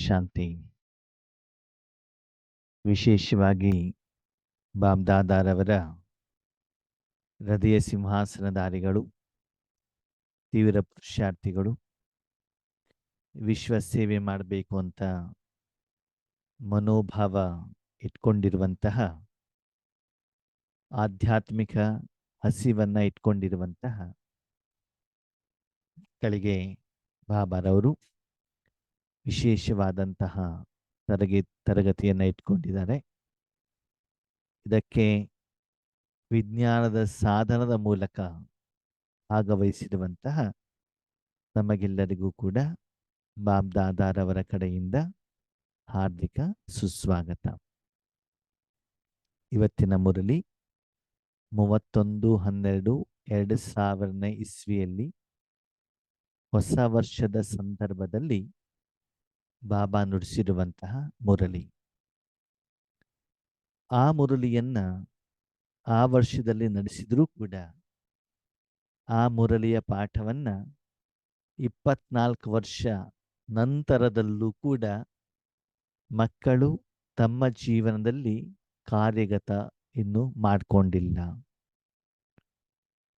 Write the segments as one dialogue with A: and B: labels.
A: ಶಾಂತಿ. ವಿಶೇಷವಾಗಿ ಬಾಬ್ದಾದಾರವರ ಹೃದಯ ಸಿಂಹಾಸನಧಾರಿಗಳು, ತೀವ್ರ ಪುರುಷಾರ್ಥಿಗಳು, ವಿಶ್ವ ಸೇವೆ ಮಾಡಬೇಕು ಅಂತ ಮನೋಭಾವ ಇಟ್ಕೊಂಡಿರುವಂತಹ, ಆಧ್ಯಾತ್ಮಿಕ ಹಸಿವನ್ನ ಇಟ್ಕೊಂಡಿರುವಂತಹ ಮಕ್ಕಳಿಗೆ ಬಾಬಾರವರು ವಿಶೇಷವಾದಂತಹ ತರಗತಿಯನ್ನು ಇಟ್ಕೊಂಡಿದ್ದಾರೆ. ಇದಕ್ಕೆ ವಿಜ್ಞಾನದ ಸಾಧನದ ಮೂಲಕ ಭಾಗವಹಿಸಿರುವಂತಹ ನಮಗೆಲ್ಲರಿಗೂ ಕೂಡ ಬಾಬ್ದಾದಾರವರ ಕಡೆಯಿಂದ ಹಾರ್ದಿಕ ಸುಸ್ವಾಗತ. ಇವತ್ತಿನ ಮುರಳಿ 31/12/2000 ಇಸ್ವಿಯಲ್ಲಿ ಹೊಸ ವರ್ಷದ ಸಂದರ್ಭದಲ್ಲಿ ಬಾಬಾ ನುಡಿಸಿರುವಂತಹ ಮುರಳಿ. ಆ ಮುರಳಿಯನ್ನ ಆ ವರ್ಷದಲ್ಲಿ ನಡೆಸಿದ್ರೂ ಕೂಡ ಆ ಮುರಳಿಯ ಪಾಠವನ್ನ 24 ವರ್ಷ ನಂತರದಲ್ಲೂ ಕೂಡ ಮಕ್ಕಳು ತಮ್ಮ ಜೀವನದಲ್ಲಿ ಕಾರ್ಯಗತ ಇನ್ನೂ ಮಾಡಿಕೊಂಡಿಲ್ಲ.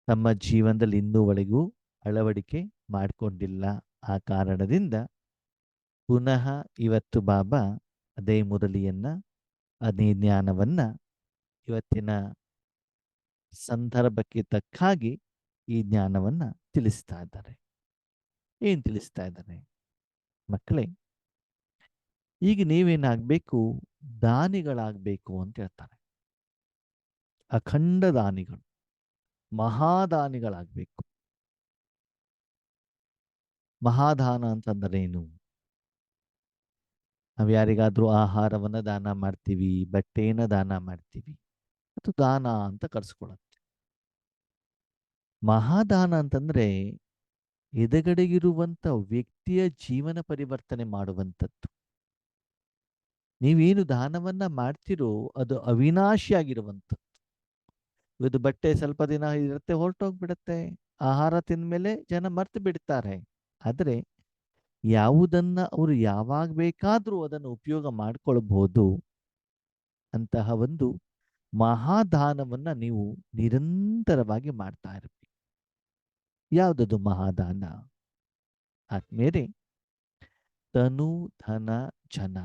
A: ತಮ್ಮ ಜೀವನದಲ್ಲಿ ಇನ್ನೂವರೆಗೂ ಅಳವಡಿಕೆ ಮಾಡಿಕೊಂಡಿಲ್ಲ. ಆ ಕಾರಣದಿಂದ ಪುನಃ ಇವತ್ತು ಬಾಬಾ ಅದೇ ಮುರಳಿಯನ್ನ, ಅದೇ ಜ್ಞಾನವನ್ನ ಇವತ್ತಿನ ಸಂದರ್ಭಕ್ಕೆ ತಕ್ಕಾಗಿ ಈ ಜ್ಞಾನವನ್ನ ತಿಳಿಸ್ತಾ ಇದ್ದಾರೆ. ಏನ್ ತಿಳಿಸ್ತಾ ಇದ್ದಾರೆ ಮಕ್ಕಳೇ? ಈಗ ನೀವೇನಾಗಬೇಕು? ದಾನಿಗಳಾಗಬೇಕು ಅಂತ ಹೇಳ್ತಾರೆ. ಅಖಂಡ ದಾನಿಗಳು, ಮಹಾದಾನಿಗಳಾಗಬೇಕು. ಮಹಾದಾನ ಅಂತಂದರೇನು? ನಾವು ಯಾರಿಗಾದ್ರೂ ಆಹಾರವನ್ನ ದಾನ ಮಾಡ್ತೀವಿ, ಬಟ್ಟೆಯನ್ನ ದಾನ ಮಾಡ್ತೀವಿ, ಅದು ದಾನ ಅಂತ ಕರೆಸ್ಕೊಳ್ಳುತ್ತೆ. ಮಹಾದಾನ ಅಂತಂದ್ರೆ ಎದುರುಗಡೆಗಿರುವಂತ ವ್ಯಕ್ತಿಯ ಜೀವನ ಪರಿವರ್ತನೆ ಮಾಡುವಂಥದ್ದು. ನೀವೇನು ದಾನವನ್ನ ಮಾಡ್ತಿರೋ ಅದು ಅವಿನಾಶಿಯಾಗಿರುವಂಥದ್ದು. ಇವತ್ತು ಬಟ್ಟೆ ಸ್ವಲ್ಪ ದಿನ ಇರುತ್ತೆ, ಹೊರಟೋಗ್ಬಿಡತ್ತೆ. ಆಹಾರ ತಿಂದ್ಮೇಲೆ ಜನ ಮರ್ತು ಬಿಡ್ತಾರೆ. ಆದರೆ ಯಾವುದನ್ನ ಅವರು ಯಾವಾಗ ಬೇಕಾದ್ರೂ ಅದನ್ನು ಉಪಯೋಗ ಮಾಡ್ಕೊಳ್ಬಹುದು. ಅಂತಹ ಒಂದು ಮಹಾದಾನವನ್ನ ನೀವು ನಿರಂತರವಾಗಿ ಮಾಡ್ತಾ ಇರಬೇಕು. ಯಾವುದದು ಮಹಾದಾನ? ಆದ್ಮೇಲೆ ತನು ಧನ ಜನ,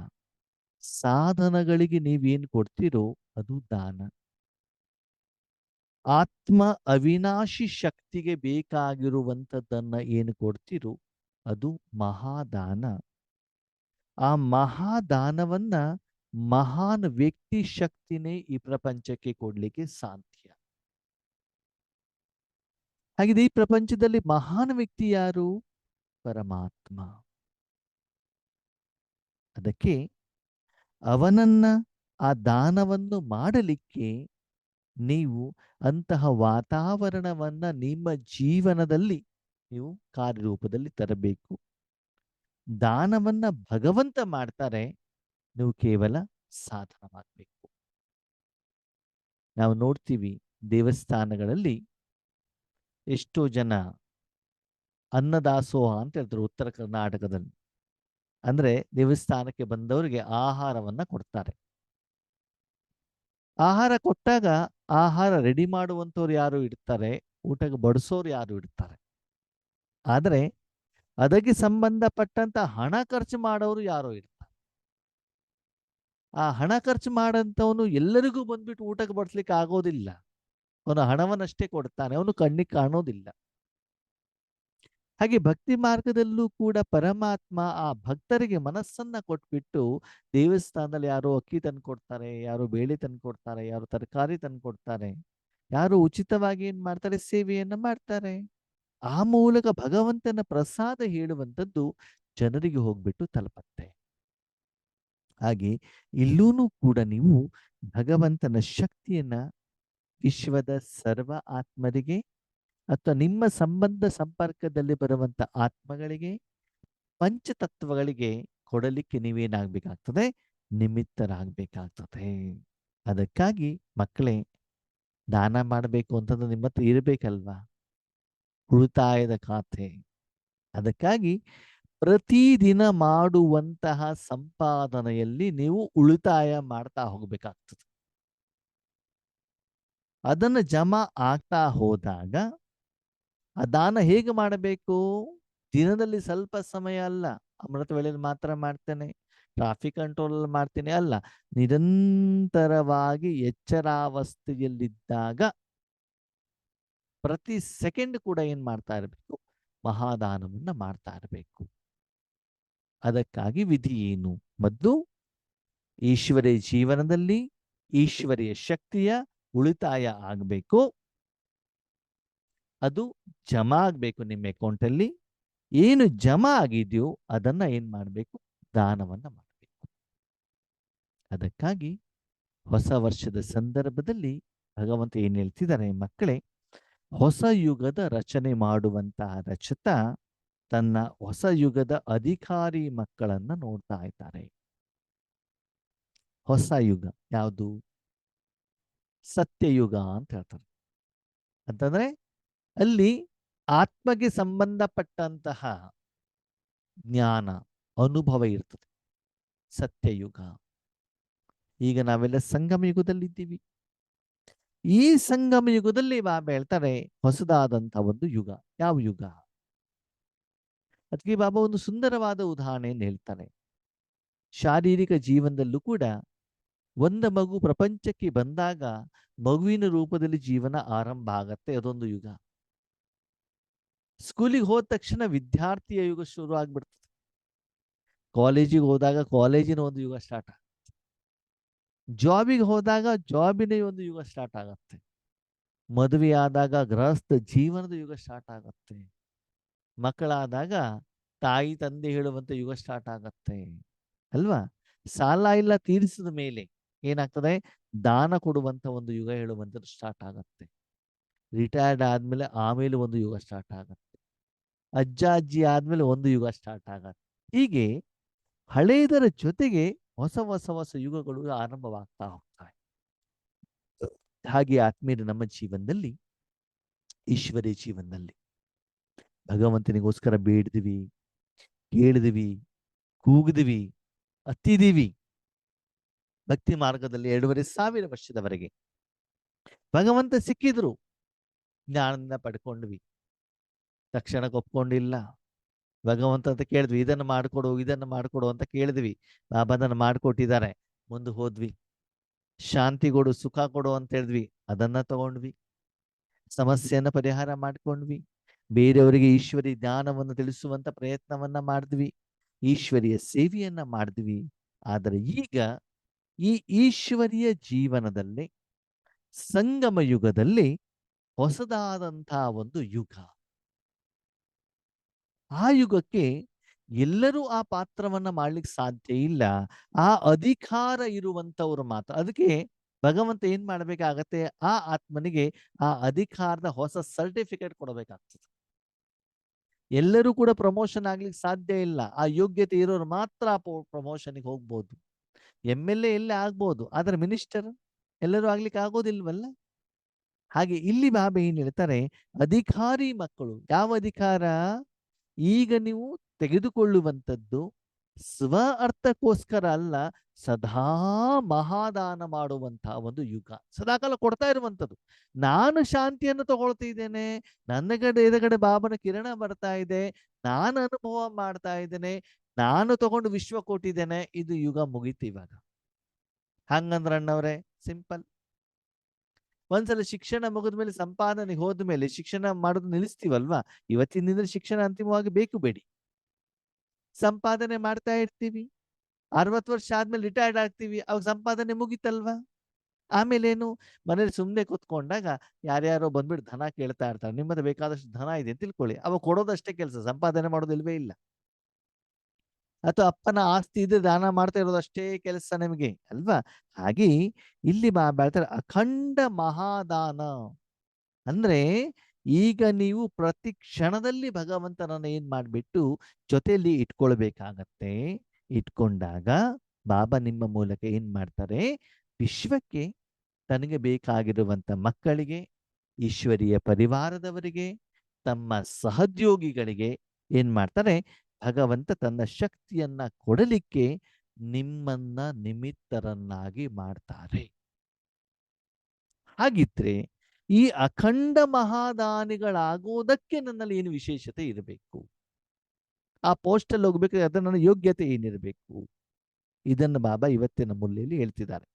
A: ಸಾಧನಗಳಿಗೆ ನೀವೇನು ಕೊಡ್ತೀರೋ ಅದು ದಾನ. ಆತ್ಮ ಅವಿನಾಶಿ ಶಕ್ತಿಗೆ ಬೇಕಾಗಿರುವಂಥದ್ದನ್ನ ಏನು ಕೊಡ್ತೀರೋ ಅದು ಮಹಾದಾನ. ಆ ಮಹಾದಾನವನ್ನ ಮಹಾನ್ ವ್ಯಕ್ತಿ ಶಕ್ತಿನೇ ಈ ಪ್ರಪಂಚಕ್ಕೆ ಕೊಡ್ಲಿಕ್ಕೆ ಸಾಧ್ಯ. ಹಾಗಿದೆ ಈ ಪ್ರಪಂಚದಲ್ಲಿ ಮಹಾನ್ ವ್ಯಕ್ತಿ ಯಾರು? ಪರಮಾತ್ಮ. ಅದಕ್ಕೆ ಅವನನ್ನ, ಆ ದಾನವನ್ನು ಮಾಡಲಿಕ್ಕೆ ನೀವು ಅಂತಹ ವಾತಾವರಣವನ್ನ ನಿಮ್ಮ ಜೀವನದಲ್ಲಿ ನೀವು ಕಾರ್ಯರೂಪದಲ್ಲಿ ತರಬೇಕು. ದಾನವನ್ನ ಭಗವಂತ ಮಾಡ್ತಾರೆ, ನೀವು ಕೇವಲ ಸಾಧನ ಮಾಡಬೇಕು. ನಾವು ನೋಡ್ತೀವಿ ದೇವಸ್ಥಾನಗಳಲ್ಲಿ ಎಷ್ಟೋ ಜನ ಅನ್ನದಾಸೋಹ ಅಂತ ಹೇಳ್ತಾರೆ ಉತ್ತರ ಕರ್ನಾಟಕದಲ್ಲಿ. ಅಂದ್ರೆ ದೇವಸ್ಥಾನಕ್ಕೆ ಬಂದವರಿಗೆ ಆಹಾರವನ್ನ ಕೊಡ್ತಾರೆ. ಆಹಾರ ಕೊಟ್ಟಾಗ ಆಹಾರ ರೆಡಿ ಮಾಡುವಂಥವ್ರು ಯಾರು ಇರ್ತಾರೆ, ಊಟಕ್ಕೆ ಬಡಿಸೋರು ಯಾರು ಇರ್ತಾರೆ. ಆದರೆ ಅದಕ್ಕೆ ಸಂಬಂಧಪಟ್ಟಂತ ಹಣ ಖರ್ಚು ಮಾಡೋರು ಯಾರೋ ಇರ್ತಾರೆ. ಆ ಹಣ ಖರ್ಚು ಮಾಡಂತವನು ಎಲ್ಲರಿಗೂ ಬಂದ್ಬಿಟ್ಟು ಊಟಕ್ಕೆ ಬಡಿಸ್ಲಿಕ್ಕೆ ಆಗೋದಿಲ್ಲ. ಅವನು ಹಣವನ್ನಷ್ಟೇ ಕೊಡ್ತಾನೆ, ಅವನು ಕಣ್ಣಿಗೆ ಕಾಣೋದಿಲ್ಲ. ಹಾಗೆ ಭಕ್ತಿ ಮಾರ್ಗದಲ್ಲೂ ಕೂಡ ಪರಮಾತ್ಮ ಆ ಭಕ್ತರಿಗೆ ಮನಸ್ಸನ್ನ ಕೊಟ್ಬಿಟ್ಟು ದೇವಸ್ಥಾನದಲ್ಲಿ ಯಾರೋ ಅಕ್ಕಿ ತಂದು ಕೊಡ್ತಾರೆ, ಯಾರೋ ಬೇಳೆ ತಂದು ಕೊಡ್ತಾರೆ, ಯಾರೋ ತರಕಾರಿ ತಂದು ಕೊಡ್ತಾರೆ, ಯಾರು ಉಚಿತವಾಗಿ ಏನ್ ಮಾಡ್ತಾರೆ, ಸೇವೆಯನ್ನ ಮಾಡ್ತಾರೆ. ಆ ಮೂಲಕ ಭಗವಂತನ ಪ್ರಸಾದ ಹೇಳುವಂಥದ್ದು ಜನರಿಗೆ ಹೋಗ್ಬಿಟ್ಟು ತಲುಪತ್ತೆ. ಹಾಗೆ ಇಲ್ಲೂ ಕೂಡ ನೀವು ಭಗವಂತನ ಶಕ್ತಿಯನ್ನ ವಿಶ್ವದ ಸರ್ವ ಆತ್ಮರಿಗೆ ಅಥವಾ ನಿಮ್ಮ ಸಂಬಂಧ ಸಂಪರ್ಕದಲ್ಲಿ ಬರುವಂತ ಆತ್ಮಗಳಿಗೆ, ಪಂಚತತ್ವಗಳಿಗೆ ಕೊಡಲಿಕ್ಕೆ ನೀವೇನಾಗಬೇಕಾಗ್ತದೆ? ನಿಮಿತ್ತರಾಗಬೇಕಾಗ್ತದೆ. ಅದಕ್ಕಾಗಿ ಮಕ್ಕಳೇ, ದಾನ ಮಾಡಬೇಕು ಅಂತಂದ್ರೆ ನಿಮ್ಮ ಹತ್ರ ಇರಬೇಕಲ್ವಾ? ಉಳಿತಾಯದ ಖಾತೆ. ಅದಕ್ಕಾಗಿ ಪ್ರತಿದಿನ ಮಾಡುವಂತಹ ಸಂಪಾದನೆಯಲ್ಲಿ ನೀವು ಉಳಿತಾಯ ಮಾಡ್ತಾ ಹೋಗ್ಬೇಕಾಗ್ತದೆ. ಅದನ್ನು ಜಮಾ ಆಗ್ತಾ ಹೋದಾಗ ಆ ದಾನ ಹೇಗೆ ಮಾಡಬೇಕು? ದಿನದಲ್ಲಿ ಸ್ವಲ್ಪ ಸಮಯ ಅಲ್ಲ, ಅಮೃತ ವೇಳೆಯಲ್ಲಿ ಮಾತ್ರ ಮಾಡ್ತೇನೆ, ಟ್ರಾಫಿಕ್ ಕಂಟ್ರೋಲ್ ಮಾಡ್ತೇನೆ ಅಲ್ಲ, ನಿರಂತರವಾಗಿ ಎಚ್ಚರಾವಸ್ಥೆಯಲ್ಲಿದ್ದಾಗ ಪ್ರತಿ ಸೆಕೆಂಡ್ ಕೂಡ ಏನ್ ಮಾಡ್ತಾ ಇರಬೇಕು? ಮಹಾದಾನವನ್ನ ಮಾಡ್ತಾ ಇರಬೇಕು. ಅದಕ್ಕಾಗಿ ವಿಧಿ ಏನು? ಮೊದಲು ಈಶ್ವರಿಯ ಜೀವನದಲ್ಲಿ ಈಶ್ವರಿಯ ಶಕ್ತಿಯ ಉಳಿತಾಯ ಆಗಬೇಕು. ಅದು ಜಮಾ ಆಗಬೇಕು ನಿಮ್ಮ ಅಕೌಂಟಲ್ಲಿ. ಏನು ಜಮಾ ಆಗಿದೆಯೋ ಅದನ್ನ ಏನ್ ಮಾಡಬೇಕು? ದಾನವನ್ನ ಮಾಡಬೇಕು. ಅದಕ್ಕಾಗಿ ಹೊಸ ವರ್ಷದ ಸಂದರ್ಭದಲ್ಲಿ ಭಗವಂತ ಏನ್ ಹೇಳ್ತಿದ್ದಾರೆ? ಮಕ್ಕಳೇ, ಹೊಸ ಯುಗದ ರಚನೆ ಮಾಡುವಂತಹ ರಚತ ತನ್ನ ಹೊಸ ಯುಗದ ಅಧಿಕಾರಿ ಮಕ್ಕಳನ್ನ ನೋಡ್ತಾ ಇದ್ದಾರೆ. ಹೊಸ ಯುಗ ಯಾವುದು? ಸತ್ಯಯುಗ ಅಂತ ಹೇಳ್ತಾರೆ. ಅಂತಂದ್ರೆ ಅಲ್ಲಿ ಆತ್ಮಗೆ ಸಂಬಂಧಪಟ್ಟಂತಹ ಜ್ಞಾನ ಅನುಭವ ಇರ್ತದೆ. ಸತ್ಯಯುಗ. ಈಗ ನಾವೆಲ್ಲ ಸಂಗಮ ಯುಗದಲ್ಲಿದ್ದೀವಿ. ಈ ಸಂಗಮ ಯುಗದಲ್ಲಿ ಬಾಬಾ ಹೇಳ್ತಾರೆ ಹೊಸದಾದಂತಹ ಒಂದು ಯುಗ. ಯಾವ ಯುಗ? ಅದಕ್ಕೆ ಬಾಬಾ ಒಂದು ಸುಂದರವಾದ ಉದಾಹರಣೆಯನ್ನು ಹೇಳ್ತಾನೆ. ಶಾರೀರಿಕ ಜೀವನದಲ್ಲೂ ಕೂಡ ಒಂದು ಮಗು ಪ್ರಪಂಚಕ್ಕೆ ಬಂದಾಗ ಮಗುವಿನ ರೂಪದಲ್ಲಿ ಜೀವನ ಆರಂಭ ಆಗತ್ತೆ. ಅದೊಂದು ಯುಗ. ಸ್ಕೂಲಿಗೆ ಹೋದ ತಕ್ಷಣ ವಿದ್ಯಾರ್ಥಿಯ ಯುಗ ಶುರು ಆಗ್ಬಿಡ್ತದೆ. ಕಾಲೇಜಿಗೆ ಹೋದಾಗ ಕಾಲೇಜಿನ ಒಂದು ಯುಗ ಸ್ಟಾರ್ಟ್ ಆಗುತ್ತೆ. ಜಾಬಿಗೆ ಹೋದಾಗ ಜಾಬಿನ ಒಂದು ಯುಗ ಸ್ಟಾರ್ಟ್ ಆಗತ್ತೆ. ಮದುವೆ ಆದಾಗ ಗೃಹಸ್ಥ ಜೀವನದ ಯುಗ ಸ್ಟಾರ್ಟ್ ಆಗತ್ತೆ. ಮಕ್ಕಳಾದಾಗ ತಾಯಿ ತಂದೆ ಹೇಳುವಂತ ಯುಗ ಸ್ಟಾರ್ಟ್ ಆಗತ್ತೆ ಅಲ್ವಾ? ಸಾಲ ಇಲ್ಲ ತೀರಿಸಿದ ಮೇಲೆ ಏನಾಗ್ತದೆ? ದಾನ ಕೊಡುವಂತ ಒಂದು ಯುಗ ಹೇಳುವಂಥದ್ದು ಸ್ಟಾರ್ಟ್ ಆಗತ್ತೆ. ರಿಟೈರ್ಡ್ ಆದ್ಮೇಲೆ ಆಮೇಲೆ ಒಂದು ಯುಗ ಸ್ಟಾರ್ಟ್ ಆಗತ್ತೆ. ಅಜ್ಜ ಅಜ್ಜಿ ಆದ್ಮೇಲೆ ಒಂದು ಯುಗ ಸ್ಟಾರ್ಟ್ ಆಗತ್ತೆ. ಹೀಗೆ ಹಳೆಯದರ ಜೊತೆಗೆ ಹೊಸ ಹೊಸ ಹೊಸ ಯುಗಗಳು ಆರಂಭವಾಗ್ತಾ ಹೋಗ್ತವೆ. ಹಾಗೆ ಆತ್ಮೀಯರು ನಮ್ಮ ಜೀವನದಲ್ಲಿ, ಈಶ್ವರಿಯ ಜೀವನದಲ್ಲಿ ಭಗವಂತನಿಗೋಸ್ಕರ ಬೇಡಿದ್ವಿ, ಕೇಳಿದ್ವಿ, ಕೂಗಿದ್ವಿ, ಹತ್ತಿದೀವಿ. ಭಕ್ತಿ ಮಾರ್ಗದಲ್ಲಿ 2,500 ವರ್ಷದವರೆಗೆ ಭಗವಂತ ಸಿಕ್ಕಿದ್ರು, ಜ್ಞಾನದಿಂದ ಪಡ್ಕೊಂಡ್ವಿ. ತಕ್ಷಣಕ್ಕೆ ಒಪ್ಕೊಂಡಿಲ್ಲ. ಭಗವಂತ ಅಂತ ಕೇಳಿದ್ವಿ, ಇದನ್ನು ಮಾಡ್ಕೊಡು ಇದನ್ನು ಮಾಡ್ಕೊಡು ಅಂತ ಕೇಳಿದ್ವಿ. ಬಾಬಾ ಅದನ್ನು ಮಾಡ್ಕೊಟ್ಟಿದ್ದಾರೆ. ಮುಂದೆ ಹೋದ್ವಿ. ಶಾಂತಿ ಕೊಡು, ಸುಖ ಕೊಡು ಅಂತ ಹೇಳಿದ್ವಿ, ಅದನ್ನ ತಗೊಂಡ್ವಿ. ಸಮಸ್ಯೆಯನ್ನ ಪರಿಹಾರ ಮಾಡ್ಕೊಂಡ್ವಿ. ಬೇರೆಯವರಿಗೆ ಈಶ್ವರಿ ಜ್ಞಾನವನ್ನು ತಿಳಿಸುವಂತ ಪ್ರಯತ್ನವನ್ನ ಮಾಡಿದ್ವಿ. ಈಶ್ವರಿಯ ಸೇವೆಯನ್ನ ಮಾಡಿದ್ವಿ. ಆದರೆ ಈಗ ಈ ಈಶ್ವರಿಯ ಜೀವನದಲ್ಲಿ ಸಂಗಮ ಯುಗದಲ್ಲಿ ಹೊಸದಾದಂತಹ ಒಂದು ಯುಗ. ಆ ಯುಗಕ್ಕೆ ಎಲ್ಲರೂ ಆ ಪಾತ್ರವನ್ನ ಮಾಡ್ಲಿಕ್ಕೆ ಸಾಧ್ಯ ಇಲ್ಲ. ಆ ಅಧಿಕಾರ ಇರುವಂತವ್ರು ಮಾತ್ರ. ಅದಕ್ಕೆ ಭಗವಂತ ಏನ್ ಮಾಡ್ಬೇಕಾಗತ್ತೆ? ಆ ಆತ್ಮನಿಗೆ ಆ ಅಧಿಕಾರದ ಹೊಸ ಸರ್ಟಿಫಿಕೇಟ್ ಕೊಡಬೇಕಾಗ್ತದೆ. ಎಲ್ಲರೂ ಕೂಡ ಪ್ರಮೋಷನ್ ಆಗ್ಲಿಕ್ಕೆ ಸಾಧ್ಯ ಇಲ್ಲ. ಆ ಯೋಗ್ಯತೆ ಇರೋರು ಮಾತ್ರ ಆ ಪ್ರಮೋಷನ್ಗೆ ಹೋಗ್ಬೋದು. MLA ಎಲ್ಲ ಆಗ್ಬೋದು, ಆದ್ರೆ ಮಿನಿಸ್ಟರ್ ಎಲ್ಲರೂ ಆಗ್ಲಿಕ್ಕೆ ಆಗೋದಿಲ್ವಲ್ಲ. ಹಾಗೆ ಇಲ್ಲಿ ಬಾಬಾ ಏನ್ ಹೇಳ್ತಾರೆ? ಅಧಿಕಾರಿ ಮಕ್ಕಳು. ಯಾವ ಅಧಿಕಾರ? ಈಗ ನೀವು ತೆಗೆದುಕೊಳ್ಳುವಂಥದ್ದು ಸ್ವ ಅರ್ಥಕ್ಕೋಸ್ಕರ ಅಲ್ಲ, ಸದಾ ಮಹಾದಾನ ಮಾಡುವಂತಹ ಒಂದು ಯುಗ. ಸದಾಕಾಲ ಕೊಡ್ತಾ ಇರುವಂಥದ್ದು. ನಾನು ಶಾಂತಿಯನ್ನು ತಗೊಳ್ತಿದ್ದೇನೆ, ನನ್ನ ಎದುರುಗಡೆ ಬಾಬನ ಕಿರಣ ಬರ್ತಾ ಇದೆ, ನಾನು ಅನುಭವ ಮಾಡ್ತಾ ಇದ್ದೇನೆ, ನಾನು ತಗೊಂಡು ವಿಶ್ವ ಕೊಟ್ಟಿದ್ದೇನೆ. ಇದು ಯುಗ ಮುಗೀತು ಇವಾಗ. ಹಂಗಂದ್ರ ಅಣ್ಣವ್ರೆ ಸಿಂಪಲ್. ಒಂದ್ಸಲ ಶಿಕ್ಷಣ ಮುಗಿದ ಮೇಲೆ ಸಂಪಾದನೆಗೆ ಹೋದ ಮೇಲೆ ಶಿಕ್ಷಣ ಮಾಡೋದು ನಿಲ್ಲಿಸ್ತೀವಲ್ವಾ? ಇವತ್ತಿನ ದಿನದಲ್ಲಿ ಶಿಕ್ಷಣ ಅಂತಿಮವಾಗಿ ಬೇಕು ಬೇಡಿ. ಸಂಪಾದನೆ ಮಾಡ್ತಾ ಇರ್ತೀವಿ. 60 ವರ್ಷ ಆದ್ಮೇಲೆ ರಿಟೈರ್ಡ್ ಆಗ್ತೀವಿ. ಅವಾಗ ಸಂಪಾದನೆ ಮುಗಿತಲ್ವಾ? ಆಮೇಲೇನು? ಮನೇಲಿ ಸುಮ್ಮನೆ ಕೂತ್ಕೊಂಡಾಗ ಯಾರ್ಯಾರೋ ಬಂದ್ಬಿಟ್ಟು ಧನ ಕೇಳ್ತಾ ಇರ್ತಾರೆ. ನಿಮ್ಮದು ಬೇಕಾದಷ್ಟು ಧನ ಇದೆ ಅಂತ ತಿಳ್ಕೊಳ್ಳಿ. ಅವಾಗ ಕೊಡೋದಷ್ಟೇ ಕೆಲಸ, ಸಂಪಾದನೆ ಮಾಡೋದಿಲ್ವೇ ಇಲ್ಲ. ಅಥವಾ ಅಪ್ಪನ ಆಸ್ತಿ ಇದ್ರೆ ದಾನ ಮಾಡ್ತಾ ಇರೋದಷ್ಟೇ ಕೆಲಸ ನಿಮಗೆ ಅಲ್ವಾ? ಹಾಗೆ ಇಲ್ಲಿ ಹೇಳ್ತಾರೆ ಅಖಂಡ ಮಹಾದಾನ. ಅಂದ್ರೆ ಈಗ ನೀವು ಪ್ರತಿ ಕ್ಷಣದಲ್ಲಿ ಭಗವಂತನನ್ನ ಏನ್ ಮಾಡ್ಬಿಟ್ಟು ಜೊತೆಯಲ್ಲಿ ಇಟ್ಕೊಳ್ಬೇಕಾಗತ್ತೆ. ಇಟ್ಕೊಂಡಾಗ ಬಾಬಾ ನಿಮ್ಮ ಮೂಲಕ ಏನ್ ಮಾಡ್ತಾರೆ? ವಿಶ್ವಕ್ಕೆ ತನಗೆ ಬೇಕಾಗಿರುವಂತ ಮಕ್ಕಳಿಗೆ, ಈಶ್ವರಿಯ ಪರಿವಾರದವರಿಗೆ, ತಮ್ಮ ಸಹೋದ್ಯೋಗಿಗಳಿಗೆ ಏನ್ ಮಾಡ್ತಾರೆ? ಭಗವಂತ ತನ್ನ ಶಕ್ತಿಯನ್ನ ಕೊಡಲಿಕ್ಕೆ ನಿಮ್ಮನ್ನ ನಿಮಿತ್ತರನ್ನಾಗಿ ಮಾಡ್ತಾರೆ. ಹಾಗಿದ್ರೆ ಈ ಅಖಂಡ ಮಹಾದಾನಿಗಳಾಗೋದಕ್ಕೆ ನನ್ನಲ್ಲಿ ಏನು ವಿಶೇಷತೆ ಇರಬೇಕು? ಆ ಪೋಸ್ಟಲ್ಲಿ ಹೋಗ್ಬೇಕಾದ್ರೆ ಅದರ ನನ್ನ ಯೋಗ್ಯತೆ ಏನಿರಬೇಕು? ಇದನ್ನು ಬಾಬಾ ಇವತ್ತಿನ ಮುಲ್ಲೆಯಲ್ಲಿ ಹೇಳ್ತಿದ್ದಾರೆ.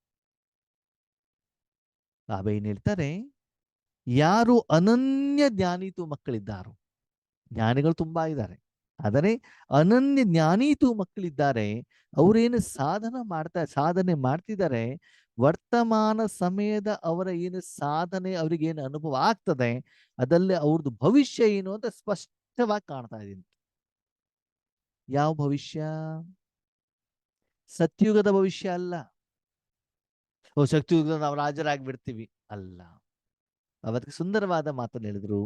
A: ಬಾಬಾ ಏನ್ ಹೇಳ್ತಾರೆ? ಯಾರು ಅನನ್ಯ ಜ್ಞಾನೀತು ಮಕ್ಕಳಿದ್ದಾರೋ, ಜ್ಞಾನಿಗಳು ತುಂಬಾ ಇದ್ದಾರೆ, ಆದರೆ ಅನನ್ಯ ಜ್ಞಾನೀತು ಮಕ್ಕಳಿದ್ದಾರೆ, ಅವರೇನು ಸಾಧನೆ ಮಾಡ್ತಿದ್ದಾರೆ, ವರ್ತಮಾನ ಸಮಯದ ಅವರ ಏನು ಸಾಧನೆ ಅವರಿಗೇನು ಅನುಭವ ಆಗ್ತದೆ, ಅದಲ್ಲೇ ಅವ್ರದ್ದು ಭವಿಷ್ಯ ಏನು ಅಂತ ಸ್ಪಷ್ಟವಾಗಿ ಕಾಣ್ತಾ ಇದೆ. ಯಾವ ಭವಿಷ್ಯ? ಸತ್ಯುಗದ ಭವಿಷ್ಯ ಅಲ್ಲ. ಓ, ಸತ್ಯುಗದ ನಾವು ರಾಜರಾಗ್ಬಿಡ್ತೀವಿ ಅಲ್ಲ. ಅವತ್ತಿಗೆ ಸುಂದರವಾದ ಮಾತನ್ನು ಹೇಳಿದ್ರು.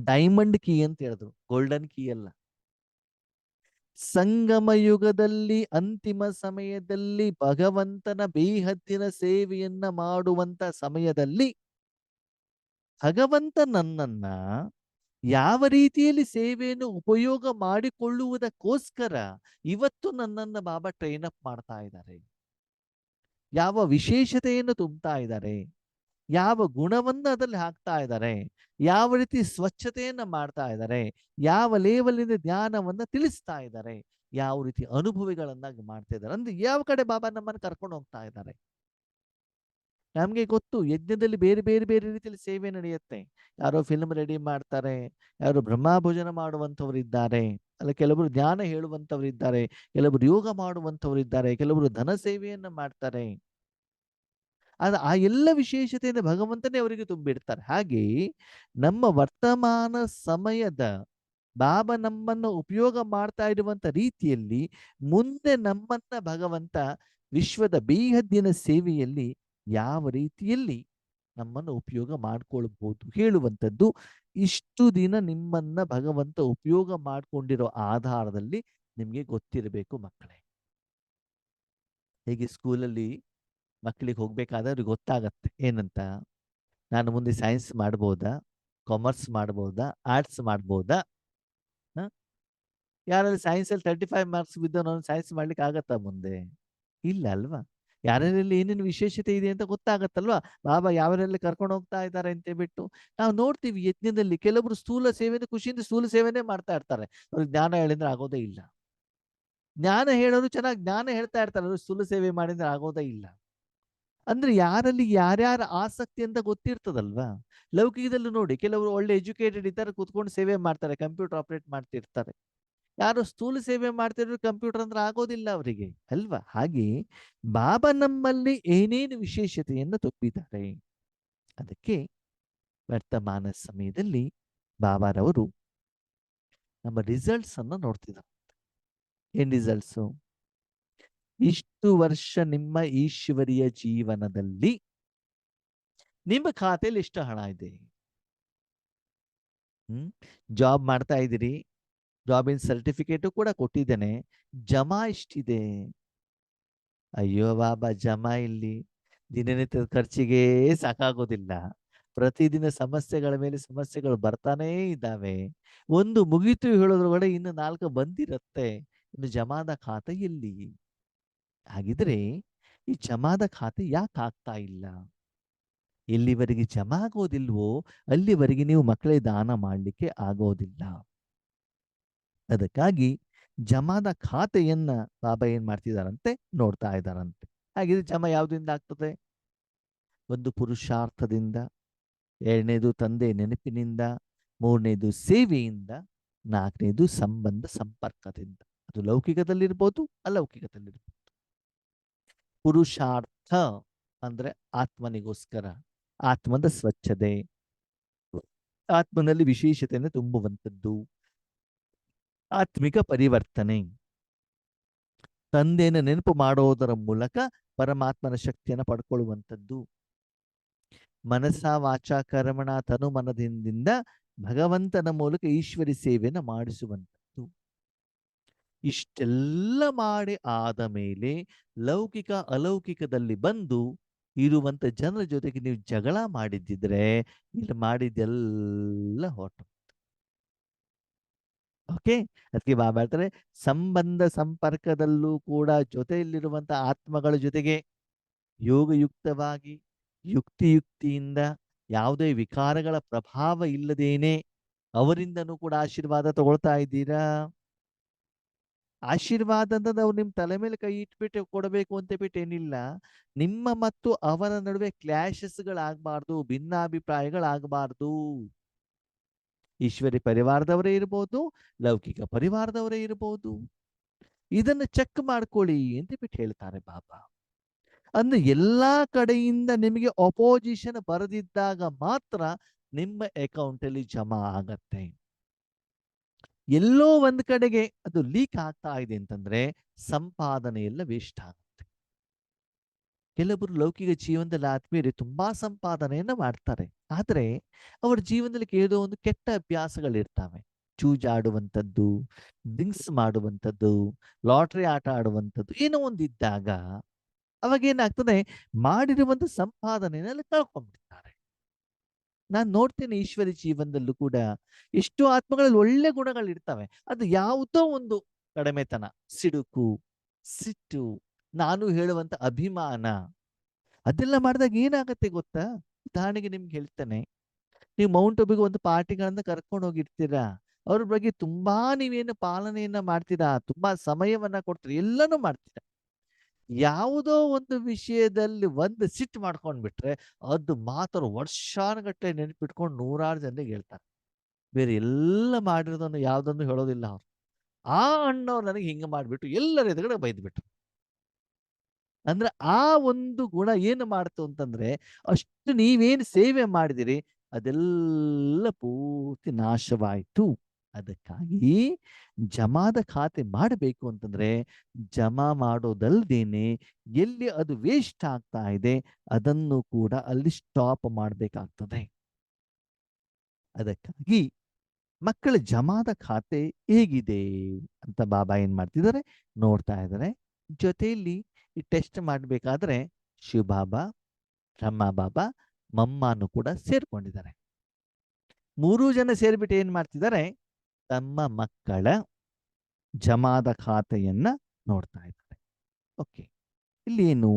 A: ಡೈಮಂಡ್ ಕೀ ಅಂತ ಹೇಳಿದ್ರು, ಗೋಲ್ಡನ್ ಕೀ ಅಲ್ಲ. ಸಂಗಮ ಯುಗದಲ್ಲಿ ಅಂತಿಮ ಸಮಯದಲ್ಲಿ ಭಗವಂತನ ಬೇಹದ್ದಿನ ಸೇವೆಯನ್ನ ಮಾಡುವಂತ ಸಮಯದಲ್ಲಿ ಭಗವಂತ ನನ್ನನ್ನ ಯಾವ ರೀತಿಯಲ್ಲಿ ಸೇವೆಯನ್ನು ಉಪಯೋಗ ಮಾಡಿಕೊಳ್ಳುವುದಕ್ಕೋಸ್ಕರ ಇವತ್ತು ನನ್ನನ್ನ ಬಾಬಾ ಟ್ರೈನ್ ಅಪ್ ಮಾಡ್ತಾ ಇದ್ದಾರೆ. ಯಾವ ವಿಶೇಷತೆಯನ್ನು ತುಂಬ್ತಾ ಇದ್ದಾರೆ, ಯಾವ ಗುಣವನ್ನು ಅದರಲ್ಲಿ ಹಾಕ್ತಾ ಇದ್ದಾರೆ, ಯಾವ ರೀತಿ ಸ್ವಚ್ಛತೆಯನ್ನ ಮಾಡ್ತಾ ಇದ್ದಾರೆ, ಯಾವ ಲೇವಲಿನ ಜ್ಞಾನವನ್ನ ತಿಳಿಸ್ತಾ ಇದ್ದಾರೆ, ಯಾವ ರೀತಿ ಅನುಭವಿಗಳನ್ನಾಗಿ ಮಾಡ್ತಾ ಇದ್ದಾರೆ ಅಂದ್ರೆ ಯಾವ ಕಡೆ ಬಾಬಾ ನಮ್ಮನ್ನು ಕರ್ಕೊಂಡು ಹೋಗ್ತಾ ಇದ್ದಾರೆ. ನಮ್ಗೆ ಗೊತ್ತು, ಯಜ್ಞದಲ್ಲಿ ಬೇರೆ ಬೇರೆ ಬೇರೆ ರೀತಿಯಲ್ಲಿ ಸೇವೆ ನಡೆಯುತ್ತೆ. ಯಾರೋ ಫಿಲ್ಮ್ ರೆಡಿ ಮಾಡ್ತಾರೆ, ಯಾರೋ ಬ್ರಹ್ಮಭೋಜನ ಮಾಡುವಂಥವ್ರು ಇದ್ದಾರೆ, ಅಲ್ಲ ಕೆಲವರು ಜ್ಞಾನ ಹೇಳುವಂಥವ್ರು ಇದ್ದಾರೆ, ಕೆಲವರು ಯೋಗ ಮಾಡುವಂಥವ್ರು ಇದ್ದಾರೆ, ಕೆಲವರು ಧನ ಸೇವೆಯನ್ನ ಮಾಡ್ತಾರೆ. ಆ ಎಲ್ಲ ವಿಶೇಷತೆಯನ್ನು ಭಗವಂತನೇ ಅವರಿಗೆ ತುಂಬಿಡ್ತಾರೆ. ಹಾಗೆ ನಮ್ಮ ವರ್ತಮಾನ ಸಮಯದ ಬಾಬಾ ನಮ್ಮನ್ನು ಉಪಯೋಗ ಮಾಡ್ತಾ ಇರುವಂತ ರೀತಿಯಲ್ಲಿ ಮುಂದೆ ನಮ್ಮನ್ನ ಭಗವಂತ ವಿಶ್ವದ ಬೇಹದ್ದಿನ ಸೇವೆಯಲ್ಲಿ ಯಾವ ರೀತಿಯಲ್ಲಿ ನಮ್ಮನ್ನು ಉಪಯೋಗ ಮಾಡ್ಕೊಳ್ಬಹುದು ಹೇಳುವಂಥದ್ದು ಇಷ್ಟು ದಿನ ನಿಮ್ಮನ್ನ ಭಗವಂತ ಉಪಯೋಗ ಮಾಡ್ಕೊಂಡಿರೋ ಆಧಾರದಲ್ಲಿ ನಿಮ್ಗೆ ಗೊತ್ತಿರಬೇಕು ಮಕ್ಕಳೇ. ಹೇಗೆ ಸ್ಕೂಲಲ್ಲಿ ಮಕ್ಕಳಿಗೆ ಹೋಗ್ಬೇಕಾದ್ರೆ ಅವ್ರಿಗೆ ಗೊತ್ತಾಗತ್ತೆ ಏನಂತ, ನಾನು ಮುಂದೆ ಸೈನ್ಸ್ ಮಾಡ್ಬೋದಾ, ಕಾಮರ್ಸ್ ಮಾಡ್ಬೋದಾ, ಆರ್ಟ್ಸ್ ಮಾಡ್ಬೋದಾ? ಯಾರಲ್ಲಿ ಸೈನ್ಸಲ್ಲಿ 35 ಮಾರ್ಕ್ಸ್ ಬಿದ್ದವನು ಸೈನ್ಸ್ ಮಾಡ್ಲಿಕ್ಕೆ ಆಗತ್ತಾ ಮುಂದೆ? ಇಲ್ಲ ಅಲ್ವಾ? ಯಾರ್ಯಾರಲ್ಲಿ ಏನೇನು ವಿಶೇಷತೆ ಇದೆ ಅಂತ ಗೊತ್ತಾಗತ್ತಲ್ವಾ? ಬಾಬಾ ಯಾವ್ಯಾರೆಲ್ಲ ಕರ್ಕೊಂಡು ಹೋಗ್ತಾ ಇದ್ದಾರೆ ಅಂತ ಬಿಟ್ಟು ನಾವು ನೋಡ್ತೀವಿ. ಯಜ್ಞದಲ್ಲಿ ಕೆಲವರು ಸ್ಥೂಲ ಸೇವೆಯನ್ನು ಖುಷಿಯಿಂದ ಸ್ಥೂಲ ಸೇವೆನೇ ಮಾಡ್ತಾ ಇರ್ತಾರೆ, ಅವ್ರಿಗೆ ಜ್ಞಾನ ಹೇಳಿದ್ರೆ ಆಗೋದೇ ಇಲ್ಲ. ಜ್ಞಾನ ಹೇಳೋರು ಚೆನ್ನಾಗಿ ಜ್ಞಾನ ಹೇಳ್ತಾ ಇರ್ತಾರೆ, ಅವ್ರು ಸ್ಥೂಲ ಸೇವೆ ಮಾಡಿದ್ರೆ ಆಗೋದೇ ಇಲ್ಲ. ಅಂದ್ರೆ ಯಾರಲ್ಲಿ ಯಾರ್ಯಾರ ಆಸಕ್ತಿ ಅಂತ ಗೊತ್ತಿರ್ತದಲ್ವಾ? ಲೌಕಿಕದಲ್ಲಿ ನೋಡಿ, ಕೆಲವರು ಒಳ್ಳೆ ಎಜುಕೇಟೆಡ್ ಇದ್ದಾರೆ, ಕೂತ್ಕೊಂಡು ಸೇವೆ ಮಾಡ್ತಾರೆ, ಕಂಪ್ಯೂಟರ್ ಆಪರೇಟ್ ಮಾಡ್ತಿರ್ತಾರೆ. ಯಾರು ಸ್ಥೂಲ ಸೇವೆ ಮಾಡ್ತಿರೋ ಕಂಪ್ಯೂಟರ್ ಅಂದ್ರೆ ಆಗೋದಿಲ್ಲ ಅವರಿಗೆ ಅಲ್ವಾ? ಹಾಗೆ ಬಾಬಾ ನಮ್ಮಲ್ಲಿ ಏನೇನು ವಿಶೇಷತೆಯನ್ನು ತುಂಬಿದ್ದಾರೆ, ಅದಕ್ಕೆ ವರ್ತಮಾನ ಸಮಯದಲ್ಲಿ ಬಾಬಾರವರು ನಮ್ಮ ರಿಸಲ್ಟ್ಸ್ ಅನ್ನ ನೋಡ್ತಿದ್ದಾರೆ. ಏನ್ ರಿಸಲ್ಟ್ಸು? ಇಷ್ಟು ವರ್ಷ ನಿಮ್ಮ ಈಶ್ವರಿಯ ಜೀವನದಲ್ಲಿ ನಿಮ್ಮ ಖಾತೆಯಲ್ಲಿ ಎಷ್ಟು ಹಣ ಇದೆ? ಜಾಬ್ ಮಾಡ್ತಾ ಇದ್ದೀರಿ, ಜಾಬಿನ ಸರ್ಟಿಫಿಕೇಟು ಕೂಡ ಕೊಟ್ಟಿದ್ದೇನೆ, ಜಮಾ ಎಷ್ಟಿದೆ? ಅಯ್ಯೋ ಬಾಬಾ, ಜಮಾ ಇಲ್ಲಿ ದಿನನಿತ್ಯದ ಖರ್ಚಿಗೆ ಸಾಕಾಗೋದಿಲ್ಲ. ಪ್ರತಿದಿನ ಸಮಸ್ಯೆಗಳ ಮೇಲೆ ಸಮಸ್ಯೆಗಳು ಬರ್ತಾನೇ ಇದ್ದಾವೆ. ಒಂದು ಮುಗಿತು ಹೇಳೋದ್ರೊಳಗಡೆ ಇನ್ನು 4 ಬಂದಿರತ್ತೆ. ಇನ್ನು ಜಮಾದ ಖಾತೆ ಎಲ್ಲಿ? ಹಾಗಿದ್ರೆ ಈ ಜಮಾದ ಖಾತೆ ಯಾಕೆ ಆಗ್ತಾ ಇಲ್ಲ? ಎಲ್ಲಿವರೆಗೆ ಜಮಾ ಆಗೋದಿಲ್ವೋ ಅಲ್ಲಿವರೆಗೆ ನೀವು ಮಕ್ಕಳಿಗೆ ದಾನ ಮಾಡಲಿಕ್ಕೆ ಆಗೋದಿಲ್ಲ. ಅದಕ್ಕಾಗಿ ಜಮಾದ ಖಾತೆಯನ್ನ ಬಾಬಾ ಏನ್ ಮಾಡ್ತಿದಾರಂತೆ ನೋಡ್ತಾ ಇದ್ದಾರಂತೆ. ಹಾಗಿದ್ರೆ ಜಮಾ ಯಾವುದರಿಂದ ಆಗ್ತದೆ? ಒಂದು ಪುರುಷಾರ್ಥದಿಂದ, ಎರಡನೇದು ತಂದೆ ನೆನಪಿನಿಂದ, ಮೂರನೇದು ಸೇವೆಯಿಂದ, ನಾಲ್ಕನೇದು ಸಂಬಂಧ ಸಂಪರ್ಕದಿಂದ. ಅದು ಲೌಕಿಕದಲ್ಲಿರ್ಬೋದು, ಅಲೌಕಿಕದಲ್ಲಿರ್ಬೋದು. ಪುರುಷಾರ್ಥ ಅಂದ್ರೆ ಆತ್ಮನಿಗೋಸ್ಕರ, ಆತ್ಮದ ಸ್ವಚ್ಛತೆ, ಆತ್ಮನಲ್ಲಿ ವಿಶೇಷತೆಯನ್ನು ತುಂಬುವಂಥದ್ದು, ಆತ್ಮಿಕ ಪರಿವರ್ತನೆ, ತಂದೆಯನ್ನು ನೆನಪು ಮಾಡೋದರ ಮೂಲಕ ಪರಮಾತ್ಮನ ಶಕ್ತಿಯನ್ನು ಪಡ್ಕೊಳ್ಳುವಂಥದ್ದು, ಮನಸ ವಾಚ ಕರ್ಮಣ ತನು ಮನದಿಂದ ಭಗವಂತನ ಮೂಲಕ ಈಶ್ವರಿ ಸೇವೆಯನ್ನು ಮಾಡಿಸುವಂಥದ್ದು. ಇಷ್ಟೆಲ್ಲ ಮಾಡಿ ಆದ ಮೇಲೆ ಲೌಕಿಕ ಅಲೌಕಿಕದಲ್ಲಿ ಬಂದು ಇರುವಂತ ಜನರ ಜೊತೆಗೆ ನೀವು ಜಗಳ ಮಾಡಿದ್ದಿದ್ರೆ ಇಲ್ಲಿ ಮಾಡಿದ್ದೆಲ್ಲ ಹೊರಟು. ಓಕೆ. ಅದಕ್ಕೆ ಬಾಬಾ ಹೇಳ್ತಾರೆ, ಸಂಬಂಧ ಸಂಪರ್ಕದಲ್ಲೂ ಕೂಡ ಜೊತೆಯಲ್ಲಿರುವಂತ ಆತ್ಮಗಳ ಜೊತೆಗೆ ಯೋಗಯುಕ್ತವಾಗಿ ಯುಕ್ತಿಯಿಂದ ಯಾವುದೇ ವಿಕಾರಗಳ ಪ್ರಭಾವ ಇಲ್ಲದೇನೆ ಅವರಿಂದನೂ ಕೂಡ ಆಶೀರ್ವಾದ ತಗೊಳ್ತಾ ಇದ್ದೀರಾ. ಆಶೀರ್ವಾದ ಅಂತಂದ್ರೆ ಅವ್ರು ನಿಮ್ ತಲೆ ಮೇಲೆ ಕೈ ಇಟ್ಬಿಟ್ಟು ಕೊಡಬೇಕು ಅಂತ ಬಿಟ್ಟು ಏನಿಲ್ಲ. ನಿಮ್ಮ ಮತ್ತು ಅವರ ನಡುವೆ ಕ್ಲಾಶಸ್ಗಳಾಗಬಾರ್ದು, ಭಿನ್ನಾಭಿಪ್ರಾಯಗಳಾಗಬಾರ್ದು. ಈಶ್ವರಿ ಪರಿವಾರದವರೇ ಇರ್ಬೋದು, ಲೌಕಿಕ ಪರಿವಾರದವರೇ ಇರ್ಬೋದು. ಇದನ್ನ ಚೆಕ್ ಮಾಡ್ಕೊಳ್ಳಿ ಅಂತ ಬಿಟ್ಟು ಹೇಳ್ತಾರೆ ಬಾಬಾ. ಅಂದ್ರೆ ಎಲ್ಲಾ ಕಡೆಯಿಂದ ನಿಮಗೆ ಅಪೋಸಿಷನ್ ಬರದಿದ್ದಾಗ ಮಾತ್ರ ನಿಮ್ಮ ಅಕೌಂಟ್ ಅಲ್ಲಿ ಜಮಾ ಆಗತ್ತೆ. ಎಲ್ಲೋ ಒಂದ್ ಕಡೆಗೆ ಅದು ಲೀಕ್ ಆಗ್ತಾ ಇದೆ ಅಂತಂದ್ರೆ ಸಂಪಾದನೆ ಎಲ್ಲ ವೇಸ್ಟ್ ಆಗುತ್ತೆ. ಕೆಲವರು ಲೌಕಿಕ ಜೀವನದಲ್ಲಿ ಆದ್ಮೇಲೆ ತುಂಬಾ ಸಂಪಾದನೆಯನ್ನ ಮಾಡ್ತಾರೆ. ಆದ್ರೆ ಅವರ ಜೀವನದಲ್ಲಿ ಏನೋ ಒಂದು ಕೆಟ್ಟ ಅಭ್ಯಾಸಗಳಿರ್ತವೆ. ಚೂಜಾಡುವಂಥದ್ದು, ಡ್ರಿಂಕ್ಸ್ ಮಾಡುವಂಥದ್ದು, ಲಾಟ್ರಿ ಆಟ ಆಡುವಂಥದ್ದು, ಏನೋ ಒಂದಿದ್ದಾಗ ಅವಾಗ ಏನಾಗ್ತದೆ, ಮಾಡಿರುವಂತ ಸಂಪಾದನೆಯಲ್ಲಿ ಕಳ್ಕೊಂಡ್ಬಿಡ್ತಾರೆ. ನಾನು ನೋಡ್ತೇನೆ ಈಶ್ವರಿ ಜೀವನದಲ್ಲೂ ಕೂಡ ಎಷ್ಟೋ ಆತ್ಮಗಳಲ್ಲಿ ಒಳ್ಳೆ ಗುಣಗಳಿರ್ತವೆ. ಅದು ಯಾವುದೋ ಒಂದು ಕಡಿಮೆತನ, ಸಿಡುಕು, ಸಿಟ್ಟು, ನಾನು ಹೇಳುವಂತ ಅಭಿಮಾನ, ಅದೆಲ್ಲ ಮಾಡಿದಾಗ ಏನಾಗತ್ತೆ ಗೊತ್ತಾ? ಉದಾಹರಣೆಗೆ ನಿಮ್ಗೆ ಹೇಳ್ತೇನೆ, ನೀವು ಮೌಂಟ್ ಅಬುಗೆ ಒಂದು ಪಾರ್ಟಿಗಳನ್ನ ಕರ್ಕೊಂಡು ಹೋಗಿರ್ತೀರಾ. ಅವ್ರ ಬಗ್ಗೆ ತುಂಬಾ ನೀವೇನು ಪಾಲನೆಯನ್ನ ಮಾಡ್ತೀರಾ, ತುಂಬಾ ಸಮಯವನ್ನ ಕೊಡ್ತೀರಾ, ಎಲ್ಲನೂ ಮಾಡ್ತೀರಾ. ಯಾವುದೋ ಒಂದು ವಿಷಯದಲ್ಲಿ ಒಂದು ಸಿಟ್ಟು ಮಾಡ್ಕೊಂಡ್ಬಿಟ್ರೆ ಅದು ಮಾತ್ರ ವರ್ಷಾನುಗಟ್ಟಲೆ ನೆನಪಿಟ್ಕೊಂಡು ನೂರಾರು ಜನರಿಗೆ ಹೇಳ್ತಾರೆ. ಬೇರೆ ಎಲ್ಲ ಮಾಡಿರೋದನ್ನು ಯಾವುದನ್ನು ಹೇಳೋದಿಲ್ಲ ಅವ್ರು. ಆ ಅಣ್ಣವ್ರು ನನಗೆ ಹಿಂಗೆ ಮಾಡಿಬಿಟ್ಟು ಎಲ್ಲರ ಎದುರುಗಡೆ ಬೈದ್ಬಿಟ್ರು. ಅಂದ್ರೆ ಆ ಒಂದು ಗುಣ ಏನು ಮಾಡ್ತು ಅಂತಂದ್ರೆ, ಅಷ್ಟು ನೀವೇನು ಸೇವೆ ಮಾಡಿದಿರಿ ಅದೆಲ್ಲ ಪೂರ್ತಿ ನಾಶವಾಯಿತು. ಅದಕ್ಕಾಗಿ ಜಮಾದ ಖಾತೆ ಮಾಡಬೇಕು ಅಂತಂದ್ರೆ ಜಮಾ ಮಾಡೋದಲ್ದೇನೆ ಎಲ್ಲಿ ಅದು ವೇಸ್ಟ್ ಆಗ್ತಾ ಇದೆ ಅದನ್ನು ಕೂಡ ಅಲ್ಲಿ ಸ್ಟಾಪ್ ಮಾಡಬೇಕಾಗ್ತದೆ. ಅದಕ್ಕಾಗಿ ಮಕ್ಕಳ ಜಮಾದ ಖಾತೆ ಹೇಗಿದೆ ಅಂತ ಬಾಬಾ ಏನ್ ಮಾಡ್ತಿದ್ದಾರೆ ನೋಡ್ತಾ ಇದ್ದಾರೆ. ಜೊತೆಯಲ್ಲಿ ಈ ಟೆಸ್ಟ್ ಮಾಡಬೇಕಾದ್ರೆ ಶಿವಬಾಬಾ, ಬ್ರಹ್ಮ ಬಾಬಾ, ಮಮ್ಮಾನು ಕೂಡ ಸೇರ್ಕೊಂಡಿದ್ದಾರೆ. ಮೂರೂ ಜನ ಸೇರ್ಬಿಟ್ಟು ಏನ್ ಮಾಡ್ತಿದ್ದಾರೆ, ತಮ್ಮ ಮಕ್ಕಳ ಜಮಾದ ಖಾತೆಯನ್ನ ನೋಡ್ತಾ ಇದ್ದಾರೆ. ಓಕೆ, ಇಲ್ಲಿ ಏನು,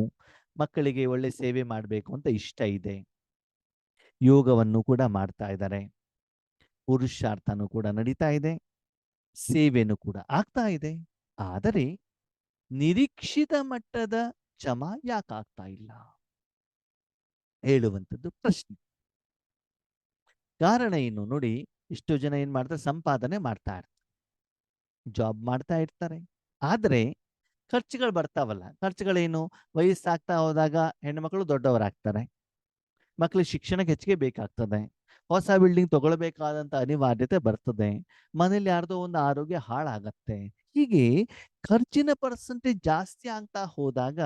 A: ಮಕ್ಕಳಿಗೆ ಒಳ್ಳೆ ಸೇವೆ ಮಾಡಬೇಕು ಅಂತ ಇಷ್ಟ ಇದೆ, ಯೋಗವನ್ನು ಕೂಡ ಮಾಡ್ತಾ ಇದ್ದಾರೆ, ಪುರುಷಾರ್ಥನೂ ಕೂಡ ನಡೀತಾ ಇದೆ, ಸೇವೆನೂ ಕೂಡ ಆಗ್ತಾ ಇದೆ. ಆದರೆ ನಿರೀಕ್ಷಿತ ಮಟ್ಟದ ಜಮಾ ಯಾಕಾಗ್ತಾ ಇಲ್ಲ ಹೇಳುವಂಥದ್ದು ಪ್ರಶ್ನೆ. ಕಾರಣ ಏನು ನೋಡಿ, ಇಷ್ಟು ಜನ ಏನ್ ಮಾಡ್ತಾರೆ, ಸಂಪಾದನೆ ಮಾಡ್ತಾ ಇರ್ತಾರೆ, ಜಾಬ್ ಮಾಡ್ತಾ ಇರ್ತಾರೆ. ಆದ್ರೆ ಖರ್ಚುಗಳು ಬರ್ತಾವಲ್ಲ, ಖರ್ಚುಗಳೇನು, ವಯಸ್ಸಾಗ್ತಾ ಹೋದಾಗ ಹೆಣ್ಮಕ್ಳು ದೊಡ್ಡವರಾಗ್ತಾರೆ, ಮಕ್ಕಳಿಗೆ ಶಿಕ್ಷಣಕ್ಕೆ ಹೆಚ್ಚಿಗೆ ಬೇಕಾಗ್ತದೆ, ಹೊಸ ಬಿಲ್ಡಿಂಗ್ ತಗೊಳ್ಬೇಕಾದಂತ ಅನಿವಾರ್ಯತೆ ಬರ್ತದೆ, ಮನೇಲಿ ಯಾರ್ದೋ ಒಂದು ಆರೋಗ್ಯ ಹಾಳಾಗತ್ತೆ. ಹೀಗೆ ಖರ್ಚಿನ ಪರ್ಸೆಂಟೇಜ್ ಜಾಸ್ತಿ ಆಗ್ತಾ ಹೋದಾಗ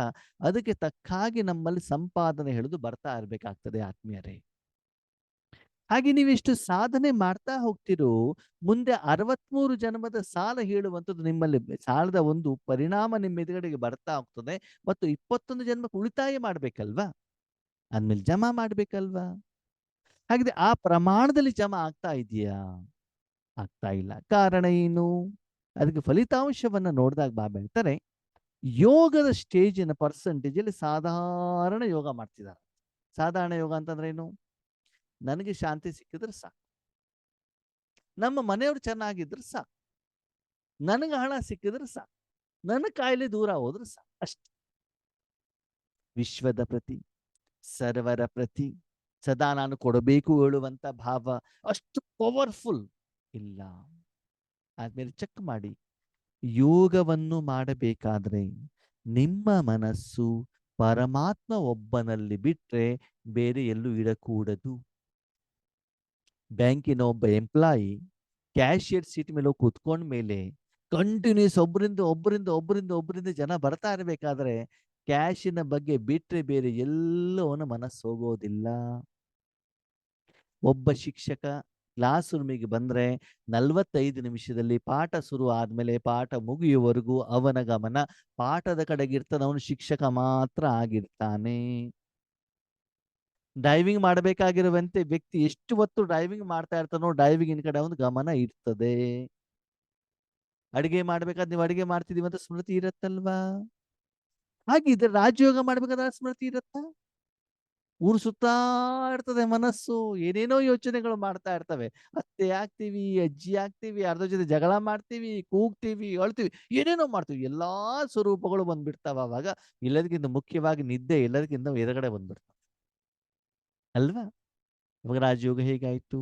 A: ಅದಕ್ಕೆ ತಕ್ಕಾಗಿ ನಮ್ಮಲ್ಲಿ ಸಂಪಾದನೆ ಹಿಡಿದು ಬರ್ತಾ ಇರ್ಬೇಕಾಗ್ತದೆ ಆತ್ಮೀಯರೇ. ಹಾಗೆ ನೀವೆಷ್ಟು ಸಾಧನೆ ಮಾಡ್ತಾ ಹೋಗ್ತಿರೋ ಮುಂದೆ 63 ಜನ್ಮದ ಸಾಲ ಹೇಳುವಂಥದ್ದು ನಿಮ್ಮಲ್ಲಿ ಸಾಲದ ಒಂದು ಪರಿಣಾಮ ನಿಮ್ಮ ಎದುರುಗಡೆಗೆ ಬರ್ತಾ ಹೋಗ್ತದೆ. ಮತ್ತು 21 ಜನ್ಮಕ್ಕೆ ಉಳಿತಾಯ ಮಾಡ್ಬೇಕಲ್ವಾ, ಅಂದ್ಮೇಲೆ ಜಮಾ ಮಾಡ್ಬೇಕಲ್ವಾ. ಹಾಗಿದ್ರೆ ಆ ಪ್ರಮಾಣದಲ್ಲಿ ಜಮಾ ಆಗ್ತಾ ಇದೆಯಾ? ಆಗ್ತಾ ಇಲ್ಲ. ಕಾರಣ ಏನು? ಅದಕ್ಕೆ ಫಲಿತಾಂಶವನ್ನ ನೋಡಿದಾಗ ಬಾಬಾ ಹೇಳ್ತಾರೆ, ಯೋಗದ ಸ್ಟೇಜಿನ ಪರ್ಸೆಂಟೇಜ್ ಅಲ್ಲಿ ಸಾಧಾರಣ ಯೋಗ ಮಾಡ್ತಿದ್ದಾರೆ. ಸಾಧಾರಣ ಯೋಗ ಅಂತಂದ್ರೆ ಏನು? ನನಗೆ ಶಾಂತಿ ಸಿಕ್ಕಿದ್ರೆ ಸಾಕು, ನಮ್ಮ ಮನೆಯವ್ರು ಚೆನ್ನಾಗಿದ್ರೆ ಸಾಕು, ನನಗೆ ಹಣ ಸಿಕ್ಕಿದ್ರೆ ಸಾಕು, ನನ್ನ ಕಾಯಿಲೆ ದೂರ ಹೋದ್ರೆ ಸಾಕು, ಅಷ್ಟೇ. ವಿಶ್ವದ ಪ್ರತಿ, ಸರ್ವರ ಪ್ರತಿ ಸದಾ ನಾನು ಕೊಡಬೇಕು ಹೇಳುವಂತ ಭಾವ ಅಷ್ಟು ಪವರ್ಫುಲ್ ಇಲ್ಲ. ಆದ್ಮೇಲೆ ಚೆಕ್ ಮಾಡಿ, ಯೋಗವನ್ನು ಮಾಡಬೇಕಾದ್ರೆ ನಿಮ್ಮ ಮನಸ್ಸು ಪರಮಾತ್ಮ ಒಬ್ಬನಲ್ಲಿ ಬಿಟ್ರೆ ಬೇರೆ ಎಲ್ಲೂ ಇಡಕೂಡದು. ಬ್ಯಾಂಕಿನ ಒಬ್ಬ ಎಂಪ್ಲಾಯಿ ಕ್ಯಾಶಿಯರ್ ಸೀಟ್ ಮೇಲೆ ಹೋಗಿ ಕೂತ್ಕೊಂಡ ಮೇಲೆ ಕಂಟಿನ್ಯೂಸ್ ಒಬ್ಬರಿಂದ ಜನ ಬರ್ತಾ ಇರಬೇಕಾದ್ರೆ ಕ್ಯಾಶಿನ ಬಗ್ಗೆ ಬಿಟ್ರೆ ಬೇರೆ ಎಲ್ಲೋ ಅವನ ಮನಸ್ಸು ಹೋಗೋದಿಲ್ಲ. ಒಬ್ಬ ಶಿಕ್ಷಕ ಕ್ಲಾಸ್ ರೂಮಿಗೆ ಬಂದ್ರೆ 45 ನಿಮಿಷದಲ್ಲಿ ಪಾಠ ಶುರು ಆದ್ಮೇಲೆ ಪಾಠ ಮುಗಿಯುವವರೆಗೂ ಅವನ ಗಮನ ಪಾಠದ ಕಡೆಗಿರ್ತದೆ, ಅವನು ಶಿಕ್ಷಕ ಮಾತ್ರ ಆಗಿರ್ತಾನೆ. ಡ್ರೈವಿಂಗ್ ಮಾಡಬೇಕಾಗಿರುವಂತೆ ವ್ಯಕ್ತಿ ಎಷ್ಟು ಹೊತ್ತು ಡ್ರೈವಿಂಗ್ ಮಾಡ್ತಾ ಇರ್ತಾನೋ ಡ್ರೈವಿಂಗ್ ಕಡೆ ಒಂದು ಗಮನ ಇರ್ತದೆ. ಅಡಿಗೆ ಮಾಡ್ಬೇಕಾದ್ರೆ ನೀವು ಅಡಿಗೆ ಮಾಡ್ತಿದೀವಿ ಅಂತ ಸ್ಮೃತಿ ಇರತ್ತಲ್ವಾ? ಹಾಗಿದ್ರೆ ರಾಜಯೋಗ ಮಾಡ್ಬೇಕಾದ್ರೆ ಆ ಸ್ಮೃತಿ ಇರತ್ತಾ? ಊರು ಸುತ್ತಾ ಇರ್ತದೆ ಮನಸ್ಸು. ಏನೇನೋ ಯೋಚನೆಗಳು ಮಾಡ್ತಾ ಇರ್ತವೆ. ಅತ್ತೆ ಆಗ್ತೀವಿ, ಅಜ್ಜಿ ಆಗ್ತೀವಿ, ಯಾರ್ದೋ ಜೊತೆ ಜಗಳ ಮಾಡ್ತೀವಿ, ಕೂಗ್ತೀವಿ, ಅಳ್ತೀವಿ, ಏನೇನೋ ಮಾಡ್ತೀವಿ. ಎಲ್ಲಾ ಸ್ವರೂಪಗಳು ಬಂದ್ಬಿಡ್ತಾವ ಅವಾಗ. ಎಲ್ಲದಕ್ಕಿಂತ ಮುಖ್ಯವಾಗಿ ನಿದ್ದೆ ಎಲ್ಲದಕ್ಕಿಂತ ಎದುರುಗಡೆ ಬಂದ್ಬಿಡ್ತಾವೆ. ಅಲ್ವಾ? ಇವಾಗ ರಾಜಯೋಗ ಹೇಗಾಯ್ತು?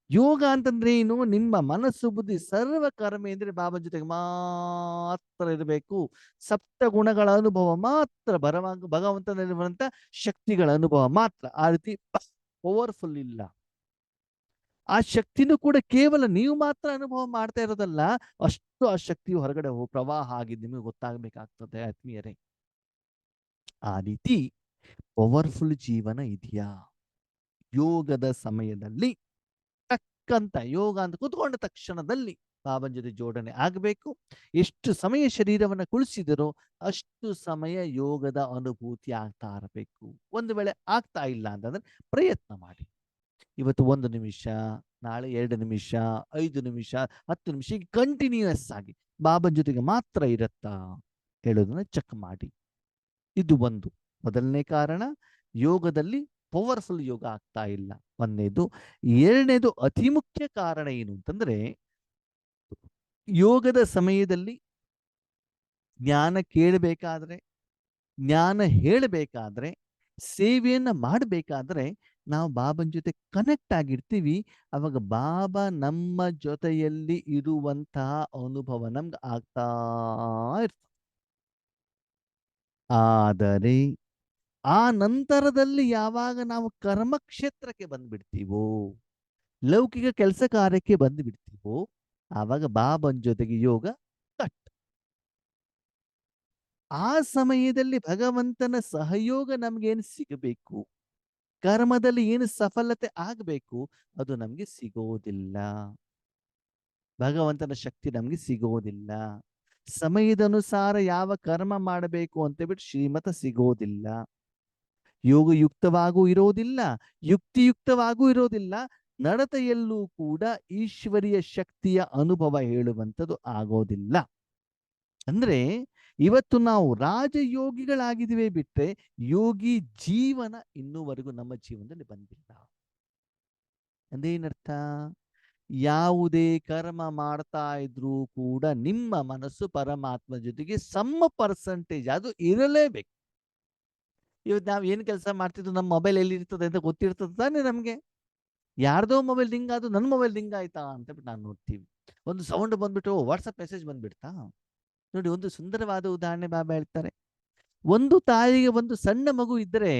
A: ಯೋಗ ಅಂತಂದ್ರೆ ಏನು? ನಿಮ್ಮ ಮನಸ್ಸು, ಬುದ್ಧಿ ಸರ್ವ ಕರ್ಮೇಂದ್ರಿಯ ಬಾಬಾ ಜೊತೆಗೆ ಮಾತ್ರ ಇರಬೇಕು. ಸಪ್ತ ಗುಣಗಳ ಅನುಭವ ಮಾತ್ರ ಭಗವಂತನಲ್ಲಿರುವಂತ ಶಕ್ತಿಗಳ ಅನುಭವ ಮಾತ್ರ. ಆ ರೀತಿ ಪವರ್ಫುಲ್ ಇಲ್ಲ. ಆ ಶಕ್ತಿನೂ ಕೂಡ ಕೇವಲ ನೀವು ಮಾತ್ರ ಅನುಭವ ಮಾಡ್ತಾ ಇರೋದಲ್ಲ, ಅಷ್ಟು ಆ ಶಕ್ತಿಯು ಹೊರಗಡೆ ಪ್ರವಾಹ ಆಗಿ ನಿಮಗೆ ಗೊತ್ತಾಗಬೇಕಾಗ್ತದೆ ಆತ್ಮೀಯರೇ. ಆ ರೀತಿ ಪವರ್ಫುಲ್ ಜೀವನ ಇದೆಯಾ? ಯೋಗದ ಸಮಯದಲ್ಲಿ ಟಕ್ಕಂತ ಯೋಗ ಅಂತ ಕೂತ್ಕೊಂಡ ತಕ್ಷಣದಲ್ಲಿ ಬಾಬನ್ ಜೊತೆ ಜೋಡಣೆ ಆಗಬೇಕು. ಎಷ್ಟು ಸಮಯ ಶರೀರವನ್ನು ಕುಳಿಸಿದರೋ ಅಷ್ಟು ಸಮಯ ಯೋಗದ ಅನುಭೂತಿ ಆಗ್ತಾ ಇರಬೇಕು. ಒಂದು ವೇಳೆ ಆಗ್ತಾ ಇಲ್ಲ ಅಂತಂದ್ರೆ ಪ್ರಯತ್ನ ಮಾಡಿ. ಇವತ್ತು 1 ನಿಮಿಷ, ನಾಳೆ 2 ನಿಮಿಷ, 5 ನಿಮಿಷ, 10 ನಿಮಿಷ, ಈಗ ಕಂಟಿನ್ಯೂಯಸ್ ಆಗಿ ಬಾಬನ್ ಜೊತೆಗೆ ಮಾತ್ರ ಇರತ್ತಾ ಹೇಳೋದನ್ನ ಚೆಕ್ ಮಾಡಿ. ಇದು ಒಂದು ಮೊದಲನೇ ಕಾರಣ. ಯೋಗದಲ್ಲಿ ಪವರ್ಫುಲ್ ಯೋಗ ಆಗ್ತಾ ಇಲ್ಲ ಒಂದನೇದು. ಎರಡನೇದು ಅತಿ ಮುಖ್ಯ ಕಾರಣ ಏನು ಅಂತಂದ್ರೆ, ಯೋಗದ ಸಮಯದಲ್ಲಿ ಜ್ಞಾನ ಕೇಳಬೇಕಾದ್ರೆ, ಜ್ಞಾನ ಹೇಳಬೇಕಾದ್ರೆ, ಸೇವೆಯನ್ನ ಮಾಡಬೇಕಾದ್ರೆ ನಾವು ಬಾಬನ್ ಜೊತೆ ಕನೆಕ್ಟ್ ಆಗಿರ್ತೀವಿ. ಅವಾಗ ಬಾಬಾ ನಮ್ಮ ಜೊತೆಯಲ್ಲಿ ಇರುವಂತಹ ಅನುಭವ ನಮ್ಗೆ ಆಗ್ತಾ ಇರ್ತದೆ. ಆದರೆ ಆ ನಂತರದಲ್ಲಿ ಯಾವಾಗ ನಾವು ಕರ್ಮಕ್ಷೇತ್ರಕ್ಕೆ ಬಂದ್ಬಿಡ್ತೀವೋ, ಲೌಕಿಕ ಕೆಲಸ ಕಾರ್ಯಕ್ಕೆ ಬಂದ್ಬಿಡ್ತೀವೋ, ಆವಾಗ ಬಾಬನ್ ಜೊತೆಗೆ ಯೋಗ ಕಟ್. ಆ ಸಮಯದಲ್ಲಿ ಭಗವಂತನ ಸಹಯೋಗ ನಮ್ಗೇನು ಸಿಗಬೇಕು, ಕರ್ಮದಲ್ಲಿ ಏನು ಸಫಲತೆ ಆಗಬೇಕು, ಅದು ನಮ್ಗೆ ಸಿಗೋದಿಲ್ಲ. ಭಗವಂತನ ಶಕ್ತಿ ನಮ್ಗೆ ಸಿಗೋದಿಲ್ಲ. ಸಮಯದನುಸಾರ ಯಾವ ಕರ್ಮ ಮಾಡಬೇಕು ಅಂತ ಬಿಟ್ಟು ಶ್ರೀಮತ ಸಿಗೋದಿಲ್ಲ. ಯೋಗಯುಕ್ತವಾಗೂ ಇರೋದಿಲ್ಲ, ಯುಕ್ತಿಯುಕ್ತವಾಗೂ ಇರೋದಿಲ್ಲ. ನಡತೆಯಲ್ಲೂ ಕೂಡ ಈಶ್ವರಿಯ ಶಕ್ತಿಯ ಅನುಭವ ಹೇಳುವಂಥದ್ದು ಆಗೋದಿಲ್ಲ. ಅಂದ್ರೆ ಇವತ್ತು ನಾವು ರಾಜಯೋಗಿಗಳಾಗಿದ್ದೀವಿ ಬಿಟ್ರೆ ಯೋಗಿ ಜೀವನ ಇನ್ನೂವರೆಗೂ ನಮ್ಮ ಜೀವನದಲ್ಲಿ ಬಂದಿಲ್ಲ. ಅಂದೇನರ್ಥ? ಯಾವುದೇ ಕರ್ಮ ಮಾಡ್ತಾ ಇದ್ರೂ ಕೂಡ ನಿಮ್ಮ ಮನಸ್ಸು ಪರಮಾತ್ಮ ಜೊತೆಗೆ ಸಮ ಪರ್ಸೆಂಟೇಜ್ ಅದು ಇರಲೇಬೇಕು. ಇವತ್ತು ನಾವು ಏನು ಕೆಲಸ ಮಾಡ್ತಿದ್ದು ನಮ್ಮ ಮೊಬೈಲ್ ಎಲ್ಲಿ ಇರ್ತದೆ ಅಂತ ಗೊತ್ತಿರ್ತದೆ ತಾನೇ ನಮಗೆ. ಯಾರ್ದೋ ಮೊಬೈಲ್ ರಿಂಗ್ ಆದ್ರೂ ನನ್ನ ಮೊಬೈಲ್ ರಿಂಗ್ ಆಯ್ತಾ ಅಂತ ಬಿಟ್ಟು ನಾವು ನೋಡ್ತೀವಿ. ಒಂದು ಸೌಂಡ್ ಬಂದ್ಬಿಟ್ಟು ವಾಟ್ಸಪ್ ಮೆಸೇಜ್ ಬಂದ್ಬಿಡ್ತಾ. ನೋಡಿ, ಒಂದು ಸುಂದರವಾದ ಉದಾಹರಣೆ ಬಾಬಾ ಹೇಳ್ತಾರೆ. ಒಂದು ತಾಯಿಗೆ ಒಂದು ಸಣ್ಣ ಮಗು ಇದ್ದರೆ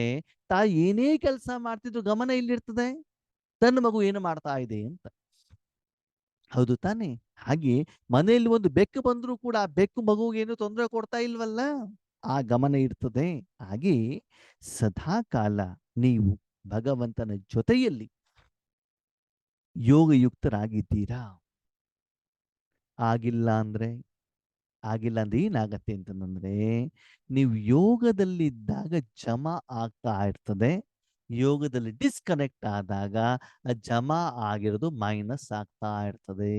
A: ತಾಯಿ ಏನೇ ಕೆಲಸ ಮಾಡ್ತಿದ್ರು ಗಮನ ಇಲ್ಲಿರ್ತದೆ, ತನ್ನ ಮಗು ಏನು ಮಾಡ್ತಾ ಇದೆ ಅಂತ. ಹೌದು ತಾನೆ? ಹಾಗೆ ಮನೆಯಲ್ಲಿ ಒಂದು ಬೆಕ್ಕು ಬಂದ್ರೂ ಕೂಡ ಆ ಬೆಕ್ಕು ಮಗುವಿಗೆ ಏನು ತೊಂದರೆ ಕೊಡ್ತಾ ಇಲ್ವಲ್ಲ, ಆ ಗಮನ ಇರ್ತದೆ. ಹಾಗೆ ಸದಾ ಕಾಲ ನೀವು ಭಗವಂತನ ಜೊತೆಯಲ್ಲಿ ಯೋಗಯುಕ್ತರಾಗಿದ್ದೀರಾ? ಆಗಿಲ್ಲ ಅಂದ್ರೆ ಆಗಿಲ್ಲ ಅಂದ್ರೆ ಏನಾಗತ್ತೆ ಅಂತಂದ್ರೆ, ನೀವು ಯೋಗದಲ್ಲಿದ್ದಾಗ ಜಮಾ ಆಗ್ತಾ ಇರ್ತದೆ. ಯೋಗದಲ್ಲಿ ಡಿಸ್ಕನೆಕ್ಟ್ ಆದಾಗ ಆ ಜಮಾ ಆಗಿರೋದು ಮೈನಸ್ ಆಗ್ತಾ ಇರ್ತದೆ.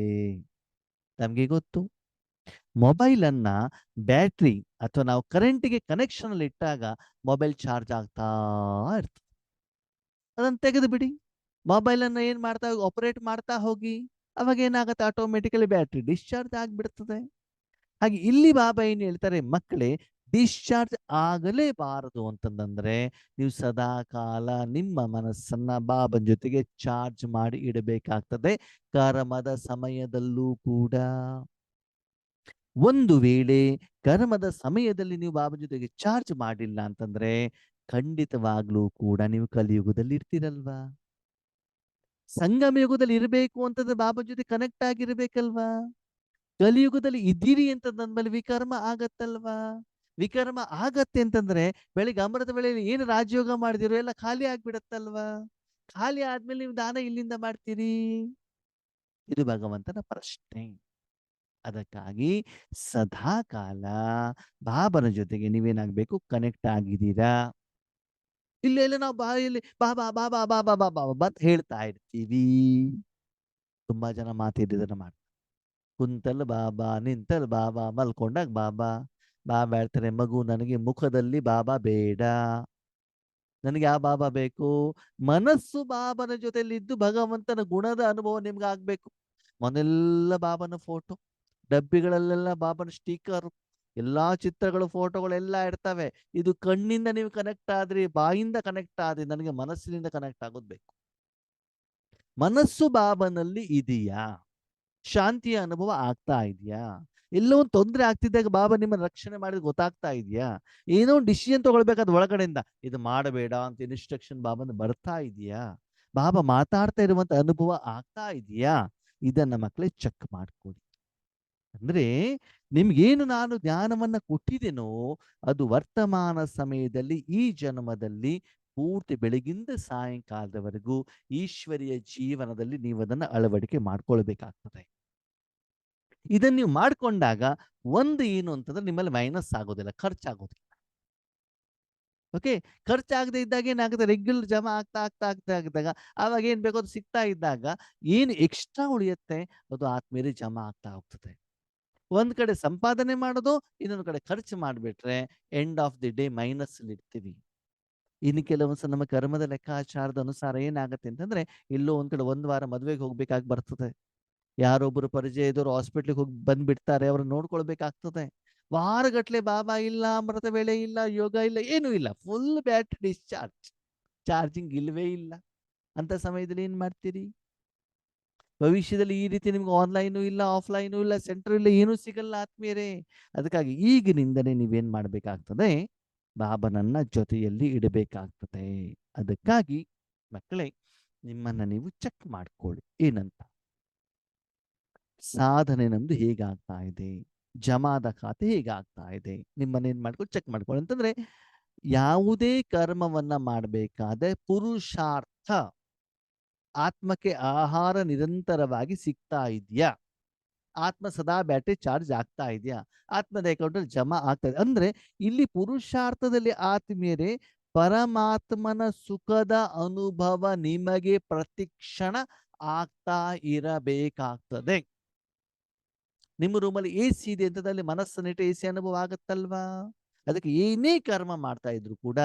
A: ನಮ್ಗೆ ಗೊತ್ತು. ಮೊಬೈಲ್ ಅನ್ನ ಬ್ಯಾಟ್ರಿ ಅಥವಾ ನಾವು ಕರೆಂಟ್ಗೆ ಕನೆಕ್ಷನ್ ಅಲ್ಲಿ ಇಟ್ಟಾಗ ಮೊಬೈಲ್ ಚಾರ್ಜ್ ಆಗ್ತಾ ಇರ್ತದೆ. ಅದನ್ನ ತೆಗೆದು ಬಿಡಿ. ಮೊಬೈಲ್ ಅನ್ನ ಏನ್ ಮಾಡ್ತಾ ಆಪರೇಟ್ ಮಾಡ್ತಾ ಹೋಗಿ. ಅವಾಗ ಏನಾಗುತ್ತೆ, ಆಟೋಮೆಟಿಕಲಿ ಬ್ಯಾಟ್ರಿ ಡಿಸ್ಚಾರ್ಜ್ ಆಗ್ಬಿಡ್ತದೆ. ಹಾಗೆ ಇಲ್ಲಿ ಬಾಬಾ ಏನ್ ಹೇಳ್ತಾರೆ, ಮಕ್ಕಳೇ ಡಿಸ್ಚಾರ್ಜ್ ಆಗಲೇಬಾರದು ಅಂತಂದ್ರೆ ನೀವು ಸದಾ ಕಾಲ ನಿಮ್ಮ ಮನಸ್ಸನ್ನ ಬಾಬನ್ ಜೊತೆಗೆ ಚಾರ್ಜ್ ಮಾಡಿ ಇಡಬೇಕಾಗ್ತದೆ, ಕರ್ಮದ ಸಮಯದಲ್ಲೂ ಕೂಡ. ಒಂದು ವೇಳೆ ಕರ್ಮದ ಸಮಯದಲ್ಲಿ ನೀವು ಬಾಬಾ ಜೊತೆಗೆ ಚಾರ್ಜ್ ಮಾಡಿಲ್ಲ ಅಂತಂದ್ರೆ ಖಂಡಿತವಾಗ್ಲೂ ಕೂಡ ನೀವು ಕಲಿಯುಗದಲ್ಲಿ ಇರ್ತೀರಲ್ವಾ. ಸಂಗಮ ಯುಗದಲ್ಲಿ ಇರಬೇಕು ಅಂತಂದ್ರೆ ಬಾಬಾ ಜೊತೆ ಕನೆಕ್ಟ್ ಆಗಿರ್ಬೇಕಲ್ವಾ. ಕಲಿಯುಗದಲ್ಲಿ ಇದ್ದೀರಿ ಅಂತಂದ್ಮೇಲೆ ವಿಕರ್ಮ ಆಗತ್ತಲ್ವಾ. ವಿಕರ್ಮ ಆಗತ್ತೆ ಅಂತಂದ್ರೆ ಬೆಳಿಗ್ಗೆ ಅಮೃತ ವೇಳೆಯಲ್ಲಿ ಏನು ರಾಜಯೋಗ ಮಾಡಿದಿರೋ ಎಲ್ಲ ಖಾಲಿ ಆಗ್ಬಿಡತ್ತಲ್ವಾ. ಖಾಲಿ ಆದ್ಮೇಲೆ ನೀವು ದಾನ ಇಲ್ಲಿಂದ ಮಾಡ್ತೀರಿ? ಇದು ಭಗವಂತನ ಪ್ರಶ್ನೆ. ಅದಕ್ಕಾಗಿ ಸದಾ ಕಾಲ ಬಾಬನ ಜೊತೆಗೆ ನೀವೇನಾಗಬೇಕು, ಕನೆಕ್ಟ್ ಆಗಿದ್ದೀರಾ. ಇಲ್ಲೆಲ್ಲ ನಾವು ಬಾಯಲ್ಲಿ ಬಾಬಾ ಬಾಬಾ ಬಾಬಾ ಬಾಬಾ ಬಾಬಾ ಅಂತ ಹೇಳ್ತಾ ಇರ್ತೀವಿ. ತುಂಬಾ ಜನ ಮಾತಿದ್ದದನ್ನ ಮಾಡ್ತಾರೆ. ಕುಂತಲ್ ಬಾಬಾ, ನಿಂತಲ್ ಬಾಬಾ, ಮಲ್ಕೊಂಡಾಗ ಬಾಬಾ. ಬಾಬಾ ಹೇಳ್ತಾರೆ, ಮಗು ನನಗೆ ಮುಖದಲ್ಲಿ ಬಾಬಾ ಬೇಡ. ನನಗೆ ಯಾವ ಬಾಬಾ ಬೇಕು? ಮನಸ್ಸು ಬಾಬನ ಜೊತೆಲಿದ್ದು ಭಗವಂತನ ಗುಣದ ಅನುಭವ ನಿಮ್ಗೆ ಆಗ್ಬೇಕು. ಮೊನ್ನೆಲ್ಲ ಬಾಬನ ಫೋಟೋ, ಡಬ್ಬಿಗಳಲ್ಲೆಲ್ಲ ಬಾಬನ ಸ್ಟಿಕ್ಕರ್, ಎಲ್ಲಾ ಚಿತ್ರಗಳು, ಫೋಟೋಗಳೆಲ್ಲ ಇರ್ತವೆ. ಇದು ಕಣ್ಣಿಂದ ನೀವು ಕನೆಕ್ಟ್ ಆದ್ರಿ, ಬಾಯಿಂದ ಕನೆಕ್ಟ್ ಆದ್ರಿ, ನನಗೆ ಮನಸ್ಸಿನಿಂದ ಕನೆಕ್ಟ್ ಆಗೋದು ಬೇಕು. ಮನಸ್ಸು ಬಾಬನಲ್ಲಿ ಇದೆಯಾ? ಶಾಂತಿಯ ಅನುಭವ ಆಗ್ತಾ ಇದೆಯಾ? ಎಲ್ಲೋ ಒಂದು ತೊಂದರೆ ಆಗ್ತಿದ್ದಾಗ ಬಾಬಾ ನಿಮ್ಮನ್ನ ರಕ್ಷಣೆ ಮಾಡಿದ್ ಗೊತ್ತಾಗ್ತಾ ಇದೆಯಾ? ಏನೋ ಒಂದು ಡಿಸಿಷನ್ ತಗೊಳ್ಬೇಕಾದ ಒಳಗಡೆಯಿಂದ ಇದು ಮಾಡಬೇಡ ಅಂತ ಇನ್ಸ್ಟ್ರಕ್ಷನ್ ಬಾಬಂದು ಬರ್ತಾ ಇದೆಯಾ? ಬಾಬಾ ಮಾತಾಡ್ತಾ ಇರುವಂತ ಅನುಭವ ಆಗ್ತಾ ಇದೆಯಾ? ಇದನ್ನ ಮಕ್ಕಳೇ ಚೆಕ್ ಮಾಡ್ಕೊಡಿ. ಅಂದ್ರೆ ನಿಮ್ಗೇನು ನಾನು ಜ್ಞಾನವನ್ನ ಕೊಟ್ಟಿದ್ದೇನೋ ಅದು ವರ್ತಮಾನ ಸಮಯದಲ್ಲಿ ಈ ಜನ್ಮದಲ್ಲಿ ಪೂರ್ತಿ ಬೆಳಗಿಂದ ಸಾಯಂಕಾಲದವರೆಗೂ ಈಶ್ವರಿಯ ಜೀವನದಲ್ಲಿ ನೀವು ಅದನ್ನ ಅಳವಡಿಕೆ ಮಾಡ್ಕೊಳ್ಬೇಕಾಗ್ತದೆ. ಇದನ್ನ ನೀವು ಮಾಡ್ಕೊಂಡಾಗ ಒಂದು ಏನು ಅಂತಂದ್ರೆ ನಿಮ್ಮಲ್ಲಿ ಮೈನಸ್ ಆಗೋದಿಲ್ಲ, ಖರ್ಚಾಗೋದಿಲ್ಲ. ಓಕೆ, ಖರ್ಚಾಗದೆ ಇದ್ದಾಗ ಏನಾಗುತ್ತೆ, ರೆಗ್ಯುಲರ್ ಜಮಾ ಆಗ್ತಾ ಆಗ್ತಾ ಆಗ್ತಾ ಆಗಿದ್ದಾಗ ಆವಾಗ ಏನ್ ಬೇಕೋ ಅದು ಸಿಗ್ತಾ ಇದ್ದಾಗ ಏನು ಎಕ್ಸ್ಟ್ರಾ ಉಳಿಯುತ್ತೆ ಅದು ಆತ್ಮೀಯರಿಗೆ ಜಮಾ ಆಗ್ತಾ ಹೋಗ್ತದೆ. ಒಂದ್ ಕಡೆ ಸಂಪಾದನೆ ಮಾಡೋದು, ಇನ್ನೊಂದು ಕಡೆ ಖರ್ಚು ಮಾಡಿಬಿಟ್ರೆ end of the day minus ಇರ್ತೀವಿ. ಇನ್ನು ಕೆಲವೊಂದ್ಸಲ ನಮ್ಮ ಕರ್ಮದ ಲೆಕ್ಕಾಚಾರದ ಅನುಸಾರ ಏನಾಗುತ್ತೆ ಅಂತಂದ್ರೆ ಎಲ್ಲೋ ಒಂದ್ ಕಡೆ ಒಂದ್ ವಾರ ಮದುವೆಗೆ ಹೋಗ್ಬೇಕಾಗಿ ಬರ್ತದೆ. ಯಾರೊಬ್ರು ಪರಿಚಯದವರು ಹಾಸ್ಪಿಟ್ಲಿಗೆ ಹೋಗಿ ಬಂದ್ಬಿಡ್ತಾರೆ, ಅವ್ರನ್ನ ನೋಡ್ಕೊಳ್ಬೇಕಾಗ್ತದೆ. ವಾರಗಟ್ಲೆ ಬಾಬಾ ಇಲ್ಲ, ಅಮೃತ ವೇಳೆ ಇಲ್ಲ, ಯೋಗ ಇಲ್ಲ, ಏನೂ ಇಲ್ಲ, ಫುಲ್ ಬ್ಯಾಟ್ರಿ ಡಿಸ್ಚಾರ್ಜ್, ಚಾರ್ಜಿಂಗ್ ಇಲ್ವೇ ಇಲ್ಲ. ಅಂತ ಸಮಯದಲ್ಲಿ ಏನ್ ಮಾಡ್ತೀರಿ? ಭವಿಷ್ಯದಲ್ಲಿ ಈ ರೀತಿ ನಿಮ್ಗೆ ಆನ್ಲೈನು ಇಲ್ಲ, ಆಫ್ಲೈನು ಇಲ್ಲ, ಸೆಂಟರ್ ಇಲ್ಲ, ಏನೂ ಸಿಗಲ್ಲ ಆತ್ಮೀಯರೇ. ಅದಕ್ಕಾಗಿ ಈಗಿನಿಂದನೇ ನೀವೇನ್ ಮಾಡ್ಬೇಕಾಗ್ತದೆ, ಬಾಬನನ್ನ ಜೊತೆಯಲ್ಲಿ ಇಡಬೇಕಾಗ್ತದೆ. ಅದಕ್ಕಾಗಿ ಮಕ್ಕಳೇ ನಿಮ್ಮನ್ನ ನೀವು ಚೆಕ್ ಮಾಡ್ಕೊಳ್ಳಿ. ಏನಂತ ಸಾಧನೆ ನಮ್ದು ಹೇಗಾಗ್ತಾ ಇದೆ, ಜಮಾದ ಖಾತೆ ಹೇಗಾಗ್ತಾ ಇದೆ, ನಿಮ್ಮನ್ನ ಏನ್ ಮಾಡ್ಕೊಂಡು ಚೆಕ್ ಮಾಡ್ಕೊಳ್ಳಿ ಅಂತಂದ್ರೆ ಯಾವುದೇ ಕರ್ಮವನ್ನ ಮಾಡಬೇಕಾದ್ರೆ ಪುರುಷಾರ್ಥ, ಆತ್ಮಕ್ಕೆ ಆಹಾರ ನಿರಂತರವಾಗಿ ಸಿಗ್ತಾ ಇದೆಯಾ, ಆತ್ಮ ಸದಾ ಬ್ಯಾಟರಿ ಚಾರ್ಜ್ ಆಗ್ತಾ ಇದೆಯಾ, ಆತ್ಮದ ಅಕೌಂಟಲ್ಲಿ ಜಮಾ ಆಗ್ತಾ ಇದೆ ಅಂದ್ರೆ ಇಲ್ಲಿ ಪುರುಷಾರ್ಥದಲ್ಲಿ ಆತ್ಮೀಯರೇ ಪರಮಾತ್ಮನ ಸುಖದ ಅನುಭವ ನಿಮಗೆ ಪ್ರತಿಕ್ಷಣ ಆಗ್ತಾ ಇರಬೇಕಾಗ್ತದೆ. ನಿಮ್ಮ ರೂಮಲ್ಲಿ ಎ ಸಿ ಇದೆ ಅಂತದಲ್ಲಿ ಮನಸ್ಸನ್ನಿಟ್ಟು ಎ ಸಿ ಅನುಭವ ಆಗತ್ತಲ್ವಾ? ಅದಕ್ಕೆ ಏನೇ ಕರ್ಮ ಮಾಡ್ತಾ ಇದ್ರು ಕೂಡ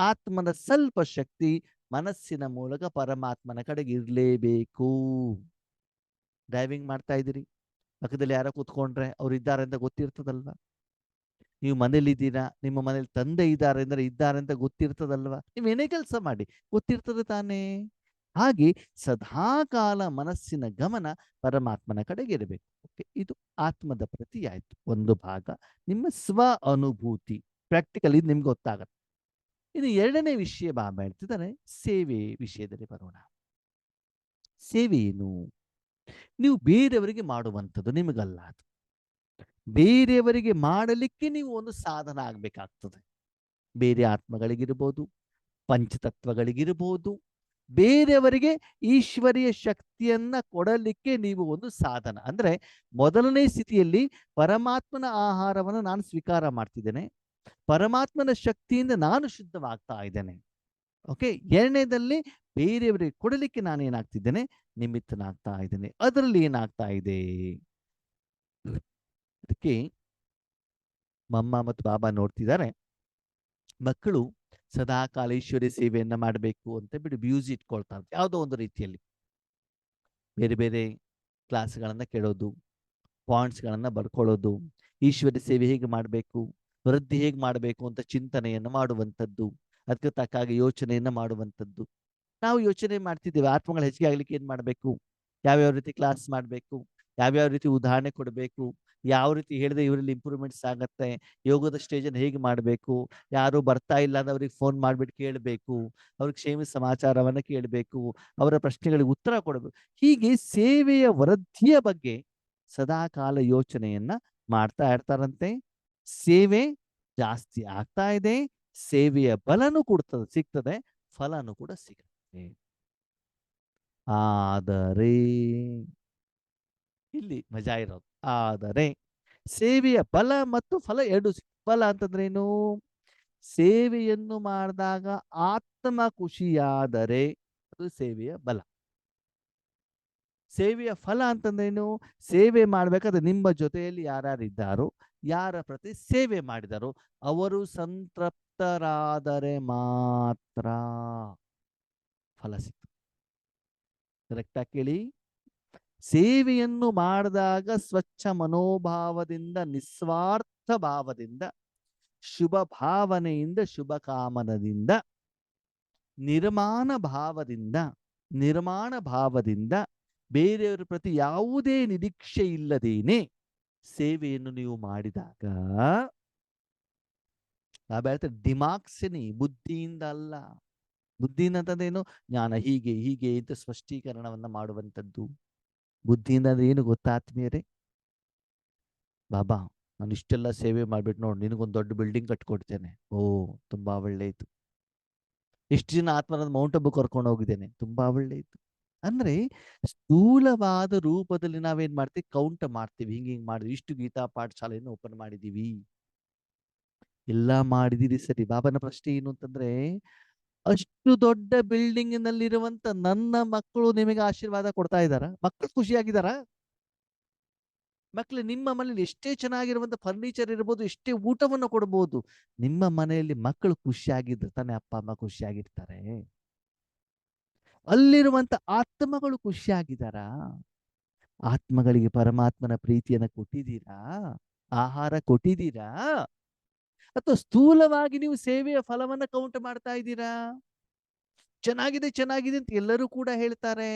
A: ಆತ್ಮನ ಸ್ವಲ್ಪ ಶಕ್ತಿ ಮನಸ್ಸಿನ ಮೂಲಕ ಪರಮಾತ್ಮನ ಕಡೆಗೆ ಇರಲೇಬೇಕು. ಡ್ರೈವಿಂಗ್ ಮಾಡ್ತಾ ಇದ್ದೀರಿ, ಪಕ್ಕದಲ್ಲಿ ಯಾರೋ ಕೂತ್ಕೊಂಡ್ರೆ ಅವ್ರು ಇದ್ದಾರೆ ಅಂತ ಗೊತ್ತಿರ್ತದಲ್ವಾ? ನೀವು ಮನೇಲಿದ್ದೀರಾ, ನಿಮ್ಮ ಮನೇಲಿ ತಂದೆ ಇದ್ದಾರೆ ಅಂದ್ರೆ ಇದ್ದಾರೆ ಅಂತ ಗೊತ್ತಿರ್ತದಲ್ವಾ? ನೀವು ಏನೇ ಕೆಲಸ ಮಾಡಿ ಗೊತ್ತಿರ್ತದೆ ತಾನೇ? ಹಾಗೆ ಸದಾಕಾಲ ಮನಸ್ಸಿನ ಗಮನ ಪರಮಾತ್ಮನ ಕಡೆಗೆ ಇರಬೇಕು. ಓಕೆ, ಇದು ಆತ್ಮದ ಪ್ರತಿ ಆಯ್ತು ಒಂದು ಭಾಗ. ನಿಮ್ಮ ಸ್ವ ಅನುಭೂತಿ ಪ್ರಾಕ್ಟಿಕಲ್ ಇದು ನಿಮ್ಗೆ ಗೊತ್ತಾಗತ್ತೆ. ಇನ್ನು ಎರಡನೇ ವಿಷಯ ಬಾಬಾ ಹೇಳ್ತಿದ್ದಾರೆ, ಸೇವೆ ವಿಷಯದಲ್ಲಿ ಬರೋಣ. ಸೇವೆ ಏನು? ನೀವು ಬೇರೆಯವರಿಗೆ ಮಾಡುವಂಥದ್ದು, ನಿಮಗಲ್ಲ ಅದು. ಬೇರೆಯವರಿಗೆ ಮಾಡಲಿಕ್ಕೆ ನೀವು ಒಂದು ಸಾಧನ ಆಗ್ಬೇಕಾಗ್ತದೆ. ಬೇರೆ ಆತ್ಮಗಳಿಗಿರ್ಬೋದು, ಪಂಚತತ್ವಗಳಿಗಿರ್ಬೋದು, ಬೇರೆಯವರಿಗೆ ಈಶ್ವರೀಯ ಶಕ್ತಿಯನ್ನ ಕೊಡಲಿಕ್ಕೆ ನೀವು ಒಂದು ಸಾಧನ. ಅಂದ್ರೆ ಮೊದಲನೇ ಸ್ಥಿತಿಯಲ್ಲಿ ಪರಮಾತ್ಮನ ಆಹಾರವನ್ನು ನಾನು ಸ್ವೀಕಾರ ಮಾಡ್ತಿದ್ದೇನೆ, ಪರಮಾತ್ಮನ ಶಕ್ತಿಯಿಂದ ನಾನು ಶುದ್ಧವಾಗ್ತಾ ಇದ್ದೇನೆ. ಓಕೆ, ಎರಡನೇದಲ್ಲಿ ಬೇರೆಯವರಿಗೆ ಕೊಡಲಿಕ್ಕೆ ನಾನು ಏನಾಗ್ತಿದ್ದೇನೆ, ನಿಮಿತ್ತನಾಗ್ತಾ ಇದ್ದೇನೆ. ಅದರಲ್ಲಿ ಏನಾಗ್ತಾ ಇದೆ, ಅದಕ್ಕೆ ಮಮ್ಮ ಮತ್ತು ಬಾಬಾ ನೋಡ್ತಿದ್ದಾರೆ, ಮಕ್ಕಳು ಸದಾ ಕಾಲ ಈಶ್ವರ್ಯ ಸೇವೆಯನ್ನ ಮಾಡಬೇಕು ಅಂತ ಬಿಟ್ಟು ಬ್ಯೂಸಿ ಇಟ್ಕೊಳ್ತಾರೆ ಯಾವುದೋ ಒಂದು ರೀತಿಯಲ್ಲಿ. ಬೇರೆ ಬೇರೆ ಕ್ಲಾಸ್ಗಳನ್ನ ಕೇಳೋದು, ಪಾಯಿಂಟ್ಸ್ಗಳನ್ನ ಬರ್ಕೊಳ್ಳೋದು, ಈಶ್ವರ್ಯ ಸೇವೆ ಹೇಗೆ ಮಾಡಬೇಕು, ವೃದ್ಧಿ ಹೇಗೆ ಮಾಡಬೇಕು ಅಂತ ಚಿಂತನೆಯನ್ನು ಮಾಡುವಂಥದ್ದು, ಅದಕ್ಕೆ ತಕ್ಕ ಹಾಗೆ ಯೋಚನೆಯನ್ನ ಮಾಡುವಂಥದ್ದು. ನಾವು ಯೋಚನೆ ಮಾಡ್ತಿದ್ದೇವೆ ಆತ್ಮಗಳು ಹೆಚ್ಚಿಗೆ ಆಗ್ಲಿಕ್ಕೆ ಏನ್ ಮಾಡಬೇಕು, ಯಾವ್ಯಾವ ರೀತಿ ಕ್ಲಾಸ್ ಮಾಡಬೇಕು, ಯಾವ್ಯಾವ ರೀತಿ ಉದಾಹರಣೆ ಕೊಡಬೇಕು, ಯಾವ ರೀತಿ ಹೇಳಿದ್ರೆ ಇವರಲ್ಲಿ ಇಂಪ್ರೂವ್ಮೆಂಟ್ಸ್ ಆಗತ್ತೆ, ಯೋಗದ ಸ್ಟೇಜನ್ನು ಹೇಗೆ ಮಾಡಬೇಕು, ಯಾರು ಬರ್ತಾ ಇಲ್ಲ ಅಂದ್ರೆ ಅವ್ರಿಗೆ ಫೋನ್ ಮಾಡ್ಬಿಟ್ಟು ಕೇಳಬೇಕು, ಅವ್ರಿಗೆ ಕ್ಷೇಮ ಸಮಾಚಾರವನ್ನ ಕೇಳಬೇಕು, ಅವರ ಪ್ರಶ್ನೆಗಳಿಗೆ ಉತ್ತರ ಕೊಡಬೇಕು. ಹೀಗೆ ಸೇವೆಯ ವೃದ್ಧಿಯ ಬಗ್ಗೆ ಸದಾ ಕಾಲ ಯೋಚನೆಯನ್ನ ಮಾಡ್ತಾ ಇರ್ತಾರಂತೆ. ಸೇವೆ ಜಾಸ್ತಿ ಆಗ್ತಾ ಇದೆ, ಸೇವೆಯ ಬಲನೂ ಕೊಡ್ತದೆ, ಸಿಗ್ತದೆ, ಫಲನೂ ಕೂಡ ಸಿಗುತ್ತೆ. ಆದರೆ ಇಲ್ಲಿ ಮಜಾ ಇರೋದು, ಆದರೆ ಸೇವೆಯ ಬಲ ಮತ್ತು ಫಲ ಎರಡು ಫಲ ಅಂತಂದ್ರೆ ಏನು, ಸೇವೆಯನ್ನು ಮಾಡಿದಾಗ ಆತ್ಮ ಖುಷಿಯಾದರೆ ಅದು ಸೇವೆಯ ಬಲ. ಸೇವೆಯ ಫಲ ಅಂತಂದ್ರೇನು? ಸೇವೆ ಮಾಡ್ಬೇಕಾದ್ರೆ ನಿಮ್ಮ ಜೊತೆಯಲ್ಲಿ ಯಾರ್ಯಾರಿದ್ದಾರೋ, ಯಾರ ಪ್ರತಿ ಸೇವೆ ಮಾಡಿದಾರೋ ಅವರು ಸಂತೃಪ್ತರಾದರೆ ಮಾತ್ರ ಫಲ ಸಿಗ್ತದೆ. ಕರೆಕ್ಟಾಗಿ ಕೇಳಿ. ಸೇವೆಯನ್ನು ಮಾಡಿದಾಗ ಸ್ವಚ್ಛ ಮನೋಭಾವದಿಂದ, ನಿಸ್ವಾರ್ಥ ಭಾವದಿಂದ, ಶುಭ ಭಾವನೆಯಿಂದ, ಶುಭ ಕಾಮನದಿಂದ, ನಿರ್ಮಾಣ ಭಾವದಿಂದ, ನಿರ್ಮಾಣ ಭಾವದಿಂದ, ಬೇರೆಯವರ ಪ್ರತಿ ಯಾವುದೇ ನಿರೀಕ್ಷೆ ಇಲ್ಲದೇನೆ ಸೇವೆಯನ್ನು ನೀವು ಮಾಡಿದಾಗ, ನಾವು ಹೇಳ್ತೇವೆ ದಿಮಾಕ್ಸಿನಿ, ಬುದ್ಧಿಯಿಂದ ಅಲ್ಲ. ಬುದ್ಧಿಯಿಂದ ಅಂತಂದೇನು? ಜ್ಞಾನ ಹೀಗೆ ಹೀಗೆ ಅಂತ ಸ್ಪಷ್ಟೀಕರಣವನ್ನ ಮಾಡುವಂಥದ್ದು. ಬುದ್ಧಿಯಿಂದ ಅಂದ್ರೆ ಏನು ಗೊತ್ತಾ ಆತ್ಮೀಯರೇ? ಬಾಬಾ, ನಾನು ಇಷ್ಟೆಲ್ಲ ಸೇವೆ ಮಾಡ್ಬಿಟ್ಟು ನೋಡಿ ನಿನಗೊಂದು ದೊಡ್ಡ ಬಿಲ್ಡಿಂಗ್ ಕಟ್ಕೊಡ್ತೇನೆ. ಓ, ತುಂಬಾ ಒಳ್ಳೆಯಿತು. ಎಷ್ಟು ಜನ ಆತ್ಮರದ ಮೌಂಟ್ ಅಬ್ಬು ಕರ್ಕೊಂಡು ಹೋಗಿದ್ದೇನೆ, ತುಂಬಾ ಒಳ್ಳೆಯಿತು. ಅಂದ್ರೆ ಸ್ಥೂಲವಾದ ರೂಪದಲ್ಲಿ ನಾವೇನ್ ಮಾಡ್ತೀವಿ? ಕೌಂಟ್ ಮಾಡ್ತೀವಿ. ಹಿಂಗ್ ಮಾಡಿದ್ವಿ, ಇಷ್ಟು ಗೀತಾ ಪಾಠಶಾಲೆಯನ್ನು ಓಪನ್ ಮಾಡಿದೀವಿ, ಎಲ್ಲ ಮಾಡಿದಿರಿ ಸರಿ. ಬಾಬಾನ ಪ್ರಶ್ನೆ ಏನು ಅಂತಂದ್ರೆ, ಅಷ್ಟು ದೊಡ್ಡ ಬಿಲ್ಡಿಂಗ್ ನಲ್ಲಿರುವಂತ ನನ್ನ ಮಕ್ಕಳು ನಿಮಗೆ ಆಶೀರ್ವಾದ ಕೊಡ್ತಾ ಇದ್ದಾರ? ಮಕ್ಕಳು ಖುಷಿಯಾಗಿದ್ದಾರ? ಮಕ್ಕಳು ನಿಮ್ಮ ಮನೇಲಿ ಎಷ್ಟೇ ಚೆನ್ನಾಗಿರುವಂತ ಫರ್ನಿಚರ್ ಇರ್ಬೋದು, ಎಷ್ಟೇ ಊಟವನ್ನು ಕೊಡ್ಬೋದು, ನಿಮ್ಮ ಮನೆಯಲ್ಲಿ ಮಕ್ಕಳು ಖುಷಿಯಾಗಿದ್ರೆ ತಾನೇ ಅಪ್ಪ ಅಮ್ಮ ಖುಷಿಯಾಗಿರ್ತಾರೆ. ಅಲ್ಲಿರುವಂತ ಆತ್ಮಗಳು ಖುಷಿಯಾಗಿದ್ದಾರ? ಆತ್ಮಗಳಿಗೆ ಪರಮಾತ್ಮನ ಪ್ರೀತಿಯನ್ನ ಕೊಟ್ಟಿದ್ದೀರಾ? ಆಹಾರ ಕೊಟ್ಟಿದ್ದೀರಾ? ಅಥವಾ ಸ್ಥೂಲವಾಗಿ ನೀವು ಸೇವೆಯ ಫಲವನ್ನ ಕೌಂಟ್ ಮಾಡ್ತಾ ಇದ್ದೀರಾ? ಚೆನ್ನಾಗಿದೆ ಚೆನ್ನಾಗಿದೆ ಅಂತ ಎಲ್ಲರೂ ಕೂಡ ಹೇಳ್ತಾರೆ.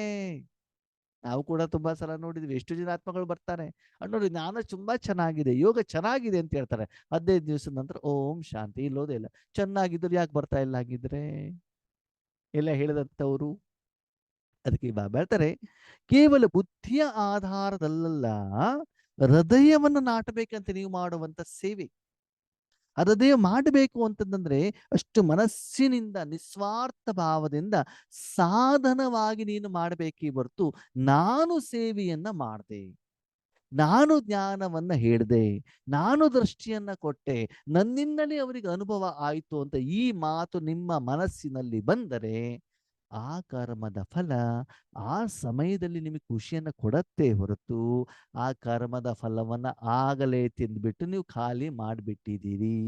A: ನಾವು ಕೂಡ ತುಂಬಾ ಸಲ ನೋಡಿದ್ವಿ. ಎಷ್ಟು ಜನ ಆತ್ಮಗಳು ಬರ್ತಾರೆ, ಅಣ್ಣೋರಿ ಜ್ಞಾನ ತುಂಬಾ ಚೆನ್ನಾಗಿದೆ, ಯೋಗ ಚೆನ್ನಾಗಿದೆ ಅಂತ ಹೇಳ್ತಾರೆ. 15 ದಿವಸದ ನಂತರ ಓಂ ಶಾಂತಿ, ಇಲ್ಲೋದೇ ಇಲ್ಲ. ಚೆನ್ನಾಗಿದ್ರು ಯಾಕೆ ಬರ್ತಾ ಇಲ್ಲ ಹಾಗಿದ್ರೆ? ಎಲ್ಲ ಹೇಳಿದಂಥವ್ರು. ಅದಕ್ಕೆ ಬಾಬಾ ಹೇಳ್ತಾರೆ, ಕೇವಲ ಬುದ್ಧಿಯ ಆಧಾರದಲ್ಲ, ಹೃದಯವನ್ನು ನಾಟಬೇಕಂತ ನೀವು ಮಾಡುವಂತ ಸೇವೆ. ಹೃದಯ ಮಾಡಬೇಕು ಅಂತಂದ್ರೆ ಅಷ್ಟು ಮನಸ್ಸಿನಿಂದ, ನಿಸ್ವಾರ್ಥ ಭಾವದಿಂದ, ಸಾಧನವಾಗಿ ನೀನು ಮಾಡಬೇಕೇ ಹೊರತು ನಾನು ಸೇವೆಯನ್ನ ಮಾಡಿದೆ, ನಾನು ಜ್ಞಾನವನ್ನ ಹೇಳಿದೆ, ನಾನು ದೃಷ್ಟಿಯನ್ನ ಕೊಟ್ಟೆ, ನನ್ನಿಂದಲೇ ಅವರಿಗೆ ಅನುಭವ ಆಯಿತು ಅಂತ ಈ ಮಾತು ನಿಮ್ಮ ಮನಸ್ಸಿನಲ್ಲಿ ಬಂದರೆ ಆ ಕರ್ಮದ ಫಲ ಆ ಸಮಯದಲ್ಲಿ ನಿಮಗೆ ಖುಷಿಯನ್ನ ಕೊಡತ್ತೆ ಹೊರತು ಆ ಕರ್ಮದ ಫಲವನ್ನ ಆಗಲೇ ತಿಂದ್ಬಿಟ್ಟು ನೀವು ಖಾಲಿ ಮಾಡಿಬಿಟ್ಟಿದ್ದೀರಿ,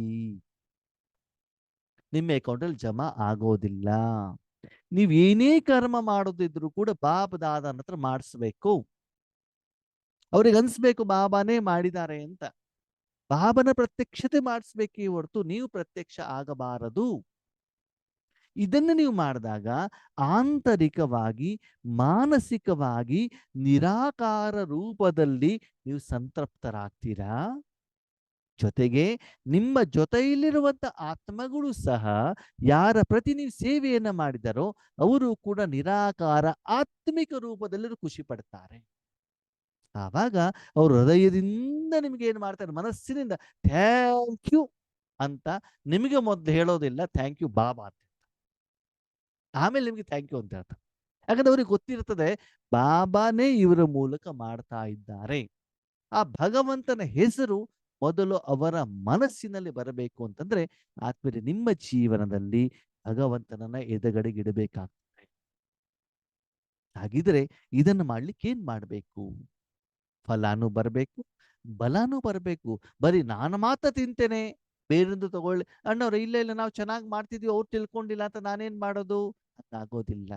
A: ನಿಮ್ಮ ಅಕೌಂಟಲ್ಲಿ ಜಮಾ ಆಗೋದಿಲ್ಲ. ನೀವು ಏನೇ ಕರ್ಮ ಮಾಡೋದಿದ್ರು ಕೂಡ ಬಾಬ್ ದಾದನ ಹತ್ರ ಮಾಡಿಸ್ಬೇಕು. ಅವ್ರಿಗೆ ಅನ್ಸ್ಬೇಕು ಬಾಬಾನೇ ಮಾಡಿದ್ದಾರೆ ಅಂತ. ಬಾಬನ ಪ್ರತ್ಯಕ್ಷತೆ ಮಾಡಿಸ್ಬೇಕೇ ಹೊರತು ನೀವು ಪ್ರತ್ಯಕ್ಷ ಆಗಬಾರದು. ಇದನ್ನು ನೀವು ಮಾಡಿದಾಗ ಆಂತರಿಕವಾಗಿ, ಮಾನಸಿಕವಾಗಿ, ನಿರಾಕಾರ ರೂಪದಲ್ಲಿ ನೀವು ಸಂತೃಪ್ತರಾಗ್ತೀರಾ. ಜೊತೆಗೆ ನಿಮ್ಮ ಜೊತೆಯಲ್ಲಿರುವಂತ ಆತ್ಮಗಳು ಸಹ ಯಾರ ಪ್ರತಿ ನೀವು ಸೇವೆಯನ್ನ ಮಾಡಿದರೋ ಅವರು ಕೂಡ ನಿರಾಕಾರ ಆತ್ಮಿಕ ರೂಪದಲ್ಲಿ ಖುಷಿ ಪಡ್ತಾರೆ. ಆವಾಗ ಅವರು ಹೃದಯದಿಂದ ನಿಮ್ಗೆ ಏನ್ ಮಾಡ್ತಾರೆ? ಮನಸ್ಸಿನಿಂದ ಥ್ಯಾಂಕ್ ಯು ಅಂತ ನಿಮಗೆ ಮೊದಲು ಹೇಳೋದಿಲ್ಲ, ಥ್ಯಾಂಕ್ ಯು ಬಾಬಾ ಅಂತ. ಆಮೇಲೆ ನಿಮ್ಗೆ ಥ್ಯಾಂಕ್ ಯು ಅಂತ ಹೇಳ್ತಾರೆ. ಯಾಕಂದ್ರೆ ಅವ್ರಿಗೆ ಗೊತ್ತಿರ್ತದೆ ಬಾಬಾನೇ ಇವರ ಮೂಲಕ ಮಾಡ್ತಾ ಇದ್ದಾರೆ. ಆ ಭಗವಂತನ ಹೆಸರು ಮೊದಲು ಅವರ ಮನಸ್ಸಿನಲ್ಲಿ ಬರಬೇಕು ಅಂತಂದ್ರೆ ಆತ್ಮೀಯರೇ, ನಿಮ್ಮ ಜೀವನದಲ್ಲಿ ಭಗವಂತನನ್ನ ಎದೆಗಡೆಗಿಡಬೇಕಾಗ್ತದೆ. ಹಾಗಿದ್ರೆ ಇದನ್ನು ಮಾಡ್ಲಿಕ್ಕೆ ಏನ್ ಮಾಡ್ಬೇಕು? ಫಲಾನು ಬರಬೇಕು, ಬಲಾನು ಬರಬೇಕು. ಬರೀ ನಾನು ಮಾತ್ರ ತಿಂತೇನೆ, ಬೇರೊಂದು ತಗೊಳ್ಳಿ ಅಣ್ಣವ್ರೆ, ಇಲ್ಲ ಇಲ್ಲ ನಾವು ಚೆನ್ನಾಗಿ ಮಾಡ್ತಿದೀವಿ, ಅವ್ರು ತಿಳ್ಕೊಂಡಿಲ್ಲ ಅಂತ ನಾನೇನ್ ಮಾಡೋದು? ಅದಾಗೋದಿಲ್ಲ.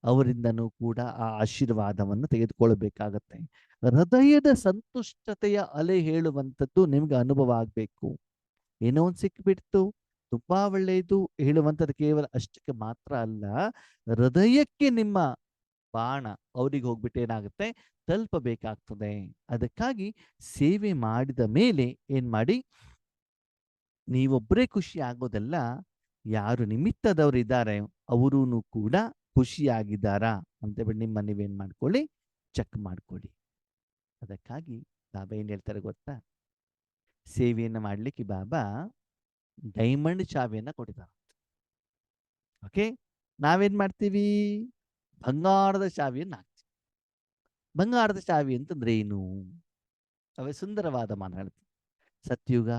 A: ಅವರಿಂದನೂ ಕೂಡ ಆ ಆಶೀರ್ವಾದವನ್ನು ತೆಗೆದುಕೊಳ್ಳಬೇಕಾಗತ್ತೆ. ಹೃದಯದ ಸಂತುಷ್ಟತೆಯ ಅಲೆ ಹೇಳುವಂಥದ್ದು ನಿಮ್ಗೆ ಅನುಭವ ಆಗ್ಬೇಕು. ಏನೋ ಒಂದು ಸಿಕ್ಬಿಡ್ತು, ತುಂಬಾ ಒಳ್ಳೆಯದು ಹೇಳುವಂಥದ್ದು ಕೇವಲ ಅಷ್ಟಕ್ಕೆ ಮಾತ್ರ ಅಲ್ಲ, ಹೃದಯಕ್ಕೆ ನಿಮ್ಮ ಬಾಣ ಅವ್ರಿಗೆ ಹೋಗ್ಬಿಟ್ಟು ಏನಾಗುತ್ತೆ? ತಲುಪಬೇಕಾಗ್ತದೆ. ಅದಕ್ಕಾಗಿ ಸೇವೆ ಮಾಡಿದ ಮೇಲೆ ಏನ್ ಮಾಡಿ, ನೀವೊಬ್ಬರೇ ಖುಷಿ ಆಗೋದಲ್ಲ, ಯಾರು ನಿಮಿತ್ತದವರು ಇದ್ದಾರೆ ಅವರೂ ಕೂಡ ಖುಷಿಯಾಗಿದ್ದಾರಾ ಅಂತ ಬಿಟ್ಟು ನಿಮ್ಮ ನೀವೇನ್ ಮಾಡ್ಕೊಳ್ಳಿ, ಚೆಕ್ ಮಾಡ್ಕೊಳ್ಳಿ. ಅದಕ್ಕಾಗಿ ಬಾಬಾ ಏನ್ ಹೇಳ್ತಾರೆ ಗೊತ್ತಾ? ಸೇವೆಯನ್ನ ಮಾಡ್ಲಿಕ್ಕೆ ಬಾಬಾ ಡೈಮಂಡ್ ಚಾವಿಯನ್ನ ಕೊಟ್ಟಿದ್ದಾರೆ. ಓಕೆ, ನಾವೇನ್ ಮಾಡ್ತೀವಿ? ಬಂಗಾರದ ಚಾವಿಯನ್ನ ಹಾಕ್ತೀವಿ. ಬಂಗಾರದ ಚಾವಿ ಅಂತಂದ್ರೆ ಏನು? ಅವೇ ಸುಂದರವಾದ ಮಾನ ಹೇಳ್ತೀವಿ. ಸತ್ಯುಗ,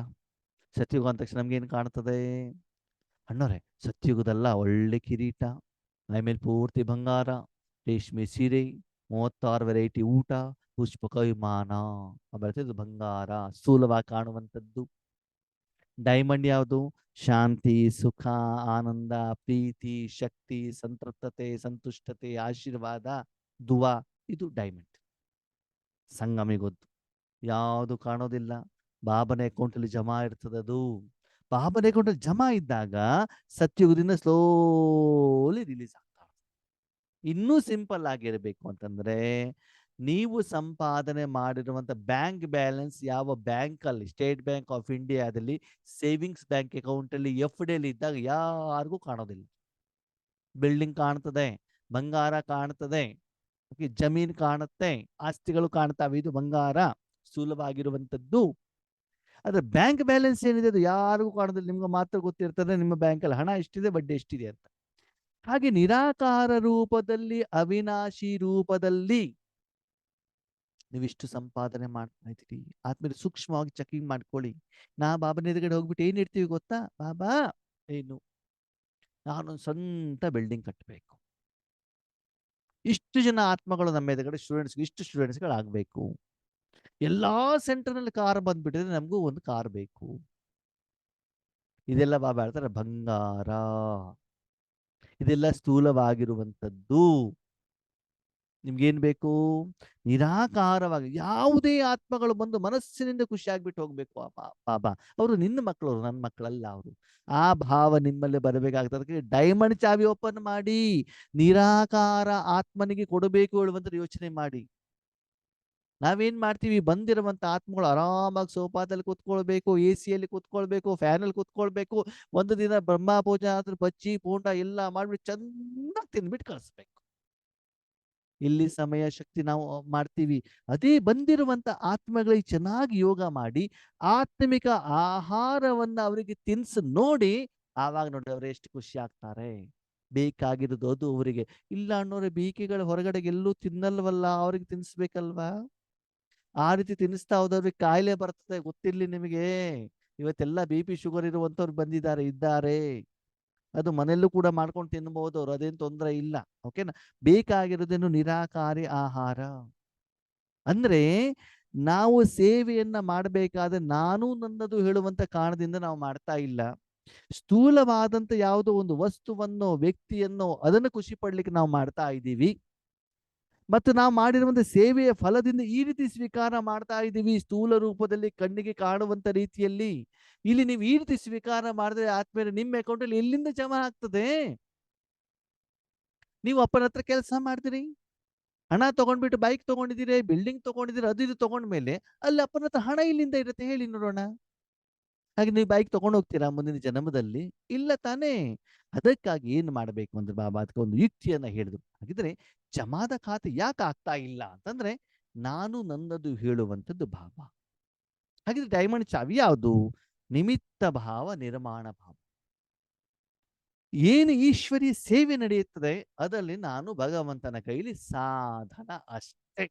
A: ಸತ್ಯುಗ ಅಂದ ತಕ್ಷಣ ನಮ್ಗೆ ಏನ್ ಕಾಣ್ತದೆ? ಅಣ್ಣವ್ರೆ, ಸತ್ಯುಗದಲ್ಲ ಒಳ್ಳೆ ಕಿರೀಟ, ಆಮೇಲೆ ಪೂರ್ತಿ ಬಂಗಾರ, ರೇಷ್ಮೆ ಸೀರೆ, 36 ವೆರೈಟಿ ಊಟ, ಪುಷ್ಪಕ ವಿಮಾನ. ಆಮೇಲೆ ಇದು ಬಂಗಾರ, ಸ್ಥೂಲವಾಗಿ ಕಾಣುವಂಥದ್ದು. ಡೈಮಂಡ್ ಯಾವುದು? ಶಾಂತಿ, ಸುಖ, ಆನಂದ, ಪ್ರೀತಿ, ಶಕ್ತಿ, ಸಂತೃಪ್ತತೆ, ಸಂತುಷ್ಟತೆ, ಆಶೀರ್ವಾದ, ದುವಾ. ಇದು ಡೈಮಂಡ್. ಸಂಗಮಿಗೊತ್ತು ಯಾವುದು ಕಾಣೋದಿಲ್ಲ. ಬಾಬನ ಅಕೌಂಟಲ್ಲಿ ಜಮಾ ಇರ್ತದೆ ಅದು. ಬಾಬನ ಅಕೌಂಟಲ್ಲಿ ಜಮಾ ಇದ್ದಾಗ ಸತ್ಯುಗದಿಂದ ಸ್ಲೋಲಿ ರಿಲೀಸ್ ಆಗ್ತಾರೆ. ಇನ್ನೂ ಸಿಂಪಲ್ ಆಗಿರಬೇಕು ಅಂತಂದ್ರೆ, ನೀವು ಸಂಪಾದನೆ ಮಾಡಿರುವಂತ ಬ್ಯಾಂಕ್ ಬ್ಯಾಲೆನ್ಸ್ ಯಾವ ಬ್ಯಾಂಕ್ ಅಲ್ಲಿ, ಸ್ಟೇಟ್ ಬ್ಯಾಂಕ್ ಆಫ್ ಇಂಡಿಯಾದಲ್ಲಿ ಸೇವಿಂಗ್ಸ್ ಬ್ಯಾಂಕ್ ಅಕೌಂಟ್ ಅಲ್ಲಿ FD ಅಲ್ಲಿ ಇದ್ದಾಗ ಯಾರಿಗೂ ಕಾಣೋದಿಲ್ಲ. ಬಿಲ್ಡಿಂಗ್ ಕಾಣ್ತದೆ, ಬಂಗಾರ ಕಾಣ್ತದೆ, ಜಮೀನ್ ಕಾಣುತ್ತೆ, ಆಸ್ತಿಗಳು ಕಾಣ್ತಾವೆ, ಇದು ಬಂಗಾರ ಸ್ಥೂಲವಾಗಿರುವಂಥದ್ದು. ಆದ್ರೆ ಬ್ಯಾಂಕ್ ಬ್ಯಾಲೆನ್ಸ್ ಏನಿದೆ ಅದು ಯಾರಿಗೂ ಕಾಣೋದಿಲ್ಲ. ನಿಮ್ಗೆ ಮಾತ್ರ ಗೊತ್ತಿರ್ತದೆ ನಿಮ್ಮ ಬ್ಯಾಂಕಲ್ಲಿ ಹಣ ಎಷ್ಟಿದೆ, ಬಡ್ಡಿ ಎಷ್ಟಿದೆ ಅಂತ. ಹಾಗೆ ನಿರಾಕಾರ ರೂಪದಲ್ಲಿ, ಅವಿನಾಶಿ ರೂಪದಲ್ಲಿ ನೀವಿಷ್ಟು ಸಂಪಾದನೆ ಮಾಡ್ತಾ ಇದ್ದೀರಿ. ಆದ್ಮೇಲೆ ಸೂಕ್ಷ್ಮವಾಗಿ ಚೆಕಿಂಗ್ ಮಾಡ್ಕೊಳ್ಳಿ. ನಾ ಬಾಬನ ಎದುರುಗಡೆ ಹೋಗ್ಬಿಟ್ಟು ಏನ್ ಇಡ್ತೀವಿ ಗೊತ್ತಾ? ಬಾಬಾ, ಏನು, ನಾನೊಂದು ಸ್ವಂತ ಬಿಲ್ಡಿಂಗ್ ಕಟ್ಟಬೇಕು, ಇಷ್ಟು ಜನ ಆತ್ಮಗಳು ನಮ್ಮ ಎದುರುಗಡೆ ಸ್ಟೂಡೆಂಟ್ಸ್, ಇಷ್ಟು ಸ್ಟೂಡೆಂಟ್ಸ್ಗಳಾಗಬೇಕು, ಎಲ್ಲಾ ಸೆಂಟರ್ನಲ್ಲಿ ಕಾರ್ ಬಂದ್ಬಿಟ್ಟಿದ್ರೆ ನಮಗೂ ಒಂದು ಕಾರ್ ಬೇಕು. ಇದೆಲ್ಲ ಬಾಬಾ ಹೇಳ್ತಾರೆ ಬಂಗಾರ. ಇದೆಲ್ಲ ಸ್ಥೂಲವಾಗಿರುವಂಥದ್ದು. ನಿಮ್ಗೇನ್ ಬೇಕು? ನಿರಾಕಾರವಾಗಿ ಯಾವುದೇ ಆತ್ಮಗಳು ಬಂದು ಮನಸ್ಸಿನಿಂದ ಖುಷಿಯಾಗ್ಬಿಟ್ಟು ಹೋಗ್ಬೇಕು. ಬಾಬಾ ಅವರು ನಿನ್ನ ಮಕ್ಕಳು, ನನ್ನ ಮಕ್ಕಳಲ್ಲ ಅವರು. ಆ ಭಾವ ನಿಮ್ಮಲ್ಲಿ ಬರಬೇಕಾಗ್ತದೆ. ಅದಕ್ಕೆ ಡೈಮಂಡ್ ಚಾವಿ ಓಪನ್ ಮಾಡಿ ನಿರಾಕಾರ ಆತ್ಮನಿಗೆ ಕೊಡಬೇಕು ಹೇಳುವಂತ ಯೋಚನೆ ಮಾಡಿ. ನಾವೇನ್ ಮಾಡ್ತೀವಿ? ಬಂದಿರುವಂತ ಆತ್ಮಗಳು ಆರಾಮಾಗಿ ಸೋಫಾದಲ್ಲಿ ಕೂತ್ಕೊಳ್ಬೇಕು, AC ಯಲ್ಲಿ ಕೂತ್ಕೊಳ್ಬೇಕು, ಫ್ಯಾನಲ್ಲಿ ಕೂತ್ಕೊಳ್ಬೇಕು. ಒಂದು ದಿನ ಬ್ರಹ್ಮ ಪೂಜಾ ಆದ್ರೆ ಬಜ್ಜಿ ಪೂಂಡ ಎಲ್ಲ ಮಾಡ್ಬಿಟ್ಟು ಚೆನ್ನಾಗಿ ತಿಂದ್ಬಿಟ್ಟು ಕಳಿಸ್ಬೇಕು. ಇಲ್ಲಿ ಸಮಯ ಶಕ್ತಿ ನಾವು ಮಾಡ್ತೀವಿ. ಅದೇ ಬಂದಿರುವಂತ ಆತ್ಮಗಳಿಗೆ ಚೆನ್ನಾಗಿ ಯೋಗ ಮಾಡಿ ಆತ್ಮಿಕ ಆಹಾರವನ್ನ ಅವರಿಗೆ ತಿನ್ಸಿ ನೋಡಿ, ಆವಾಗ ನೋಡಿ ಅವ್ರು ಎಷ್ಟು ಖುಷಿ ಆಗ್ತಾರೆ. ಬೇಕಾಗಿರೋದು ಅದು ಅವರಿಗೆ. ಇಲ್ಲ ಅನ್ನೋರೆ ಬೀಕಿಗಳು ಹೊರಗಡೆ ಎಲ್ಲೂ ತಿನ್ನಲ್ವಲ್ಲ, ಅವ್ರಿಗೆ ತಿನ್ಸ್ಬೇಕಲ್ವಾ? ಆ ರೀತಿ ತಿನ್ನಿಸ್ತಾ ಹೋದವ್ರಿಗೆ ಕಾಯಿಲೆ ಬರ್ತದೆ, ಗೊತ್ತಿರ್ಲಿ ನಿಮಗೆ. ಇವತ್ತೆಲ್ಲ BP ಶುಗರ್ ಇರುವಂತವ್ರು ಇದ್ದಾರೆ. ಅದು ಮನೆಯಲ್ಲೂ ಕೂಡ ಮಾಡ್ಕೊಂಡು ತಿನ್ಬಹುದು ಅವ್ರು, ಅದೇನು ತೊಂದರೆ ಇಲ್ಲ. ಓಕೆನಾ? ಬೇಕಾಗಿರೋದೇನು? ನಿರಾಕಾರಿ ಆಹಾರ. ಅಂದ್ರೆ ನಾವು ಸೇವೆಯನ್ನ ಮಾಡಬೇಕಾದ್ರೆ ನಾನು ನನ್ನದು ಹೇಳುವಂತ ಕಾರಣದಿಂದ ನಾವು ಮಾಡ್ತಾ ಇಲ್ಲ. ಸ್ಥೂಲವಾದಂತ ಯಾವುದೋ ಒಂದು ವಸ್ತುವನ್ನೋ ವ್ಯಕ್ತಿಯನ್ನೋ ಅದನ್ನು ಖುಷಿ ಪಡ್ಲಿಕ್ಕೆ ನಾವು ಮಾಡ್ತಾ ಇದ್ದೀವಿ. ಮತ್ತು ನಾವು ಮಾಡಿರುವಂತ ಸೇವೆಯ ಫಲದಿಂದ ಈ ರೀತಿ ಸ್ವೀಕಾರ ಮಾಡ್ತಾ ಇದ್ದೀವಿ, ಸ್ಥೂಲ ರೂಪದಲ್ಲಿ ಕಣ್ಣಿಗೆ ಕಾಣುವಂತ ರೀತಿಯಲ್ಲಿ. ಇಲ್ಲಿ ನೀವು ಈ ರೀತಿ ಸ್ವೀಕಾರ ಮಾಡಿದ್ರೆ ಆದ್ಮೇಲೆ ನಿಮ್ಮ ಅಕೌಂಟಲ್ಲಿ ಎಲ್ಲಿಂದ ಜಮಾ ಆಗ್ತದೆ? ನೀವು ಅಪ್ಪನ ಹತ್ರ ಕೆಲಸ ಮಾಡ್ತೀರಿ, ಹಣ ತಗೊಂಡ್ಬಿಟ್ಟು ಬೈಕ್ ತಗೊಂಡಿದ್ದೀರಿ, ಬಿಲ್ಡಿಂಗ್ ತಗೊಂಡಿದ್ದೀರಿ, ಅದು ಇದು ತಗೊಂಡ್ಮೇಲೆ ಅಲ್ಲಿ ಅಪ್ಪನ ಹತ್ರ ಹಣ ಇಲ್ಲಿಂದ ಇರುತ್ತೆ ಹೇಳಿ ನೋಡೋಣ. ಹಾಗೆ ನೀವು ಬೈಕ್ ತಗೊಂಡು ಹೋಗ್ತೀರಾ ಮುಂದಿನ ಜನ್ಮದಲ್ಲಿ? ಇಲ್ಲ ತಾನೇ. ಅದಕ್ಕಾಗಿ ಏನು ಮಾಡಬೇಕು ಅಂದ್ರೆ ಬಾಬಾ ಅದಕ್ಕೆ ಒಂದು ಯುಕ್ತಿಯನ್ನ ಹೇಳಿದ್ರು. ಹಾಗಿದ್ರೆ ಜಮಾದ ಖಾತೆ ಯಾಕೆ ಆಗ್ತಾ ಇಲ್ಲ ಅಂತಂದ್ರೆ, ನಾನು ನನ್ನದು ಹೇಳುವಂಥದ್ದು ಬಾಬಾ. ಹಾಗಿದ್ರೆ ಡೈಮಂಡ್ ಚಾವಿ ಯಾವುದು? ನಿಮಿತ್ತ ಭಾವ, ನಿರ್ಮಾಣ ಭಾವ. ಏನು ಈಶ್ವರಿಯ ಸೇವೆ ನಡೆಯುತ್ತದೆ ಅದರಲ್ಲಿ ನಾನು ಭಗವಂತನ ಕೈಲಿ ಸಾಧನ ಅಷ್ಟೇ.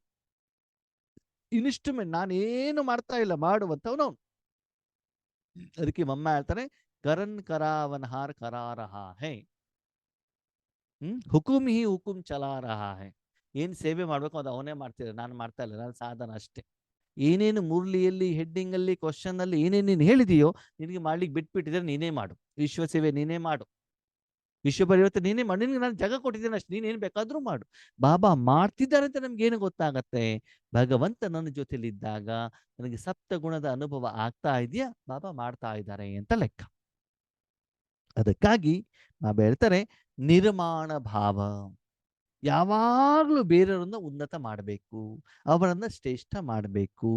A: ಇನ್ಸ್ಟ್ರೂಮೆಂಟ್, ನಾನೇನು ಮಾಡ್ತಾ ಇಲ್ಲ, ಮಾಡುವಂತವನು ಅವನು. ಅದಕ್ಕೆ ಮಮ್ಮ ಹೇಳ್ತಾರೆ, ಕರನ್ ಕರಾವನ್ ಹಾರ್ ಕರಾ ರಹಾ ಹೈ, ಹುಕುಮ್ ಹಿ ಹುಕುಮ್ ಚಲಾ ರಹಾ ಹೈ. ಏನ್ ಸೇವೆ ಮಾಡ್ಬೇಕು ಅದು ಅವನೇ ಮಾಡ್ತಿದ್ದಾರೆ, ನಾನು ಮಾಡ್ತಾ ಇಲ್ಲ, ನಾನು ಸಾಧನ ಅಷ್ಟೇ. ಏನೇನು ಮುರಳಿಯಲ್ಲಿ, ಹೆಡ್ಡಿಂಗ್ ಅಲ್ಲಿ, ಕ್ವಶನ್ ಅಲ್ಲಿ ಏನೇನು ನೀನು ಹೇಳಿದೆಯೋ ನಿನಗೆ ಮಾಡ್ಲಿಕ್ಕೆ ಬಿಟ್ಬಿಟ್ಟಿದ್ರೆ ನೀನೇ ಮಾಡು. ವಿಶ್ವ ಸೇವೆ ನೀನೇ ಮಾಡು, ವಿಶ್ವ ಪರಿವರ್ತನೆ ನೀನೇ ಮಾಡು. ನಿನ್ಗೆ ನಾನು ಜಾಗ ಕೊಟ್ಟಿದ್ದೇನೆ ಅಷ್ಟು, ನೀನೇನು ಬೇಕಾದ್ರೂ ಮಾಡು. ಬಾಬಾ ಮಾಡ್ತಿದ್ದಾರೆ ಅಂತ ನಮ್ಗೆ ಏನು ಗೊತ್ತಾಗತ್ತೆ? ಭಗವಂತ ನನ್ನ ಜೊತೆಲಿದ್ದಾಗ ನನಗೆ ಸಪ್ತ ಗುಣದ ಅನುಭವ ಆಗ್ತಾ ಇದೆಯಾ, ಬಾಬಾ ಮಾಡ್ತಾ ಇದ್ದಾರೆ ಅಂತ ಲೆಕ್ಕ. ಅದಕ್ಕಾಗಿ ಬಾಬಾ ಹೇಳ್ತಾರೆ ನಿರ್ಮಾಣ ಭಾವ. ಯಾವಾಗ್ಲೂ ಬೇರೆಯವರನ್ನ ಉನ್ನತ ಮಾಡಬೇಕು, ಅವರನ್ನ ಶ್ರೇಷ್ಠ ಮಾಡಬೇಕು.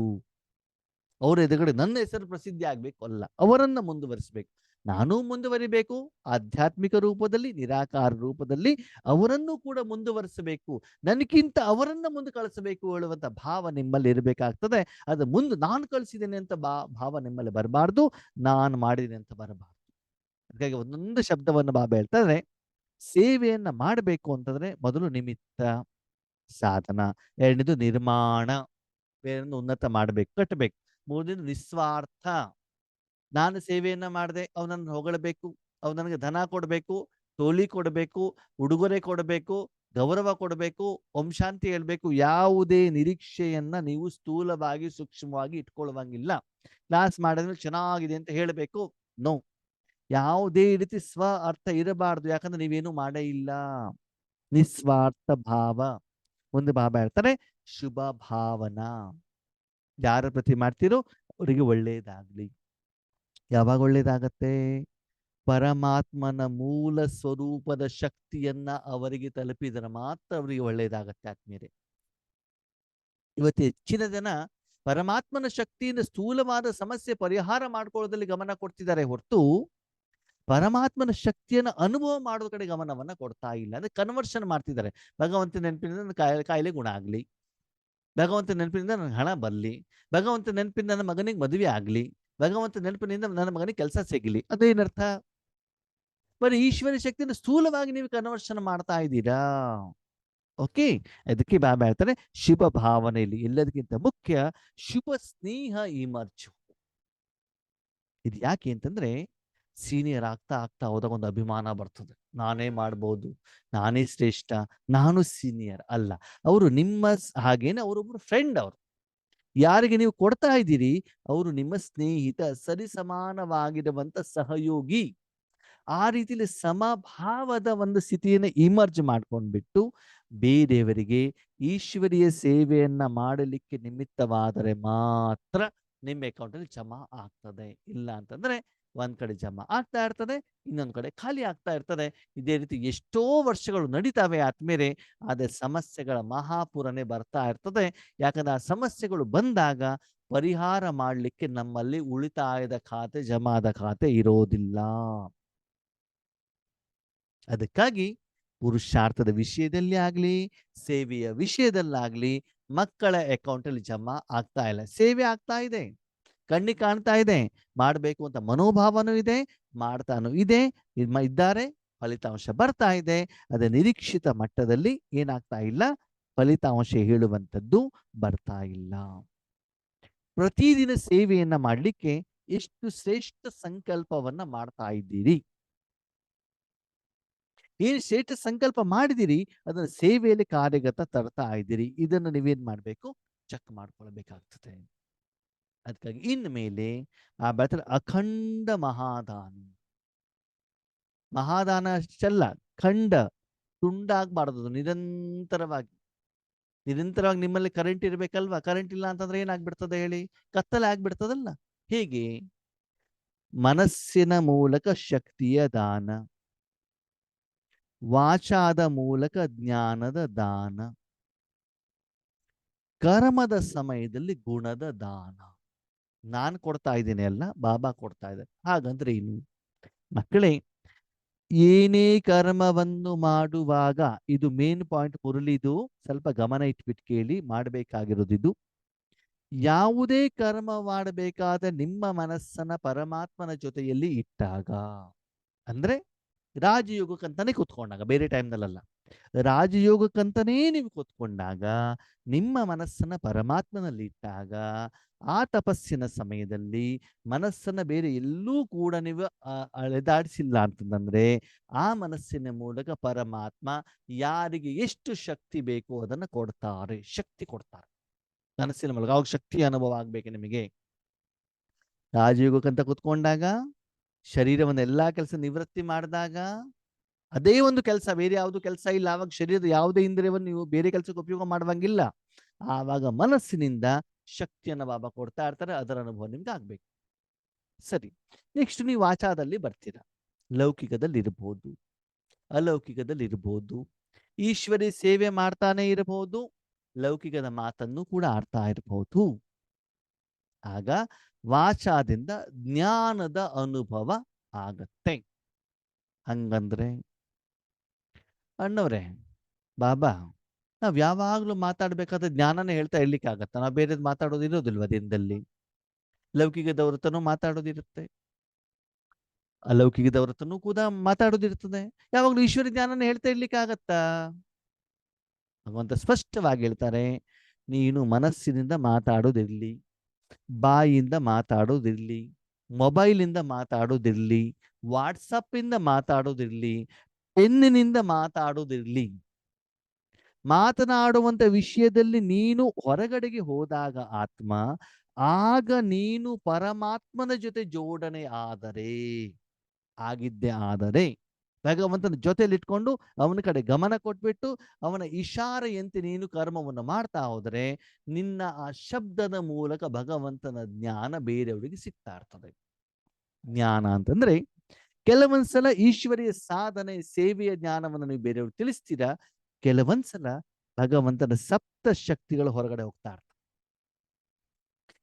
A: ಅವರ ಎದುರುಗಡೆ ನನ್ನ ಹೆಸರು ಪ್ರಸಿದ್ಧಿ ಆಗ್ಬೇಕು ಅಲ್ಲ, ಅವರನ್ನ ಮುಂದುವರಿಸಬೇಕು. ನಾನೂ ಮುಂದುವರಿಬೇಕು, ಆಧ್ಯಾತ್ಮಿಕ ರೂಪದಲ್ಲಿ, ನಿರಾಕಾರ ರೂಪದಲ್ಲಿ ಅವರನ್ನು ಕೂಡ ಮುಂದುವರಿಸಬೇಕು. ನನಗಿಂತ ಅವರನ್ನ ಮುಂದೆ ಕಳಿಸಬೇಕು ಹೇಳುವಂತ ಭಾವ ನಿಮ್ಮಲ್ಲಿ ಇರಬೇಕಾಗ್ತದೆ. ಅದು ಮುಂದೆ ನಾನು ಕಳಿಸಿದ್ದೇನೆ ಅಂತ ಭಾವ ನಿಮ್ಮಲ್ಲಿ ಬರಬಾರ್ದು, ನಾನು ಮಾಡಿದ್ದೇನೆ ಅಂತ ಬರಬಾರ್ದು. ಹಾಗಾಗಿ ಒಂದೊಂದು ಶಬ್ದವನ್ನು ಬಾಬಾ ಹೇಳ್ತಾರೆ. ಸೇವೆಯನ್ನ ಮಾಡಬೇಕು ಅಂತಂದ್ರೆ ಮೊದಲು ನಿಮಿತ್ತ ಸಾಧನ, ಎರಡನೇದು ನಿರ್ಮಾಣ, ಬೇರೆಯನ್ನು ಉನ್ನತ ಮಾಡಬೇಕು, ಕಟ್ಟಬೇಕು. ಮೂರನೇದು ನಿಸ್ವಾರ್ಥ. ನಾನು ಸೇವೆಯನ್ನ ಮಾಡಿದೆ, ಅವನನ್ನು ಹೊಗಳಬೇಕು, ಅವ್ ನನಗೆ ಧನ ಕೊಡಬೇಕು, ಟೋಲಿ ಕೊಡಬೇಕು, ಉಡುಗೊರೆ ಕೊಡಬೇಕು, ಗೌರವ ಕೊಡಬೇಕು, ಓಂ ಶಾಂತಿ ಹೇಳ್ಬೇಕು. ಯಾವುದೇ ನಿರೀಕ್ಷೆಯನ್ನ ನೀವು ಸ್ಥೂಲವಾಗಿ ಸೂಕ್ಷ್ಮವಾಗಿ ಇಟ್ಕೊಳ್ಳುವಂಗಿಲ್ಲ. ಕ್ಲಾಸ್ ಮಾಡಿದ್ಮೇಲೆ ಚೆನ್ನಾಗಿದೆ ಅಂತ ಹೇಳಬೇಕು. ನೋ, ಯಾವುದೇ ರೀತಿ ಸ್ವ ಅರ್ಥ ಇರಬಾರ್ದು. ಯಾಕಂದ್ರೆ ನೀವೇನು ಮಾಡೇ ಇಲ್ಲ. ನಿಸ್ವಾರ್ಥ ಭಾವ. ಒಂದು ಬಾಬಾ ಹೇಳ್ತಾರೆ, ಶುಭ ಭಾವನಾ. ಯಾರ ಪ್ರತಿ ಮಾಡ್ತೀರೋ ಅವರಿಗೆ ಒಳ್ಳೇದಾಗ್ಲಿ. ಯಾವಾಗ ಒಳ್ಳೇದಾಗತ್ತೆ? ಪರಮಾತ್ಮನ ಮೂಲ ಸ್ವರೂಪದ ಶಕ್ತಿಯನ್ನ ಅವರಿಗೆ ತಲುಪಿದರೆ ಮಾತ್ರ ಅವರಿಗೆ ಒಳ್ಳೇದಾಗತ್ತೆ ಆತ್ಮೀಯರೇ. ಇವತ್ತು ಹೆಚ್ಚಿನ ಜನ ಪರಮಾತ್ಮನ ಶಕ್ತಿಯಿಂದ ಸ್ಥೂಲವಾದ ಸಮಸ್ಯೆ ಪರಿಹಾರ ಮಾಡ್ಕೊಳ್ಳೋದ್ರಲ್ಲಿ ಗಮನ ಕೊಡ್ತಿದ್ದಾರೆ ಹೊರತು ಪರಮಾತ್ಮನ ಶಕ್ತಿಯನ್ನು ಅನುಭವ ಮಾಡೋ ಕಡೆ ಗಮನವನ್ನ ಕೊಡ್ತಾ ಇಲ್ಲ. ಅಂದ್ರೆ ಕನ್ವರ್ಷನ್ ಮಾಡ್ತಿದ್ದಾರೆ. ಭಗವಂತ ನೆನಪಿನಿಂದ ನನ್ನ ಕಾಯಿಲೆ ಗುಣ ಆಗ್ಲಿ, ಭಗವಂತ ನೆನಪಿನಿಂದ ನನ್ನ ಹಣ ಬರ್ಲಿ, ಭಗವಂತ ನೆನಪಿನಿಂದ ನನ್ನ ಮಗನಿಗೆ ಮದುವೆ ಆಗ್ಲಿ, ಭಗವಂತ ನೆನಪಿನಿಂದ ನನ್ನ ಮಗನಿಗೆ ಕೆಲಸ ಸಿಗಲಿ. ಅದೇನರ್ಥ? ಬರೀ ಈಶ್ವರ ಶಕ್ತಿಯನ್ನು ಸ್ಥೂಲವಾಗಿ ನೀವು ಕನ್ವರ್ಷನ್ ಮಾಡ್ತಾ ಇದ್ದೀರಾ. ಓಕೆ, ಅದಕ್ಕೆ ಬಾಬಾ ಹೇಳ್ತಾರೆ ಶುಭ ಭಾವನೆಯಲ್ಲಿ ಎಲ್ಲದಕ್ಕಿಂತ ಮುಖ್ಯ ಶುಭ ಸ್ನೇಹ ಇಮರ್ಜು. ಇದು ಯಾಕೆ ಅಂತಂದ್ರೆ ಸೀನಿಯರ್ ಆಗ್ತಾ ಆಗ್ತಾ ಹೋದಾಗ ಒಂದು ಅಭಿಮಾನ ಬರ್ತದೆ. ನಾನೇ ಮಾಡ್ಬೋದು, ನಾನೇ ಶ್ರೇಷ್ಠ, ನಾನು ಸೀನಿಯರ್ ಅಲ್ಲ. ಅವರು ನಿಮ್ಮ ಹಾಗೇನೆ ಅವರೊಬ್ರು ಫ್ರೆಂಡ್. ಅವರು ಯಾರಿಗೆ ನೀವು ಕೊಡ್ತಾ ಇದ್ದೀರಿ ಅವರು ನಿಮ್ಮ ಸ್ನೇಹಿತ, ಸರಿಸಮಾನವಾಗಿರುವಂತ ಸಹಯೋಗಿ. ಆ ರೀತಿಯಲ್ಲಿ ಸಮಭಾವದ ಒಂದು ಸ್ಥಿತಿಯನ್ನು ಇಮರ್ಜ್ ಮಾಡ್ಕೊಂಡ್ಬಿಟ್ಟು ಬೇರೆಯವರಿಗೆ ಈಶ್ವರೀಯ ಸೇವೆಯನ್ನ ಮಾಡಲಿಕ್ಕೆ ನಿಮಿತ್ತವಾದರೆ ಮಾತ್ರ ನಿಮ್ಮ ಅಕೌಂಟಲ್ಲಿ ಜಮಾ ಆಗ್ತದೆ. ಇಲ್ಲ ಅಂತಂದ್ರೆ ಒಂದ್ ಕಡೆ ಜಮಾ ಆಗ್ತಾ ಇರ್ತದೆ, ಇನ್ನೊಂದ್ ಕಡೆ ಖಾಲಿ ಆಗ್ತಾ ಇರ್ತದೆ. ಇದೇ ರೀತಿ ಎಷ್ಟೋ ವರ್ಷಗಳು ನಡೀತಾವೆ ಆದ್ಮೇಲೆ ಅದೇ ಸಮಸ್ಯೆಗಳ ಮಹಾಪುರನೇ ಬರ್ತಾ ಇರ್ತದೆ. ಯಾಕಂದ್ರೆ ಆ ಸಮಸ್ಯೆಗಳು ಬಂದಾಗ ಪರಿಹಾರ ಮಾಡಲಿಕ್ಕೆ ನಮ್ಮಲ್ಲಿ ಉಳಿತಾಯದ ಖಾತೆ, ಜಮಾದ ಖಾತೆ ಇರೋದಿಲ್ಲ. ಅದಕ್ಕಾಗಿ ಪುರುಷಾರ್ಥದ ವಿಷಯದಲ್ಲಿ ಆಗ್ಲಿ, ಸೇವೆಯ ವಿಷಯದಲ್ಲಾಗ್ಲಿ ಮಕ್ಕಳ ಅಕೌಂಟ್ ಅಲ್ಲಿ ಜಮಾ ಆಗ್ತಾ ಇಲ್ಲ. ಸೇವೆ ಆಗ್ತಾ ಇದೆ, ಕಣ್ಣಿಗೆ ಕಾಣ್ತಾ ಇದೆ, ಮಾಡಬೇಕು ಅಂತ ಮನೋಭಾವನೂ ಇದೆ, ಮಾಡ್ತಾನೂ ಇದೆ, ಇದ್ದಾರೆ, ಫಲಿತಾಂಶ ಬರ್ತಾ ಇದೆ. ಅದೇ ನಿರೀಕ್ಷಿತ ಮಟ್ಟದಲ್ಲಿ ಏನಾಗ್ತಾ ಇಲ್ಲ, ಫಲಿತಾಂಶ ಹೇಳುವಂಥದ್ದು ಬರ್ತಾ ಇಲ್ಲ. ಪ್ರತಿದಿನ ಸೇವೆಯನ್ನ ಮಾಡಲಿಕ್ಕೆ ಎಷ್ಟು ಶ್ರೇಷ್ಠ ಸಂಕಲ್ಪವನ್ನ ಮಾಡ್ತಾ ಇದ್ದೀರಿ, ಏನು ಶ್ರೇಷ್ಠ ಸಂಕಲ್ಪ ಮಾಡಿದಿರಿ ಅದನ್ನು ಸೇವೆಯಲ್ಲಿ ಕಾರ್ಯಗತ ತರ್ತಾ ಇದ್ದೀರಿ. ಇದನ್ನು ನೀವೇನ್ ಮಾಡ್ಬೇಕು, ಚೆಕ್ ಮಾಡ್ಕೊಳ್ಬೇಕಾಗ್ತದೆ. ಅದಕ್ಕಾಗಿ ಇನ್ಮೇಲೆ ಆ ಬೆಳೆದ ಅಖಂಡ ಮಹಾದಾನ. ಮಹಾದಾನ ಅಷ್ಟಲ್ಲ, ಖಂಡ, ತುಂಡಾಗಬಾರ್ದು. ನಿರಂತರವಾಗಿ ನಿಮ್ಮಲ್ಲಿ ಕರೆಂಟ್ ಇರ್ಬೇಕಲ್ವಾ? ಕರೆಂಟ್ ಇಲ್ಲ ಅಂತಂದ್ರೆ ಏನಾಗ್ಬಿಡ್ತದೆ ಹೇಳಿ? ಕತ್ತಲೆ ಆಗ್ಬಿಡ್ತದಲ್ಲ. ಹೇಗೆ? ಮನಸ್ಸಿನ ಮೂಲಕ ಶಕ್ತಿಯ ದಾನ, ವಾಚಾದ ಮೂಲಕ ಜ್ಞಾನದ ದಾನ, ಕರ್ಮದ ಸಮಯದಲ್ಲಿ ಗುಣದ ದಾನ. ನಾನು ಕೊಡ್ತಾ ಇದ್ದೀನಿ ಅಲ್ಲ, ಬಾಬಾ ಕೊಡ್ತಾ ಇದ್ದಾರೆ. ಹಾಗಂದ್ರೆ ಇನ್ನು ಮಕ್ಕಳೇ, ಏನೇ ಕರ್ಮವನ್ನು ಮಾಡುವಾಗ ಇದು ಮೇನ್ ಪಾಯಿಂಟ್ ಮುರಳಿದು, ಸ್ವಲ್ಪ ಗಮನ ಇಟ್ಬಿಟ್ಟು ಕೇಳಿ, ಮಾಡಬೇಕಾಗಿರೋದು ಇದು. ಯಾವುದೇ ಕರ್ಮ ಮಾಡಬೇಕಾದ ನಿಮ್ಮ ಮನಸ್ಸನ್ನ ಪರಮಾತ್ಮನ ಜೊತೆಯಲ್ಲಿ ಇಟ್ಟಾಗ, ಅಂದ್ರೆ ರಾಜಯೋಗಕ್ಕಂತಾನೆ ಕೂತ್ಕೊಂಡಾಗ, ಬೇರೆ ಟೈಮ್ನಲ್ಲ, ರಾಜಯೋಗಕ್ಕಂತಾನೇ ನೀವು ಕೂತ್ಕೊಂಡಾಗ, ನಿಮ್ಮ ಮನಸ್ಸನ್ನ ಪರಮಾತ್ಮನಲ್ಲಿ ಇಟ್ಟಾಗ, ಆ ತಪಸ್ಸಿನ ಸಮಯದಲ್ಲಿ ಮನಸ್ಸನ್ನ ಬೇರೆ ಎಲ್ಲೂ ಕೂಡ ನೀವು ಅಲೆದಾಡಿಸಿಲ್ಲ ಅಂತಂದ್ರೆ ಆ ಮನಸ್ಸಿನ ಮೂಲಕ ಪರಮಾತ್ಮ ಯಾರಿಗೆ ಎಷ್ಟು ಶಕ್ತಿ ಬೇಕೋ ಅದನ್ನು ಕೊಡ್ತಾರೆ, ಶಕ್ತಿ ಕೊಡ್ತಾರೆ ಮನಸ್ಸಿನ ಮೂಲಕ. ಅವಾಗ ಶಕ್ತಿ ಅನುಭವ ಆಗ್ಬೇಕು ನಿಮಗೆ. ರಾಜಯೋಗಕ್ಕಂತ ಕೂತ್ಕೊಂಡಾಗ, ಶರೀರವನ್ನು ಎಲ್ಲಾ ಕೆಲಸ ನಿವೃತ್ತಿ ಮಾಡಿದಾಗ, ಅದೇ ಒಂದು ಕೆಲಸ, ಬೇರೆ ಯಾವುದು ಕೆಲಸ ಇಲ್ಲ. ಆವಾಗ ಶರೀರದ ಯಾವುದೇ ಇಂದ್ರಿಯವನ್ನು ನೀವು ಬೇರೆ ಕೆಲಸಕ್ಕೆ ಉಪಯೋಗ ಮಾಡುವಂಗಿಲ್ಲ. ಆವಾಗ ಮನಸ್ಸಿನಿಂದ ಶಕ್ತಿಯನ್ನು ಬಾಬಾ ಕೊಡ್ತಾ ಇರ್ತಾರೆ. ಅದರ ಅನುಭವ ನಿಮ್ಗೆ ಆಗ್ಬೇಕು. ಸರಿ, ನೆಕ್ಸ್ಟ್ ನೀವು ಆಚಾರದಲ್ಲಿ ಬರ್ತೀರಾ. ಲೌಕಿಕದಲ್ಲಿ ಇರಬಹುದು, ಅಲೌಕಿಕದಲ್ಲಿ ಇರಬಹುದು, ಈಶ್ವರಿ ಸೇವೆ ಮಾಡ್ತಾನೆ ಇರಬಹುದು, ಲೌಕಿಕದ ಮಾತನ್ನು ಕೂಡ ಆಡ್ತಾ ಇರಬಹುದು. ಆಗ ವಾಚಾದಿಂದ ಜ್ಞಾನದ ಅನುಭವ ಆಗತ್ತೆ. ಹಂಗಂದ್ರೆ ಅಣ್ಣವ್ರೆ, ಬಾಬಾ ನಾವ್ ಯಾವಾಗ್ಲೂ ಮಾತಾಡ್ಬೇಕಾದ್ರೆ ಜ್ಞಾನನೇ ಹೇಳ್ತಾ ಇರ್ಲಿಕ್ಕೆ ಆಗತ್ತ? ನಾವ್ ಬೇರೆದ್ ಮಾತಾಡೋದು ಇರೋದಿಲ್ವ ದಿನದಲ್ಲಿ? ಲೌಕಿಕದವ್ರತನೂ ಮಾತಾಡೋದಿರುತ್ತೆ, ಅಲೌಕಿಕದವ್ರತನೂ ಕೂಡ ಮಾತಾಡೋದಿರ್ತದೆ. ಯಾವಾಗ್ಲೂ ಈಶ್ವರ ಜ್ಞಾನನೇ ಹೇಳ್ತಾ ಇರ್ಲಿಕ್ಕೆ ಆಗತ್ತಾ? ಭಗವಂತ ಸ್ಪಷ್ಟವಾಗಿ ಹೇಳ್ತಾರೆ, ನೀನು ಮನಸ್ಸಿನಿಂದ ಮಾತಾಡೋದಿರ್ಲಿ, ಬಾಯಿಯಿಂದ ಮಾತಾಡೋದಿರ್ಲಿ, ಮೊಬೈಲಿಂದ ಮಾತನಾಡುವಂತ ವಿಷಯದಲ್ಲಿ ನೀನು ಹೊರಗಡೆಗೆ ಹೋದಾಗ ಆತ್ಮ, ಆಗ ನೀನು ಪರಮಾತ್ಮನ ಜೊತೆ ಜೋಡಣೆ ಆದರೆ ಭಗವಂತನ ಜೊತೆಯಲ್ಲಿ ಇಟ್ಕೊಂಡು ಅವನ ಕಡೆ ಗಮನ ಕೊಟ್ಬಿಟ್ಟು ಅವನ ಇಶಾರೆಯಂತೆ ನೀನು ಕರ್ಮವನ್ನು ಮಾಡ್ತಾ ಹೋದರೆ ನಿನ್ನ ಆ ಶಬ್ದದ ಮೂಲಕ ಭಗವಂತನ ಜ್ಞಾನ ಬೇರೆಯವರಿಗೆ ಸಿಗ್ತಾ ಇರ್ತದೆ. ಜ್ಞಾನ ಅಂತಂದ್ರೆ ಕೆಲವೊಂದ್ಸಲ ಈಶ್ವರಿಯ ಸಾಧನೆ ಸೇವೆಯ ಜ್ಞಾನವನ್ನು ನೀವು ಬೇರೆಯವ್ರಿಗೆ ತಿಳಿಸ್ತೀರಾ, ಕೆಲವೊಂದ್ಸಲ ಭಗವಂತನ ಸಪ್ತ ಶಕ್ತಿಗಳು ಹೊರಗಡೆ ಹೋಗ್ತಾ ಇರ್ತವೆ.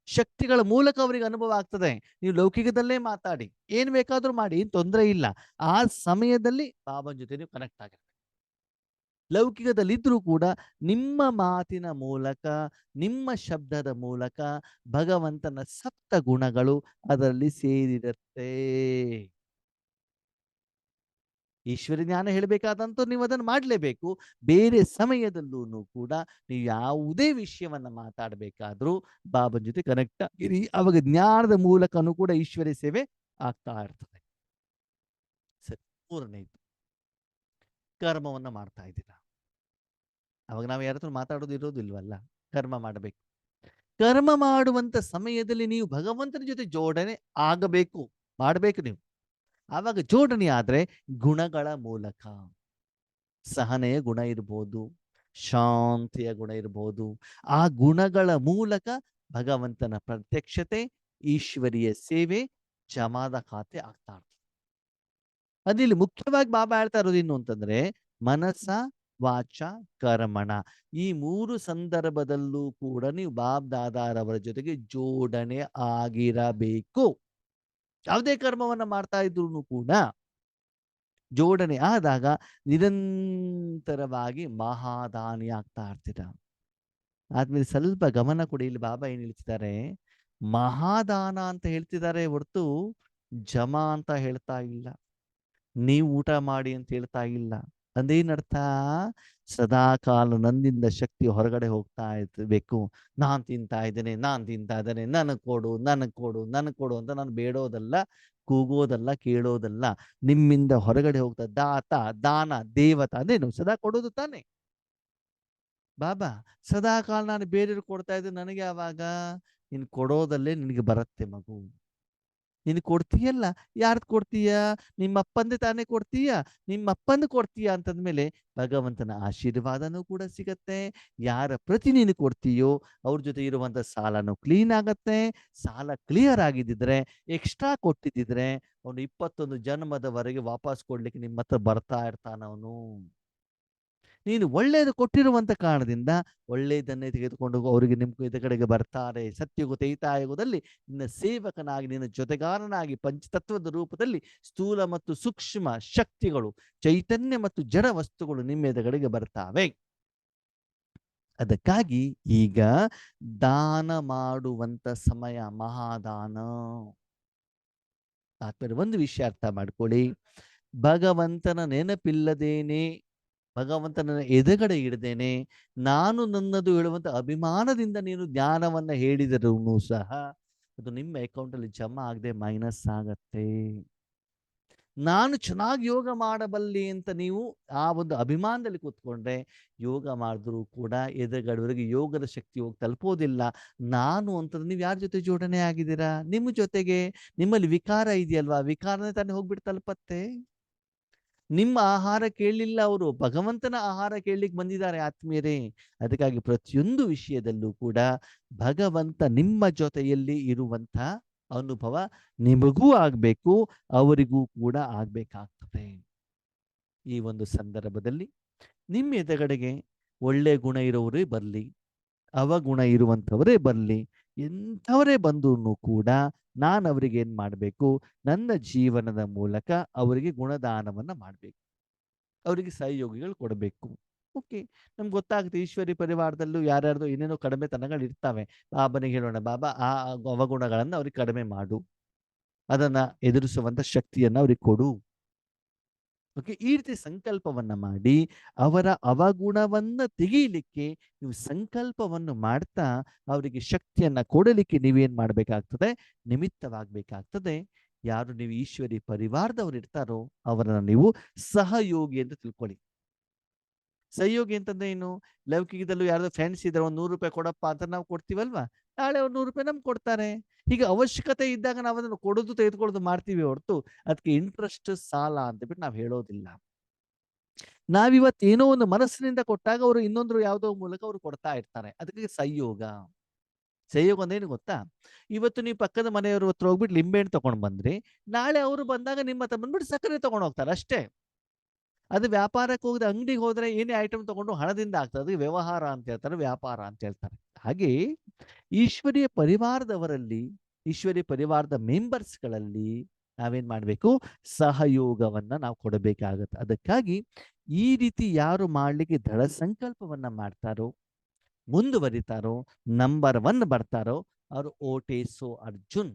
A: ಶಕ್ತಿಗಳ ಮೂಲಕ ಅವರಿಗೆ ಅನುಭವ ಆಗ್ತದೆ. ನೀವು ಲೌಕಿಕದಲ್ಲೇ ಮಾತಾಡಿ, ಏನ್ ಬೇಕಾದ್ರೂ ಮಾಡಿ, ಏನ್ ತೊಂದರೆ ಇಲ್ಲ. ಆ ಸಮಯದಲ್ಲಿ ಬಾಬನ ಜೊತೆ ನೀವು ಕನೆಕ್ಟ್ ಆಗಿರ್ಬೇಕು. ಲೌಕಿಕದಲ್ಲಿದ್ರೂ ಕೂಡ ನಿಮ್ಮ ಮಾತಿನ ಮೂಲಕ, ನಿಮ್ಮ ಶಬ್ದದ ಮೂಲಕ ಭಗವಂತನ ಸಪ್ತ ಗುಣಗಳು ಅದರಲ್ಲಿ ಸೇರಿರುತ್ತೆ. ಈಶ್ವರ ಜ್ಞಾನ ಹೇಳಬೇಕಾದಂತೂ ನೀವು ಅದನ್ನು ಮಾಡಲೇಬೇಕು. ಬೇರೆ ಸಮಯದಲ್ಲೂ ಕೂಡ ನೀವು ಯಾವುದೇ ವಿಷಯವನ್ನ ಮಾತಾಡಬೇಕಾದ್ರೂ ಬಾಬನ ಜೊತೆ ಕನೆಕ್ಟ್ ಆಗಿರಿ. ಅವಾಗ ಜ್ಞಾನದ ಮೂಲಕನೂ ಕೂಡ ಈಶ್ವರ ಸೇವೆ ಆಗ್ತಾ ಇರ್ತದೆ. ಸರಿ, ಮೂರನೇದು ಕರ್ಮವನ್ನ ಮಾಡ್ತಾ ಇದ್ದೀರಾ. ಅವಾಗ ನಾವು ಯಾರ ಹತ್ರ ಮಾತಾಡೋದು ಇರೋದಿಲ್ವಲ್ಲ, ಕರ್ಮ ಮಾಡಬೇಕು. ಕರ್ಮ ಮಾಡುವಂತ ಸಮಯದಲ್ಲಿ ನೀವು ಭಗವಂತನ ಜೊತೆ ಜೋಡಣೆ ಆಗಬೇಕು, ಮಾಡಬೇಕು ನೀವು. ಆವಾಗ ಜೋಡಣೆ ಆದ್ರೆ ಗುಣಗಳ ಮೂಲಕ, ಸಹನೆಯ ಗುಣ ಇರ್ಬೋದು, ಶಾಂತಿಯ ಗುಣ ಇರ್ಬೋದು, ಆ ಗುಣಗಳ ಮೂಲಕ ಭಗವಂತನ ಪ್ರತ್ಯಕ್ಷತೆ, ಈಶ್ವರಿಯ ಸೇವೆ, ಜಮಾದ ಖಾತೆ ಆಗ್ತಾ ಇರ್ತದೆ. ಅದಿಲ್ಲಿ ಮುಖ್ಯವಾಗಿ ಬಾಬಾ ಹೇಳ್ತಾ ಇರೋದು ಏನು ಅಂತಂದ್ರೆ ಮನಸ, ವಾಚ, ಕರ್ಮಣ, ಈ ಮೂರು ಸಂದರ್ಭದಲ್ಲೂ ಕೂಡ ನೀವು ಬಾಬ್ ದಾದಾರವರ ಜೊತೆಗೆ ಜೋಡಣೆ ಆಗಿರಬೇಕು. ಯಾವುದೇ ಕರ್ಮವನ್ನ ಮಾಡ್ತಾ ಇದ್ರು ಕೂಡ ಜೋಡಣೆ ಆದಾಗ ನಿರಂತರವಾಗಿ ಮಹಾದಾನಿ ಆಗ್ತಾ ಇರ್ತೀರ. ಆದ್ಮೇಲೆ ಸ್ವಲ್ಪ ಗಮನ ಕೊಡಿ, ಇಲ್ಲಿ ಬಾಬಾ ಏನ್ ಹೇಳ್ತಿದ್ದಾರೆ, ಮಹಾದಾನ ಅಂತ ಹೇಳ್ತಿದ್ದಾರೆ ಹೊರತು ಜಮಾ ಅಂತ ಹೇಳ್ತಾ ಇಲ್ಲ. ನೀವು ಊಟ ಮಾಡಿ ಅಂತ ಹೇಳ್ತಾ ಇಲ್ಲ. ಅಂದೇನರ್ಥ, ಸದಾ ಕಾಲ ನನ್ನಿಂದ ಶಕ್ತಿ ಹೊರಗಡೆ ಹೋಗ್ತಾ ಇರ್ಬೇಕು. ನಾನ್ ತಿಂತಾ ಇದ್ದೇನೆ, ನನಗ್ ಕೊಡು, ನನಗ್ ಕೊಡು, ನನಗ್ ಕೊಡು ಅಂತ ನಾನು ಬೇಡೋದಲ್ಲ, ಕೂಗೋದಲ್ಲ, ಕೇಳೋದಲ್ಲ. ನಿಮ್ಮಿಂದ ಹೊರಗಡೆ ಹೋಗ್ತಾ ದಾತ, ದಾನ, ದೇವತ ಅಂದೇನು ಸದಾ ಕೊಡೋದು ತಾನೆ. ಬಾಬಾ ಸದಾ ಕಾಲ ನಾನು ಬೇರೆಯವ್ರಿಗೆ ಕೊಡ್ತಾ ಇದ್ದೆ, ನನಗೆ ಯಾವಾಗ? ನೀನು ಕೊಡೋದಲ್ಲೇ ನಿನಗೆ ಬರುತ್ತೆ ಮಗು. ನೀನು ಕೊಡ್ತೀಯಲ್ಲ, ಯಾರ್ದು ಕೊಡ್ತೀಯ? ನಿಮ್ಮಪ್ಪಂದೆ ತಾನೇ ಕೊಡ್ತೀಯ. ನಿಮ್ಮಪ್ಪಂದು ಕೊಡ್ತೀಯ ಅಂತಂದ್ಮೇಲೆ ಭಗವಂತನ ಆಶೀರ್ವಾದನೂ ಕೂಡ ಸಿಗತ್ತೆ. ಯಾರ ಪ್ರತಿ ನೀನು ಕೊಡ್ತೀಯೋ ಅವ್ರ ಜೊತೆ ಇರುವಂತ ಸಾಲನು ಕ್ಲೀನ್ ಆಗತ್ತೆ. ಸಾಲ ಕ್ಲಿಯರ್ ಆಗಿದ್ದಿದ್ರೆ, ಎಕ್ಸ್ಟ್ರಾ ಕೊಟ್ಟಿದ್ದಿದ್ರೆ ಅವನು 21 ಜನ್ಮದವರೆಗೆ ವಾಪಸ್ ಕೊಡ್ಲಿಕ್ಕೆ ನಿಮ್ಮ ಹತ್ರ ಬರ್ತಾ ಇರ್ತಾನ ಅವನು. ನೀನು ಒಳ್ಳೆಯದು ಕೊಟ್ಟಿರುವಂತ ಕಾರಣದಿಂದ ಒಳ್ಳೆಯದನ್ನೇ ತೆಗೆದುಕೊಂಡು ಅವರಿಗೆ ನಿಮ್ಮ ಎದುರುಗಡೆಗೆ ಬರ್ತಾರೆ. ಸತ್ಯುಗ ತ್ರೇತಾಯುಗದಲ್ಲಿ ನಿನ್ನ ಸೇವಕನಾಗಿ, ನಿನ್ನ ಜೊತೆಗಾರನಾಗಿ ಪಂಚತತ್ವದ ರೂಪದಲ್ಲಿ ಸ್ಥೂಲ ಮತ್ತು ಸೂಕ್ಷ್ಮ ಶಕ್ತಿಗಳು, ಚೈತನ್ಯ ಮತ್ತು ಜಡ ವಸ್ತುಗಳು ನಿಮ್ಮ ಎದುರುಗಡೆಗೆ ಬರ್ತಾವೆ. ಅದಕ್ಕಾಗಿ ಈಗ ದಾನ ಮಾಡುವಂತ ಸಮಯ, ಮಹಾದಾನ. ಆದ್ಮೇಲೆ ಒಂದು ವಿಷಯ ಅರ್ಥ ಮಾಡ್ಕೊಳ್ಳಿ, ಭಗವಂತನ ನೆನಪಿಲ್ಲದೇನೆ, ಭಗವಂತನ ಎದುರುಗಡೆ ಇಡದೇನೆ, ನಾನು ನನ್ನದು ಹೇಳುವಂತ ಅಭಿಮಾನದಿಂದ ನೀನು ಜ್ಞಾನವನ್ನ ಹೇಳಿದರೂ ಸಹ ಅದು ನಿಮ್ಮ ಅಕೌಂಟ್ ಅಲ್ಲಿ ಜಮಾ ಆಗದೆ ಮೈನಸ್ ಆಗತ್ತೆ. ನಾನು ಚೆನ್ನಾಗಿ ಯೋಗ ಮಾಡಬಲ್ಲೆ ಅಂತ ನೀವು ಆ ಒಂದು ಅಭಿಮಾನದಲ್ಲಿ ಕೂತ್ಕೊಂಡ್ರೆ ಯೋಗ ಮಾಡಿದ್ರು ಕೂಡ ಎದುರುಗಡೆವರೆಗೆ ಯೋಗದ ಶಕ್ತಿ ಹೋಗಿ ತಲುಪೋದಿಲ್ಲ. ನಾನು ಅಂತಂದ್ರೆ ನೀವು ಯಾರ ಜೊತೆ ಜೋಡಣೆ ಆಗಿದ್ದೀರಾ? ನಿಮ್ಮ ಜೊತೆಗೆ. ನಿಮ್ಮಲ್ಲಿ ವಿಕಾರ ಇದೆಯಲ್ವಾ, ವಿಕಾರನೇ ತಾನೇ ಹೋಗ್ಬಿಟ್ಟು ತಲುಪತ್ತೆ. ನಿಮ್ಮ ಆಹಾರ ಕೇಳಲಿಲ್ಲ ಅವರು, ಭಗವಂತನ ಆಹಾರ ಕೇಳಲಿಕ್ಕೆ ಬಂದಿದ್ದಾರೆ ಆತ್ಮೀಯರೇ. ಅದಕ್ಕಾಗಿ ಪ್ರತಿಯೊಂದು ವಿಷಯದಲ್ಲೂ ಕೂಡ ಭಗವಂತ ನಿಮ್ಮ ಜೊತೆಯಲ್ಲಿ ಇರುವಂತ ಅನುಭವ ನಿಮಗೂ ಆಗ್ಬೇಕು, ಅವರಿಗೂ ಕೂಡ ಆಗ್ಬೇಕಾಗ್ತದೆ. ಈ ಒಂದು ಸಂದರ್ಭದಲ್ಲಿ ನಿಮ್ಮ ಎದುರುಗಡೆಗೆ ಒಳ್ಳೆ ಗುಣ ಇರೋರೇ ಬರಲಿ, ಅವಗುಣ ಇರುವಂಥವರೇ ಬರಲಿ, ಎಂಥವರೇ ಬಂದ್ರು ಕೂಡ ನಾನು ಅವರಿಗೆ ಏನ್ ಮಾಡಬೇಕು, ನನ್ನ ಜೀವನದ ಮೂಲಕ ಅವರಿಗೆ ಗುಣದಾನವನ್ನ ಮಾಡಬೇಕು, ಅವರಿಗೆ ಸಹಯೋಗಿಗಳು ಕೊಡಬೇಕು. ಓಕೆ, ನಮ್ಗೆ ಗೊತ್ತಾಗುತ್ತೆ ಈಶ್ವರಿ ಪರಿವಾರದಲ್ಲೂ ಯಾರ್ಯಾರ್ದು ಏನೇನೋ ಕಡಿಮೆತನಗಳು ಇರ್ತವೆ. ಬಾಬನಿಗೆ ಹೇಳೋಣ, ಬಾಬಾ ಆ ಅವಗುಣಗಳನ್ನ ಅವ್ರಿಗೆ ಕಡಿಮೆ ಮಾಡು, ಅದನ್ನ ಎದುರಿಸುವಂತ ಶಕ್ತಿಯನ್ನ ಅವ್ರಿಗೆ ಕೊಡು. ಓಕೆ, ಈ ರೀತಿ ಸಂಕಲ್ಪವನ್ನ ಮಾಡಿ ಅವರ ಅವಗುಣವನ್ನ ತೆಗೀಲಿಕ್ಕೆ ನೀವು ಸಂಕಲ್ಪವನ್ನು ಮಾಡ್ತಾ ಅವರಿಗೆ ಶಕ್ತಿಯನ್ನ ಕೊಡಲಿಕ್ಕೆ ನೀವೇನ್ ಮಾಡ್ಬೇಕಾಗ್ತದೆ, ನಿಮಿತ್ತವಾಗ್ಬೇಕಾಗ್ತದೆ. ಯಾರು ನೀವು ಈಶ್ವರಿ ಪರಿವಾರದವ್ರು ಇರ್ತಾರೋ ಅವರನ್ನ ನೀವು ಸಹಯೋಗಿ ಅಂತ ತಿಳ್ಕೊಳ್ಳಿ. ಸಹಯೋಗಿ ಅಂತಂದ್ರೆ ಏನು? ಲೌಕಿಕದಲ್ಲೂ ಯಾರಾದ್ರು ಫ್ರೆಂಡ್ಸ್ ಇದ್ರೆ ಒಂದು ₹100 ಕೊಡಪ್ಪ ಅಂತ ನಾವು ಕೊಡ್ತೀವಲ್ವಾ? ನಾಳೆ ಅವ್ರು ₹100 ನಮ್ಗೆ ಕೊಡ್ತಾರೆ. ಹೀಗೆ ಅವಶ್ಯಕತೆ ಇದ್ದಾಗ ನಾವು ಅದನ್ನು ಕೊಡೋದು ತೆಗೆದುಕೊಳ್ಳೋದು ಮಾಡ್ತೀವಿ ಹೊರತು ಅದಕ್ಕೆ ಇಂಟ್ರೆಸ್ಟ್, ಸಾಲ ಅಂತ ಬಿಟ್ಟು ನಾವು ಹೇಳೋದಿಲ್ಲ. ನಾವಿವತ್ತು ಏನೋ ಒಂದು ಮನಸ್ಸಿನಿಂದ ಕೊಟ್ಟಾಗ ಅವರು ಇನ್ನೊಂದು ಯಾವುದೋ ಮೂಲಕ ಅವರು ಕೊಡ್ತಾ ಇರ್ತಾರೆ. ಅದಕ್ಕೆ ಸಂಯೋಗ. ಸಂಯೋಗ ಅಂದ್ರೇನು ಗೊತ್ತಾ? ಇವತ್ತು ನೀವು ಪಕ್ಕದ ಮನೆಯವ್ರ ಹತ್ರ ಹೋಗ್ಬಿಟ್ಟು ಲಿಂಬೆಹಣ್ಣು ತಗೊಂಡು ಬಂದ್ರಿ. ನಾಳೆ ಅವರು ಬಂದಾಗ ನಿಮ್ಮ ಹತ್ರ ಬಂದ್ಬಿಟ್ಟು ಸಕ್ಕರೆ ತಗೊಂಡು ಹೋಗ್ತಾರೆ ಅಷ್ಟೇ. ಅದು ವ್ಯಾಪಾರಕ್ಕೆ ಹೋಗದೆ ಅಂಗಡಿಗೆ ಹೋದ್ರೆ ಏನೇ ಐಟಮ್ ತಗೊಂಡು ಹಣದಿಂದ ಆಗ್ತದೆ. ಅದು ವ್ಯವಹಾರ ಅಂತ ಹೇಳ್ತಾರೆ, ವ್ಯಾಪಾರ ಅಂತ ಹೇಳ್ತಾರೆ. ಹಾಗೆ ಈಶ್ವರೀಯ ಪರಿವಾರದವರಲ್ಲಿ, ಈಶ್ವರೀಯ ಪರಿವಾರದ ಮೆಂಬರ್ಸ್‌ಗಳಲ್ಲಿ ನಾವೇನ್ ಮಾಡ್ಬೇಕು? ಸಹಯೋಗವನ್ನ ನಾವು ಕೊಡಬೇಕಾಗತ್ತೆ. ಅದಕ್ಕಾಗಿ ಈ ರೀತಿ ಯಾರು ಮಾಡ್ಲಿಕ್ಕೆ ದೃಢ ಸಂಕಲ್ಪವನ್ನ ಮಾಡ್ತಾರೋ, ಮುಂದುವರಿತಾರೋ, ನಂಬರ್ 1 ಬರ್ತಾರೋ ಅವರು ಓಟೇಸೋ ಅರ್ಜುನ್.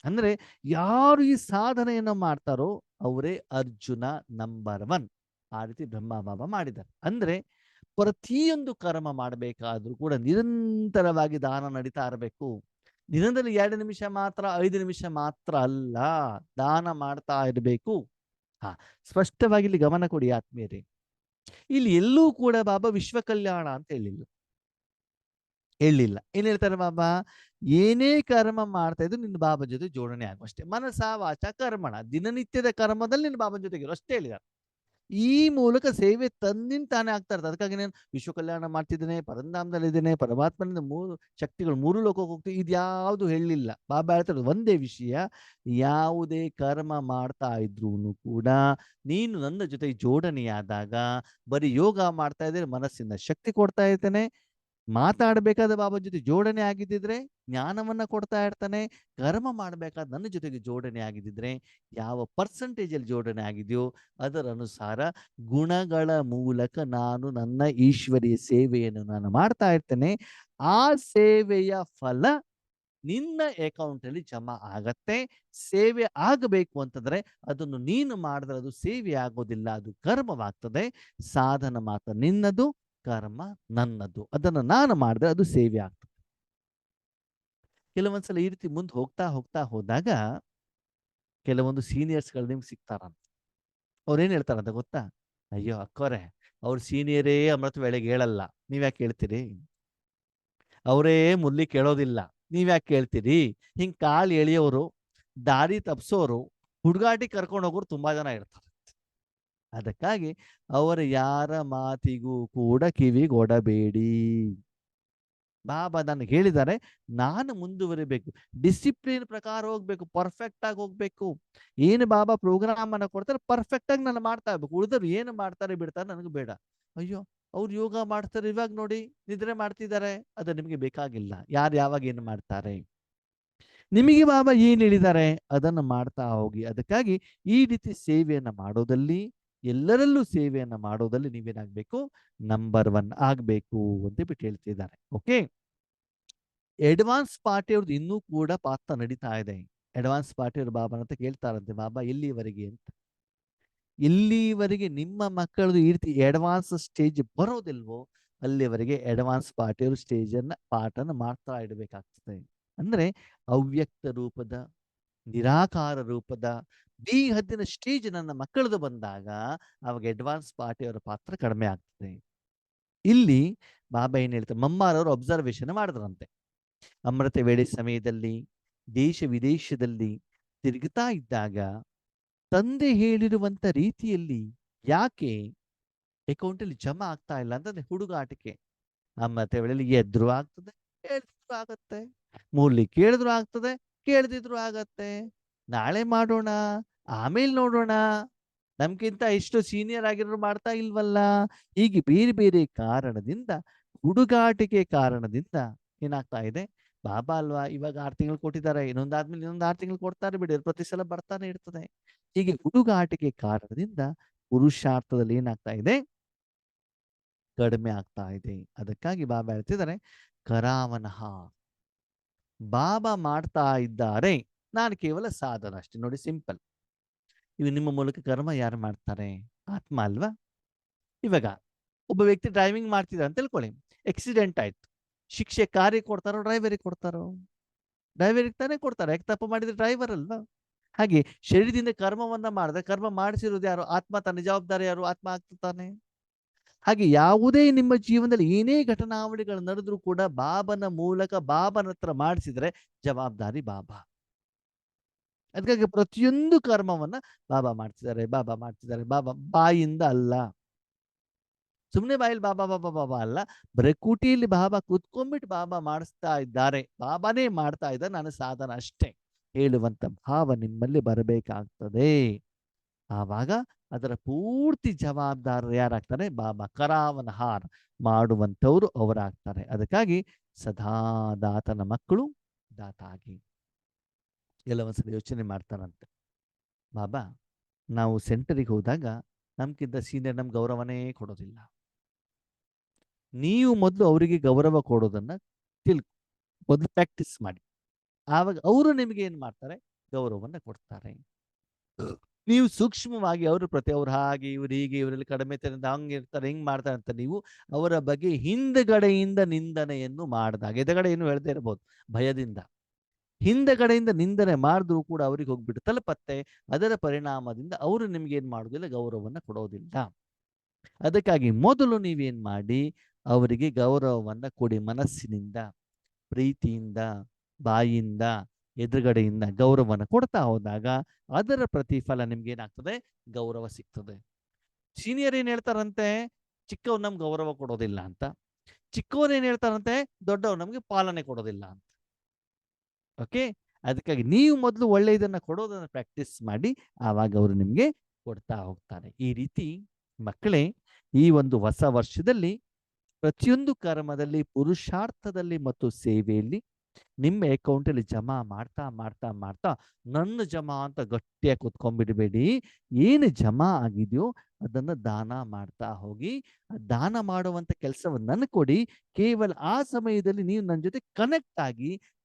A: ಅಂದ್ರೆ ಯಾರು ಈ ಸಾಧನೆಯನ್ನು ಮಾಡ್ತಾರೋ ಅವರೇ ಅರ್ಜುನ ನಂಬರ್ 1. ಆ ರೀತಿ ಬ್ರಹ್ಮ ಬಾಬಾ ಮಾಡಿದ್ದಾರೆ. ಅಂದ್ರೆ ಪ್ರತಿಯೊಂದು ಕರ್ಮ ಮಾಡಬೇಕಾದ್ರೂ ಕೂಡ ನಿರಂತರವಾಗಿ ದಾನ ನಡೀತಾ ಇರಬೇಕು. ದಿನದಲ್ಲಿ 2 ನಿಮಿಷ ಮಾತ್ರ, 5 ನಿಮಿಷ ಮಾತ್ರ ಅಲ್ಲ, ದಾನ ಮಾಡ್ತಾ ಇರಬೇಕು. ಹಾ, ಸ್ಪಷ್ಟವಾಗಿ ಇಲ್ಲಿ ಗಮನ ಕೊಡಿ ಆತ್ಮೀಯರೇ. ಇಲ್ಲಿ ಎಲ್ಲೂ ಕೂಡ ಬಾಬಾ ವಿಶ್ವ ಕಲ್ಯಾಣ ಅಂತ ಹೇಳಿಲ್ಲ. ಏನ್ ಹೇಳ್ತಾರೆ ಬಾಬಾ? ಏನೇ ಕರ್ಮ ಮಾಡ್ತಾ ಇದ್ರು ನಿನ್ನ ಬಾಬಾ ಜೊತೆ ಜೋಡಣೆ ಆಗು ಅಷ್ಟೇ. ಮನಸ ವಾಚ ಕರ್ಮಣ, ದಿನನಿತ್ಯದ ಕರ್ಮದಲ್ಲಿ ನಿನ್ನ ಬಾಬನ ಜೊತೆಗಿರು ಅಷ್ಟೇ ಹೇಳಿದ್ದಾರೆ. ಈ ಮೂಲಕ ಸೇವೆ ತನ್ನಿಂದ ತಾನೇ ಆಗ್ತಾ ಇರ್ತದೆ. ಅದಕ್ಕಾಗಿ ನಾನು ವಿಶ್ವ ಕಲ್ಯಾಣ ಮಾಡ್ತಿದ್ದೇನೆ, ಪರಂಧಾಮದಲ್ಲಿದ್ದೇನೆ, ಪರಮಾತ್ಮನಿಂದ 3 ಶಕ್ತಿಗಳು 3 ಲೋಕಕ್ಕೆ ಹೋಗ್ತೀವಿ, ಇದ್ಯಾವುದು ಹೇಳಿಲ್ಲ. ಬಾಬಾ ಹೇಳ್ತಾರೆ ಒಂದೇ ವಿಷಯ, ಯಾವುದೇ ಕರ್ಮ ಮಾಡ್ತಾ ಇದ್ರೂನು ಕೂಡ ನೀನು ನನ್ನ ಜೊತೆ ಜೋಡಣೆಯಾದಾಗ ಬರೀ ಯೋಗ ಮಾಡ್ತಾ ಇದ್ರೆ ಮನಸ್ಸಿನ ಶಕ್ತಿ ಕೊಡ್ತಾ ಇರ್ತೇನೆ. ಮಾತಾಡಬೇಕಾದ ಬಾಬಾ ಜೊತೆ ಜೋಡಣೆ ಆಗಿದ್ದಿದ್ರೆ ಜ್ಞಾನವನ್ನ ಕೊಡ್ತಾ ಇರ್ತಾನೆ. ಕರ್ಮ ಮಾಡಬೇಕಾದ ನನ್ನ ಜೊತೆಗೆ ಜೋಡಣೆ ಆಗಿದ್ದಿದ್ರೆ ಯಾವ ಪರ್ಸೆಂಟೇಜ್ ಅಲ್ಲಿ ಜೋಡಣೆ ಆಗಿದೆಯೋ ಅದರ ಅನುಸಾರ ಗುಣಗಳ ಮೂಲಕ ನಾನು ನನ್ನ ಈಶ್ವರಿಯ ಸೇವೆಯನ್ನು ನಾನು ಮಾಡ್ತಾ ಇರ್ತೇನೆ. ಆ ಸೇವೆಯ ಫಲ ನಿನ್ನ ಅಕೌಂಟ್ ಅಲ್ಲಿ ಜಮಾ ಆಗತ್ತೆ. ಸೇವೆ ಆಗಬೇಕು ಅಂತಂದ್ರೆ ಅದನ್ನು ನೀನು ಮಾಡಿದ್ರೆ ಅದು ಸೇವೆ ಆಗೋದಿಲ್ಲ, ಅದು ಕರ್ಮವಾಗ್ತದೆ. ಸಾಧನ ಮಾತ್ರ ನಿನ್ನದು, ಕರ್ಮ ನನ್ನದು. ಅದನ್ನು ನಾನು ಮಾಡಿದ್ರೆ ಅದು ಸೇವೆ ಆಗ್ತದೆ. ಕೆಲವೊಂದ್ಸಲ ಈ ರೀತಿ ಮುಂದೆ ಹೋಗ್ತಾ ಹೋಗ್ತಾ ಹೋದಾಗ ಕೆಲವೊಂದು ಸೀನಿಯರ್ಸ್ಗಳು ನಿಮ್ಗೆ ಸಿಗ್ತಾರಂತ. ಅವ್ರೇನ್ ಹೇಳ್ತಾರಂತ ಗೊತ್ತಾ? ಅಯ್ಯೋ ಅಕ್ಕೋರೆ, ಅವ್ರ ಸೀನಿಯರೇ ಅಮೃತ ವೇಳೆಗೆ ಹೇಳಲ್ಲ, ನೀವ್ಯಾಕೆ ಹೇಳ್ತೀರಿ? ಅವರೇ ಮುರ್ಲಿ ಕೇಳೋದಿಲ್ಲ, ನೀವ್ಯಾಕೆ ಕೇಳ್ತೀರಿ? ಹಿಂಗ್ ಕಾಲ್ ಎಳೆಯೋರು, ದಾರಿ ತಪ್ಸೋರು, ಹುಡುಗಾಟಿ ಕರ್ಕೊಂಡು ಹೋಗೋರು ತುಂಬಾ ಜನ ಇರ್ತಾರೆ. ಅದಕ್ಕಾಗಿ ಅವರ ಯಾರ ಮಾತಿಗೂ ಕೂಡ ಕಿವಿಗೊಡಬೇಡಿ. ಬಾಬಾ ನನಗೆ ಹೇಳಿದ್ದಾರೆ, ನಾನು ಮುಂದುವರಿಬೇಕು, ಡಿಸಿಪ್ಲಿನ್ ಪ್ರಕಾರ ಹೋಗ್ಬೇಕು, ಪರ್ಫೆಕ್ಟ್ ಆಗಿ ಹೋಗ್ಬೇಕು. ಏನು ಬಾಬಾ ಪ್ರೋಗ್ರಾಮ್ ಅನ್ನ ಕೊಡ್ತಾರೆ ಪರ್ಫೆಕ್ಟ್ ಆಗಿ ನಾನು ಮಾಡ್ತಾ ಇರ್ಬೇಕು. ಉಳಿದವ್ರು ಏನು ಮಾಡ್ತಾರೆ ಬಿಡ್ತಾರೆ ನನಗೆ ಬೇಡ. ಅಯ್ಯೋ, ಅವ್ರು ಯೋಗ ಮಾಡ್ತಾರೆ, ಇವಾಗ ನೋಡಿ ನಿದ್ರೆ ಮಾಡ್ತಿದ್ದಾರೆ, ಅದು ನಿಮಗೆ ಬೇಕಾಗಿಲ್ಲ. ಯಾರು ಯಾವಾಗ ಏನು ಮಾಡ್ತಾರೆ, ನಿಮಗೆ ಬಾಬಾ ಏನ್ ಹೇಳಿದ್ದಾರೆ ಅದನ್ನು ಮಾಡ್ತಾ ಹೋಗಿ. ಅದಕ್ಕಾಗಿ ಈ ರೀತಿ ಸೇವೆಯನ್ನ ಮಾಡೋದಲ್ಲಿ, ಎಲ್ಲರಲ್ಲೂ ಸೇವೆಯನ್ನ ಮಾಡೋದಲ್ಲಿ ನೀವೇನಾಗ್ಬೇಕು? ನಂಬರ್ 1 ಆಗ್ಬೇಕು ಅಂತ ಬಿಟ್ಟು ಹೇಳ್ತಿದ್ದಾರೆ. ಓಕೆ, ಅಡ್ವಾನ್ಸ್ ಪಾರ್ಟಿ ಅವ್ರದ್ದು ಇನ್ನೂ ಕೂಡ ಪಾತ್ರ ನಡೀತಾ ಇದೆ. ಅಡ್ವಾನ್ಸ್ ಪಾರ್ಟಿ ಅವ್ರ ಬಾಬಾ ಅಂತ ಕೇಳ್ತಾರಂತೆ, ಬಾಬಾ ಎಲ್ಲಿವರೆಗೆ ಅಂತ. ಎಲ್ಲಿವರೆಗೆ ನಿಮ್ಮ ಮಕ್ಕಳದು ಈ ರೀತಿ ಅಡ್ವಾನ್ಸ್ ಸ್ಟೇಜ್ ಬರೋದಿಲ್ವೋ ಅಲ್ಲಿವರೆಗೆ ಅಡ್ವಾನ್ಸ್ ಪಾರ್ಟಿ ಅವರು ಪಾಠನ ಮಾಡ್ತಾ ಇಡಬೇಕಾಗ್ತದೆ. ಅಂದ್ರೆ ಅವ್ಯಕ್ತ ರೂಪದ, ನಿರಾಕಾರ ರೂಪದ ಹದ್ದಿನ ಸ್ಟೇಜ್ ನನ್ನ ಮಕ್ಕಳದು ಬಂದಾಗ ಅವಾಗ ಅಡ್ವಾನ್ಸ್ ಪಾರ್ಟಿ ಅವರ ಪಾತ್ರ ಕಡಿಮೆ ಆಗ್ತದೆ. ಇಲ್ಲಿ ಬಾಬಾ ಏನ್ ಹೇಳ್ತಾರೆ, ಮಮ್ಮಾರವರು ಅಬ್ಸರ್ವೇಷನ್ ಮಾಡಿದ್ರಂತೆ. ಅಮೃತ ವೇಳೆ ಸಮಯದಲ್ಲಿ ದೇಶ ವಿದೇಶದಲ್ಲಿ ತಿರುಗುತ್ತಾ ಇದ್ದಾಗ ತಂದೆ ಹೇಳಿರುವಂತ ರೀತಿಯಲ್ಲಿ ಯಾಕೆ ಅಕೌಂಟ್ ಅಲ್ಲಿ ಜಮಾ ಆಗ್ತಾ ಇಲ್ಲ ಅಂತಂದ್ರೆ ಹುಡುಗಾಟಿಕೆ. ಅಮೃತ ವೇಳೆಯಲ್ಲಿ ಎದ್ರು ಆಗ್ತದೆ, ಕೇಳಿದ್ರು ಆಗತ್ತೆ, ಮೂರ್ಲಿ ಕೇಳಿದ್ರು ಆಗ್ತದೆ, ಕೇಳದಿದ್ರು ಆಗತ್ತೆ, ನಾಳೆ ಮಾಡೋಣ, ಆಮೇಲೆ ನೋಡೋಣ, ನಮ್ಗಿಂತ ಎಷ್ಟು ಸೀನಿಯರ್ ಆಗಿರೋರು ಮಾಡ್ತಾ ಇಲ್ವಲ್ಲ, ಹೀಗೆ ಬೇರೆ ಬೇರೆ ಕಾರಣದಿಂದ, ಹುಡುಗಾಟಿಕೆ ಕಾರಣದಿಂದ ಏನಾಗ್ತಾ ಇದೆ? ಬಾಬಾ ಅಲ್ವಾ ಇವಾಗ 6 ತಿಂಗಳು ಕೊಟ್ಟಿದ್ದಾರೆ, ಇನ್ನೊಂದಾದ್ಮೇಲೆ ಇನ್ನೊಂದು 6 ತಿಂಗಳು ಕೊಡ್ತಾರೆ ಬಿಡಿ, ಪ್ರತಿ ಸಲ ಬರ್ತಾನೆ ಇರ್ತದೆ. ಹೀಗೆ ಹುಡುಗಾಟಿಕೆ ಕಾರಣದಿಂದ ಪುರುಷಾರ್ಥದಲ್ಲಿ ಏನಾಗ್ತಾ ಇದೆ? ಕಡಿಮೆ ಆಗ್ತಾ ಇದೆ. ಅದಕ್ಕಾಗಿ ಬಾಬಾ ಹೇಳ್ತಿದ್ದಾರೆ, ಕರಾವನಹ ಬಾಬಾ ಮಾಡ್ತಾ ಇದ್ದಾರೆ, ನಾನು ಕೇವಲ ಸಾಧನ ಅಷ್ಟೇ. ನೋಡಿ, ಸಿಂಪಲ್. ಇವು ನಿಮ್ಮ ಮೂಲಕ ಕರ್ಮ ಯಾರು ಮಾಡ್ತಾರೆ? ಆತ್ಮ ಅಲ್ವಾ? ಇವಾಗ ಒಬ್ಬ ವ್ಯಕ್ತಿ ಡ್ರೈವಿಂಗ್ ಮಾಡ್ತಿದ್ದಾರೆ ಅಂತ ತಿಳ್ಕೊಳ್ಳಿ, ಆಕ್ಸಿಡೆಂಟ್ ಆಯ್ತು, ಶಿಕ್ಷೆ ಕಾರಿಗೆ ಕೊಡ್ತಾರೋ ಡ್ರೈವರಿಗೆ ಕೊಡ್ತಾರೋ? ಡ್ರೈವರಿಗೆ ತಾನೇ ಕೊಡ್ತಾರೆ, ಯಾಕೆ ತಪ್ಪು ಮಾಡಿದ್ರೆ ಡ್ರೈವರ್ ಅಲ್ವಾ? ಹಾಗೆ ಶರೀರದಿಂದ ಕರ್ಮವನ್ನ ಮಾಡಿದ್ರೆ ಕರ್ಮ ಮಾಡಿಸಿರೋದು ಯಾರು? ಆತ್ಮ. ತನ್ನ ಜವಾಬ್ದಾರಿ ಯಾರು? ಆತ್ಮ ಆಗ್ತಾನೆ. ಹಾಗೆ ಯಾವುದೇ ನಿಮ್ಮ ಜೀವನದಲ್ಲಿ ಏನೇ ಘಟನಾವಳಿಗಳು ನಡೆದ್ರೂ ಕೂಡ ಬಾಬನ ಮೂಲಕ ಬಾಬನ ಹತ್ರ ಮಾಡಿಸಿದ್ರೆ ಜವಾಬ್ದಾರಿ ಬಾಬಾ. ಅದಕ್ಕಾಗಿ ಪ್ರತಿಯೊಂದು ಕರ್ಮವನ್ನ ಬಾಬಾ ಮಾಡ್ತಿದ್ದಾರೆ, ಬಾಬಾ ಮಾಡ್ತಿದ್ದಾರೆ, ಬಾಬಾ ಬಾಯಿಂದ ಅಲ್ಲ. ಸುಮ್ಮನೆ ಬಾಯಲ್ಲಿ ಬಾಬಾ ಬಾಬಾ ಬಾಬಾ ಅಲ್ಲ, ಬ್ರಕೂಟಿಯಲ್ಲಿ ಬಾಬಾ ಕುತ್ಕೊಂಡ್ಬಿಟ್ಟು ಬಾಬಾ ಮಾಡಿಸ್ತಾ ಇದ್ದಾರೆ, ಬಾಬಾನೇ ಮಾಡ್ತಾ ಇದ್ದಾರೆ, ನಾನು ಸಾಧನ ಅಷ್ಟೇ ಹೇಳುವಂತ ಭಾವ ನಿಮ್ಮಲ್ಲಿ ಬರಬೇಕಾಗ್ತದೆ. ಆವಾಗ ಅದರ ಪೂರ್ತಿ ಜವಾಬ್ದಾರರು ಯಾರಾಗ್ತಾರೆ? ಬಾಬಾ ಕರಾವನ ಹಾರ ಮಾಡುವಂಥವ್ರು ಅವರಾಗ್ತಾರೆ. ಅದಕ್ಕಾಗಿ ಸದಾ ದಾತನ ಮಕ್ಕಳು ದಾತ ಆಗಿ. ಎಲ್ಲ ಒಂದ್ಸಲ ಯೋಚನೆ ಮಾಡ್ತಾರಂತೆ, ಬಾಬಾ ನಾವು ಸೆಂಟರಿಗೆ ಹೋದಾಗ ನಮ್ಗಿಂತ ಸೀನಿಯರ್ ನಮ್ಗೆ ಗೌರವನೇ ಕೊಡೋದಿಲ್ಲ. ನೀವು ಮೊದಲು ಅವರಿಗೆ ಗೌರವ ಕೊಡೋದನ್ನ ಮೊದಲು ಪ್ರಾಕ್ಟೀಸ್ ಮಾಡಿ. ಆವಾಗ ಅವರು ನಿಮಗೆ ಏನ್ ಮಾಡ್ತಾರೆ? ಗೌರವವನ್ನ ಕೊಡ್ತಾರೆ. ನೀವು ಸೂಕ್ಷ್ಮವಾಗಿ ಅವರು ಅವ್ರು ಹಾಗೆ ಇವ್ರು ಹೀಗೆ ಇವರಲ್ಲಿ ಕಡಿಮೆ ತರಿಂದ ಹಂಗೆ ಇರ್ತಾರೆ ಹಿಂಗ್ ಮಾಡ್ತಾರೆ ಅಂತ ನೀವು ಅವರ ಬಗ್ಗೆ ಹಿಂದಗಡೆಯಿಂದ ನಿಂದನೆಯನ್ನು ಮಾಡಿದಾಗ, ಎದಗಡೆ ಏನು ಹೇಳ್ದೇ ಇರಬಹುದು ಭಯದಿಂದ, ಹಿಂದಗಡೆಯಿಂದ ನಿಂದನೆ ಮಾಡಿದ್ರು ಕೂಡ ಅವ್ರಿಗೆ ಹೋಗ್ಬಿಟ್ಟು ತಲುಪತ್ತೆ. ಅದರ ಪರಿಣಾಮದಿಂದ ಅವರು ನಿಮ್ಗೆ ಏನ್ ಮಾಡೋದಿಲ್ಲ? ಗೌರವವನ್ನ ಕೊಡೋದಿಲ್ಲ. ಅದಕ್ಕಾಗಿ ಮೊದಲು ನೀವೇನ್ ಮಾಡಿ ಅವರಿಗೆ ಗೌರವವನ್ನ ಕೊಡಿ. ಮನಸ್ಸಿನಿಂದ, ಪ್ರೀತಿಯಿಂದ, ಬಾಯಿಂದ, ಎದುರುಗಡೆಯಿಂದ ಗೌರವವನ್ನು ಕೊಡ್ತಾ ಹೋದಾಗ ಅದರ ಪ್ರತಿಫಲ ನಿಮ್ಗೆ ಏನಾಗ್ತದೆ? ಗೌರವ ಸಿಗ್ತದೆ. ಸೀನಿಯರ್ ಏನ್ ಹೇಳ್ತಾರಂತೆ? ಚಿಕ್ಕವ್ರು ನಮ್ಗೆ ಗೌರವ ಕೊಡೋದಿಲ್ಲ ಅಂತ. ಚಿಕ್ಕವ್ರು ಏನ್ ಹೇಳ್ತಾರಂತೆ? ದೊಡ್ಡವ್ರು ನಮ್ಗೆ ಪಾಲನೆ ಕೊಡೋದಿಲ್ಲ ಅಂತ. ಓಕೆ, ಅದಕ್ಕಾಗಿ ನೀವು ಮೊದಲು ಒಳ್ಳೆಯದನ್ನ ಕೊಡೋದನ್ನ ಪ್ರಾಕ್ಟೀಸ್ ಮಾಡಿ, ಆವಾಗ ಅವರು ನಿಮ್ಗೆ ಕೊಡ್ತಾ ಹೋಗ್ತಾರೆ. ಈ ರೀತಿ ಮಕ್ಕಳೇ, ಈ ಒಂದು ಹೊಸ ವರ್ಷದಲ್ಲಿ ಪ್ರತಿಯೊಂದು ಕರ್ಮದಲ್ಲಿ, ಪುರುಷಾರ್ಥದಲ್ಲಿ ಮತ್ತು ಸೇವೆಯಲ್ಲಿ ನಿಮ್ಮ ಅಕೌಂಟಲ್ಲಿ ಜಮಾ ಮಾಡ್ತಾ ಮಾಡ್ತಾ ಮಾಡ್ತಾ ನನ್ನ ಜಮಾ ಅಂತ ಗಟ್ಟಿಯಾಗಿ ಕುತ್ಕೊಂಡ್ಬಿಡ್ಬೇಡಿ. ಏನು ಜಮಾ ಆಗಿದೆಯೋ ಅದನ್ನ ದಾನ ಮಾಡ್ತಾ ಹೋಗಿ. ದಾನ ಮಾಡುವಂತ ಕೆಲಸವನ್ನು ನನಗೆ ಕೊಡಿ. ಕೇವಲ ಆ ಸಮಯದಲ್ಲಿ ನೀವು ನನ್ನ ಜೊತೆ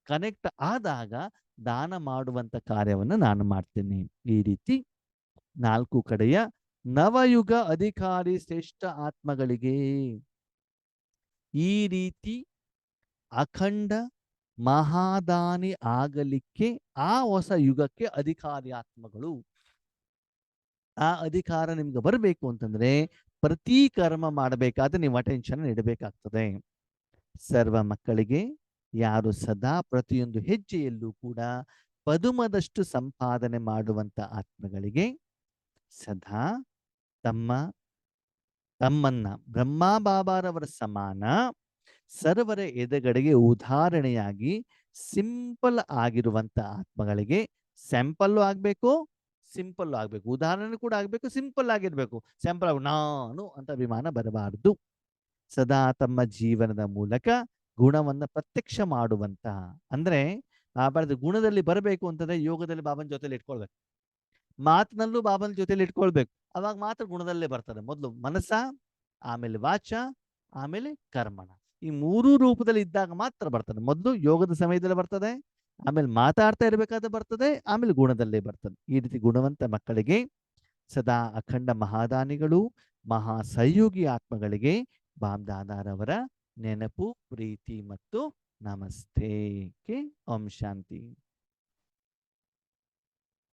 A: ಕನೆಕ್ಟ್ ಆದಾಗ ದಾನ ಮಾಡುವಂತ ಕಾರ್ಯವನ್ನು ನಾನು ಮಾಡ್ತೇನೆ. ಈ ರೀತಿ 4 ಕಡೆಯ ನವಯುಗ ಅಧಿಕಾರಿ ಶ್ರೇಷ್ಠ ಆತ್ಮಗಳಿಗೆ ಈ ರೀತಿ ಅಖಂಡ ಮಹಾದಾನಿ ಆಗಲಿಕ್ಕೆ ಆ ಹೊಸ ಯುಗಕ್ಕೆ ಅಧಿಕಾರಿ ಆತ್ಮಗಳು. ಆ ಅಧಿಕಾರ ನಿಮ್ಗೆ ಬರಬೇಕು ಅಂತಂದ್ರೆ ಪ್ರತಿ ಕರ್ಮ ಮಾಡಬೇಕಾದ್ರೆ ನೀವು ಅಟೆನ್ಷನ್ ನೀಡಬೇಕಾಗ್ತದೆ. ಸರ್ವ ಮಕ್ಕಳಿಗೆ ಯಾರು ಸದಾ ಪ್ರತಿಯೊಂದು ಹೆಜ್ಜೆಯಲ್ಲೂ ಕೂಡ ಪದುಮದಷ್ಟು ಸಂಪಾದನೆ ಮಾಡುವಂತ ಆತ್ಮಗಳಿಗೆ ಸದಾ ತಮ್ಮ ತಮ್ಮನ್ನ ಬ್ರಹ್ಮ ಬಾಬಾರವರ ಸಮಾನ ಸರ್ವರ ಎದುರುಗಡೆಗೆ ಉದಾಹರಣೆಯಾಗಿ ಸಿಂಪಲ್ ಆಗಿರುವಂತ ಆತ್ಮಗಳಿಗೆ ಸ್ಯಾಂಪಲ್ಲು ಆಗ್ಬೇಕು, ಸಿಂಪಲ್ ಆಗ್ಬೇಕು, ಉದಾಹರಣೆ ಕೂಡ ಆಗ್ಬೇಕು, ಸಿಂಪಲ್ ಆಗಿರ್ಬೇಕು. ಸ್ಯಾಂಪಲ್ ಆಗಿ ನಾನು ಅಂತ ಅಭಿಮಾನ ಬರಬಾರದು. ಸದಾ ತಮ್ಮ ಜೀವನದ ಮೂಲಕ ಗುಣವನ್ನ ಪ್ರತ್ಯಕ್ಷ ಮಾಡುವಂತ, ಅಂದ್ರೆ ಗುಣದಲ್ಲಿ ಬರಬೇಕು ಅಂತಂದ್ರೆ ಯೋಗದಲ್ಲಿ ಬಾಬನ ಜೊತೆಲಿ ಇಟ್ಕೊಳ್ಬೇಕು, ಮಾತಿನಲ್ಲೂ ಬಾಬನ ಜೊತೆಲಿ ಇಟ್ಕೊಳ್ಬೇಕು. ಅವಾಗ ಮಾತ್ರ ಗುಣದಲ್ಲೇ ಬರ್ತಾರೆ. ಮೊದಲು ಮನಸ್ಸ, ಆಮೇಲೆ ವಾಚ, ಆಮೇಲೆ ಕರ್ಮಣ. ಈ 3 ರೂಪದಲ್ಲಿ ಇದ್ದಾಗ ಮಾತ್ರ ಬರ್ತದೆ. ಮೊದಲು ಯೋಗದ ಸಮಯದಲ್ಲಿ ಬರ್ತದೆ, ಆಮೇಲೆ ಮಾತಾಡ್ತಾ ಇರಬೇಕಾದ್ರೆ ಬರ್ತದೆ, ಆಮೇಲೆ ಗುಣದಲ್ಲೇ ಬರ್ತದೆ. ಈ ರೀತಿ ಗುಣವಂತ ಮಕ್ಕಳಿಗೆ ಸದಾ ಅಖಂಡ ಮಹಾದಾನಿಗಳು, ಮಹಾ ಸಹಯೋಗಿ ಆತ್ಮಗಳಿಗೆ ಬಾಬ್ದಾದಾರವರ ನೆನಪು, ಪ್ರೀತಿ ಮತ್ತು ನಮಸ್ತೆ. ಓಂ ಶಾಂತಿ.